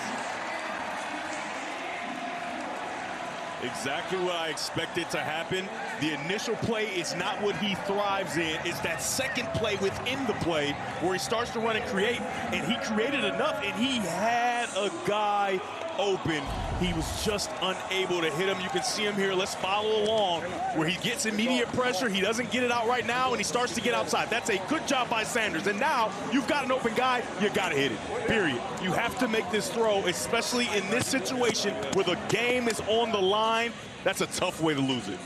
Exactly what I expected to happen. The initial play is not what he thrives in. It's that second play within the play where he starts to run and create, and he created enough, and he had a guy open. He was just unable to hit him. You can see him here. Let's follow along where he gets immediate pressure. He doesn't get it out right now, and he starts to get outside. That's a good job by Sanders. And now you've got an open guy. You got to hit it, period. You have to make this throw, especially in this situation where the game is on the line. That's a tough way to lose it.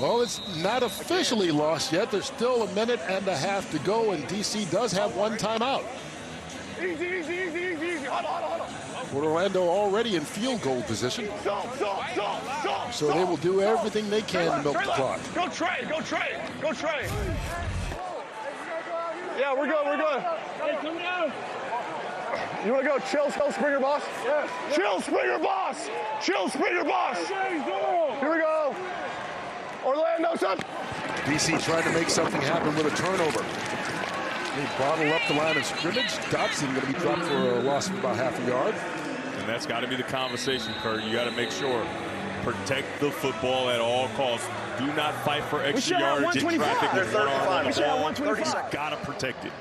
Well, it's not officially lost yet. There's still a minute and a half to go, and DC does have one timeout. Easy, easy, easy, easy, easy. Hold on, hold on. Orlando already in field goal position. So they will do everything they can to milk the clock. Go Trey, go Trey, go Trey. Yeah, we're good, we're good. Hey, come down. You want to go chill Springer boss? Yeah. Chill Springer boss. Chill Springer boss. Here we go. Orlando, son. DC trying to make something happen with a turnover. They bottle up the line of scrimmage. Dotson going to be dropped for a loss of about half a yard. And that's got to be the conversation, Kurt. You got to make sure, protect the football at all costs. Do not fight for extra yardage in traffic with one arm on the ball. You got to protect it.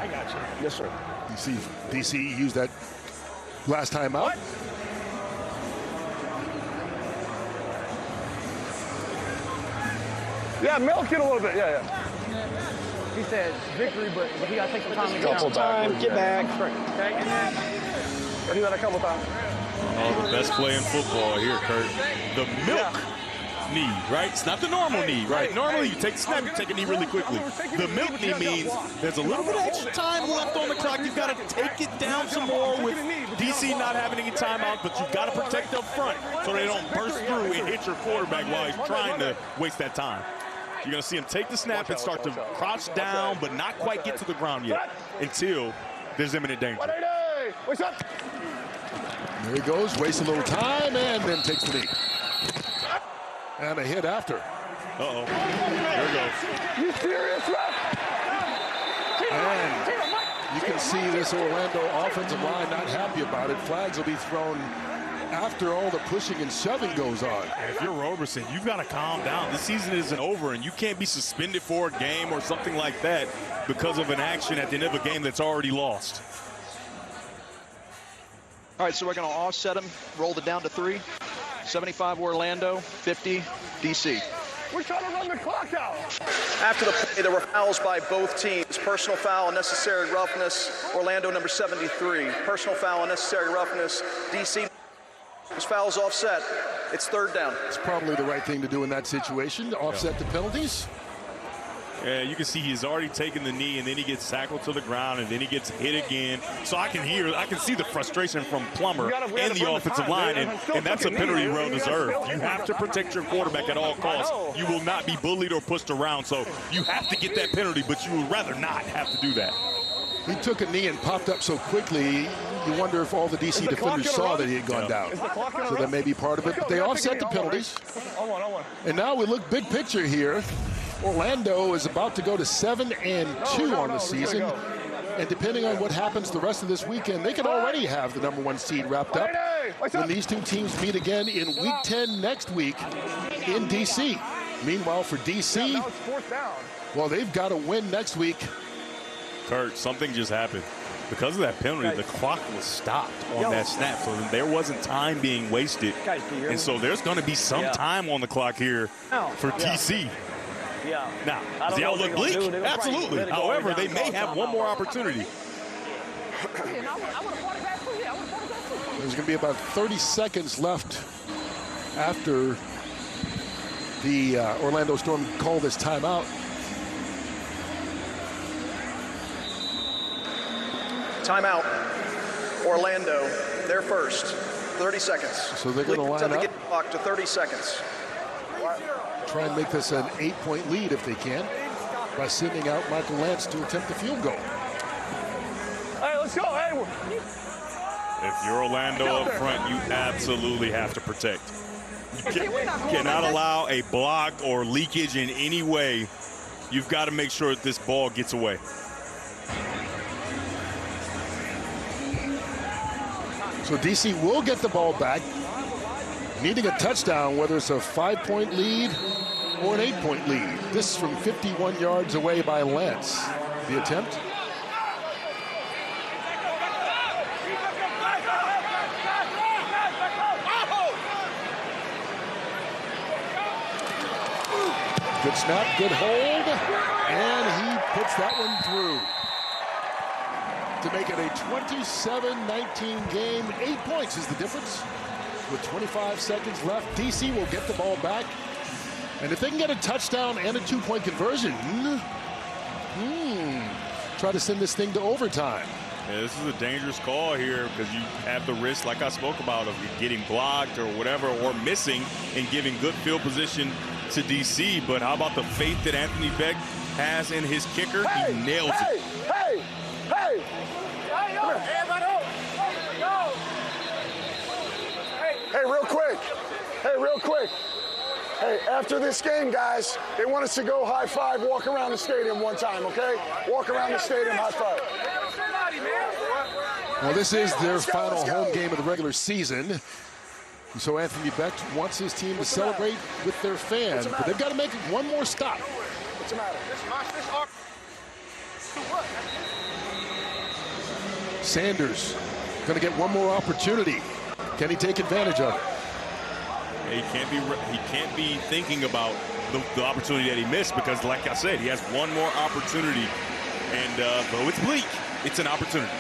I got you. Yes, sir. You see DC used that last time out. What? Yeah, milk it a little bit. Yeah, yeah. He said victory, but he got to take some time to get out. Get back. Okay. I do that a couple times. Oh, the best play in football here, Kurt. The milk knee, right? It's not the normal knee, right? Normally you take the snap, you take a knee really quickly. The milk knee means there's a little bit of extra time left on the clock. You've got to take it down some more with DC not having any timeout, but you've got to protect up front so they don't burst through and hit your quarterback while he's trying to waste that time. You're going to see him take the snap and start to crouch down, but not quite get to the ground yet until there's imminent danger. What's up? There he goes, wastes a little time, and then takes the knee. And a hit after. Uh-oh. There it goes. You serious, ref? And you can see this Orlando offensive line not happy about it. Flags will be thrown after all the pushing and shoving goes on. And if you're Roberson, you've got to calm down. This season isn't over, and you can't be suspended for a game or something like that because of an action at the end of a game that's already lost. All right, so we're going to offset him, roll it down to 3. 75 Orlando, 50 DC. We're trying to run the clock out. After the play, there were fouls by both teams. Personal foul, unnecessary roughness, Orlando number 73. Personal foul, unnecessary roughness, DC. This foul's offset. It's third down. It's probably the right thing to do in that situation, to offset the penalties. Yeah, you can see he's already taken the knee, and then he gets tackled to the ground, and then he gets hit again. So I can see the frustration from Plummer and the offensive line, and that's a penalty well deserved. You have to protect your quarterback at all costs. You will not be bullied or pushed around, so you have to get that penalty, but you would rather not have to do that. He took a knee and popped up so quickly, you wonder if all the DC defenders saw that he had gone down. So that may be part of it, but they offset the penalties. And now we look big picture here. Orlando is about to go to 7-2 on the season. And depending on what happens the rest of this weekend, they could already have the #1 seed wrapped up when these two teams meet again in Week 10 next week in DC. Meanwhile, for DC, well, they've got to win next week. Kurt, something just happened. Because of that penalty, the clock was stopped on that snap, so there wasn't time being wasted. And so there's going to be some time on the clock here for DC. Yeah. Now, does the outlook bleak? Absolutely. However, they may have one more opportunity. There's going to be about 30 seconds left after the Orlando Storm call this timeout. Timeout. Orlando, they're first. 30 seconds. So they're going to line up. Get the clock to 30 seconds. Try and make this an 8-point lead if they can by sending out Michael Lance to attempt the field goal. Hey, let's go. Hey. If you're Orlando up front, you absolutely have to protect. Cannot allow a block or leakage in any way. You've got to make sure that this ball gets away. So DC will get the ball back, needing a touchdown, whether it's a 5-point lead or an 8-point lead. This from 51 yards away by Lance. The attempt. Good snap, good hold, and he puts that one through to make it a 27-19 game. 8 points is the difference. With 25 seconds left, DC will get the ball back. And if they can get a touchdown and a 2-point conversion, try to send this thing to overtime. Yeah, this is a dangerous call here because you have the risk, like I spoke about, of getting blocked or whatever, or missing and giving good field position to DC. But how about the faith that Anthony Beck has in his kicker? He nails it. Hey, real quick. Hey, after this game, guys, they want us to go high five, walk around the stadium one time, okay? Walk around the stadium, high five. Well, this is their final home game of the regular season. So Anthony Beck wants his team to celebrate with their fans, but they've got to make one more stop. What's the matter? Sanders going to get one more opportunity. Can he take advantage of it? He can't be thinking about the opportunity that he missed, because, like I said, he has one more opportunity. And though it's bleak, it's an opportunity.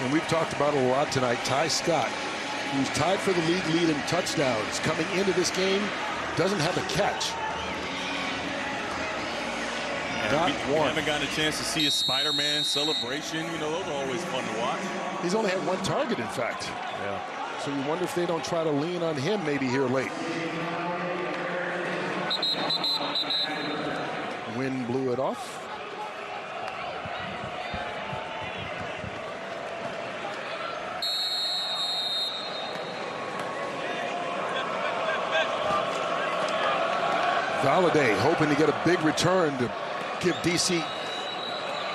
And we've talked about it a lot tonight. Ty Scott, who's tied for the league lead in touchdowns, coming into this game, doesn't have a catch. We haven't gotten a chance to see a Spider-Man celebration. You know, those are always fun to watch. He's only had one target, in fact. Yeah. So you wonder if they don't try to lean on him maybe here late. Wind blew it off. Valladay hoping to get a big return to give DC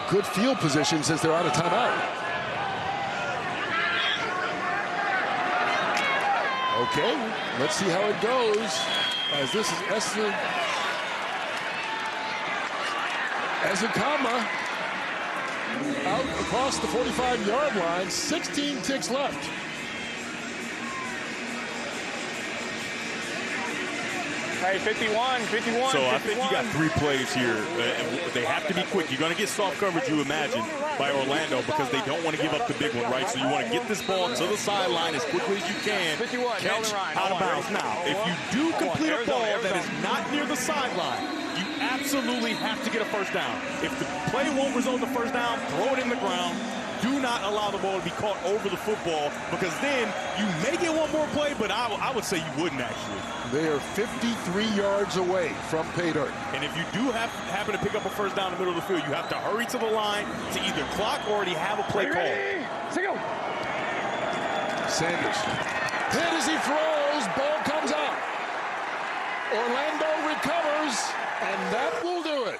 good field position since they're out of timeout. Okay, let's see how it goes, as this is Ezekama out across the 45-yard line. 16 ticks left. Hey, 51. So I think you got 3 plays here, and they have to be quick. You're going to get soft coverage, you imagine, by Orlando, because they don't want to give up the big one, right? So you want to get this ball to the sideline as quickly as you can. 51, catch out of bounds. Now, if you do complete a ball that is not near the sideline, you absolutely have to get a first down. If the play won't result in a first down, throw it in the ground. Do not allow the ball to be caught over the football, because then you may get one more play, but I would say you wouldn't actually. They are 53 yards away from pay dirt. And if you do happen to pick up a first down in the middle of the field, you have to hurry to the line to either clock or already have a play call. Sanders hit as he throws, ball comes out. Orlando recovers, and that will do it.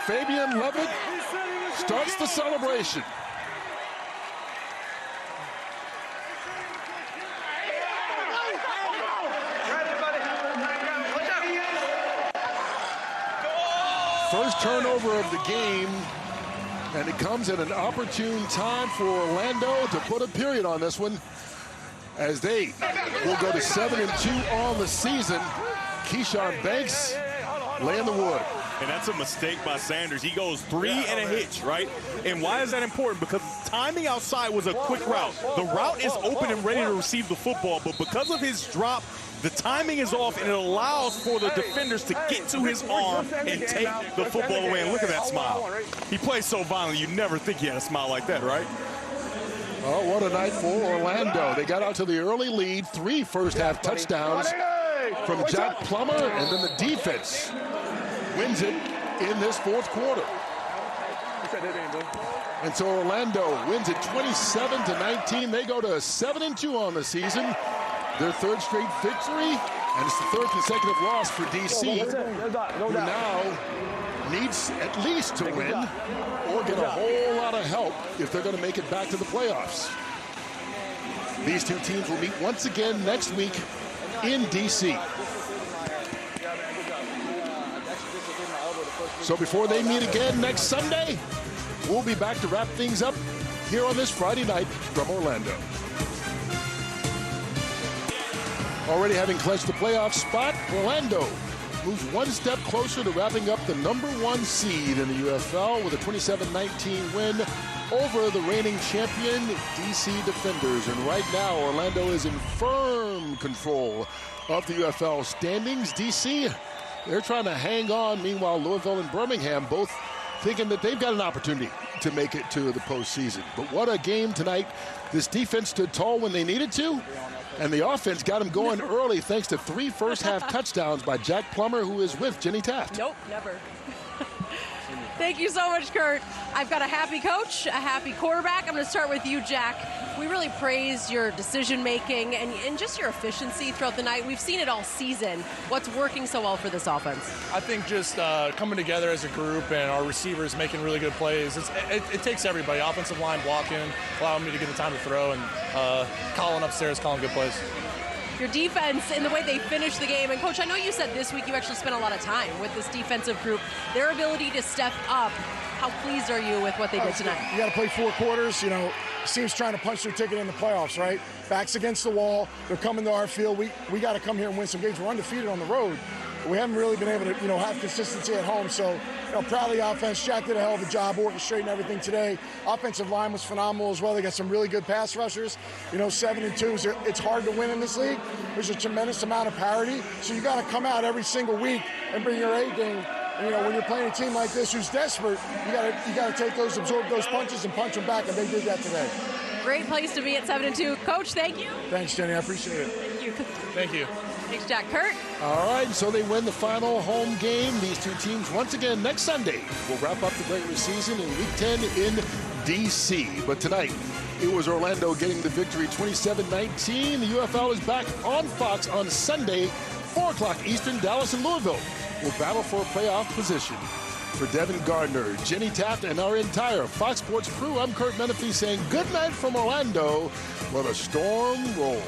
Fabian Levitt starts the celebration. First turnover of the game, and it comes at an opportune time for Orlando to put a period on this one, as they will go to 7-2 on the season. Keyshawn Banks laying the wood. And that's a mistake by Sanders. He goes 3 and a hitch, right? And why is that important? Because timing outside was a quick route. The route is open and ready to receive the football, but because of his drop, the timing is off, and it allows for the defenders to get to his arm and take the football away. And look at that smile. He plays so violently, you'd never think he had a smile like that, right? Oh, what a night for Orlando. They got out to the early lead, 3 first-half touchdowns from Jack Plummer, and then the defense wins it in this fourth quarter. And so Orlando wins it 27-19. They go to 7-2 on the season. Their third straight victory, and it's the third consecutive loss for DC, who now needs at least to win or get a whole lot of help if they're going to make it back to the playoffs. These two teams will meet once again next week in DC. So before they meet again next Sunday, we'll be back to wrap things up here on this Friday night from Orlando. Already having clinched the playoff spot, Orlando moves one step closer to wrapping up the #1 seed in the UFL with a 27-19 win over the reigning champion DC Defenders. And right now, Orlando is in firm control of the UFL standings. DC, they're trying to hang on. Meanwhile, Louisville and Birmingham both thinking that they've got an opportunity to make it to the postseason. But what a game tonight. This defense stood tall when they needed to, and the offense got them going early thanks to 3 first-half touchdowns by Jack Plummer, who is with Jenny Taft. Nope, never. Thank you so much, Kurt. I've got a happy coach, a happy quarterback. I'm going to start with you, Jack. We really praise your decision-making and just your efficiency throughout the night. We've seen it all season. What's working so well for this offense? I think just coming together as a group and our receivers making really good plays. It takes everybody. Offensive line blocking, allowing me to get the time to throw, and Colin upstairs calling good plays. Your defense and the way they finished the game. And, Coach, I know you said this week you actually spent a lot of time with this defensive group. Their ability to step up, how pleased are you with what they did tonight? You got to play 4 quarters. You know, teams trying to punch their ticket in the playoffs, right? Backs against the wall. They're coming to our field. We got to come here and win some games. We're undefeated on the road. We haven't really been able to, have consistency at home. So, proud of the offense. Jack did a hell of a job orchestrating everything today. Offensive line was phenomenal as well. They got some really good pass rushers. 7-2. It's hard to win in this league. There's a tremendous amount of parity. So you got to come out every single week and bring your A game. When you're playing a team like this who's desperate, you got to take those, absorb those punches and punch them back, and they did that today. Great place to be at 7-2. Coach, thank you. Thanks, Jenny. I appreciate it. Thank you. Thank you. Thanks, Jack. Kurt? All right, so they win the final home game. These two teams, once again, next Sunday, will wrap up the regular season in Week 10 in D.C. But tonight, it was Orlando getting the victory 27-19. The UFL is back on Fox on Sunday, 4 o'clock Eastern. Dallas and Louisville will battle for a playoff position. For Devin Gardner, Jenny Taft, and our entire Fox Sports crew, I'm Kurt Menefee saying good night from Orlando. Let a storm roll.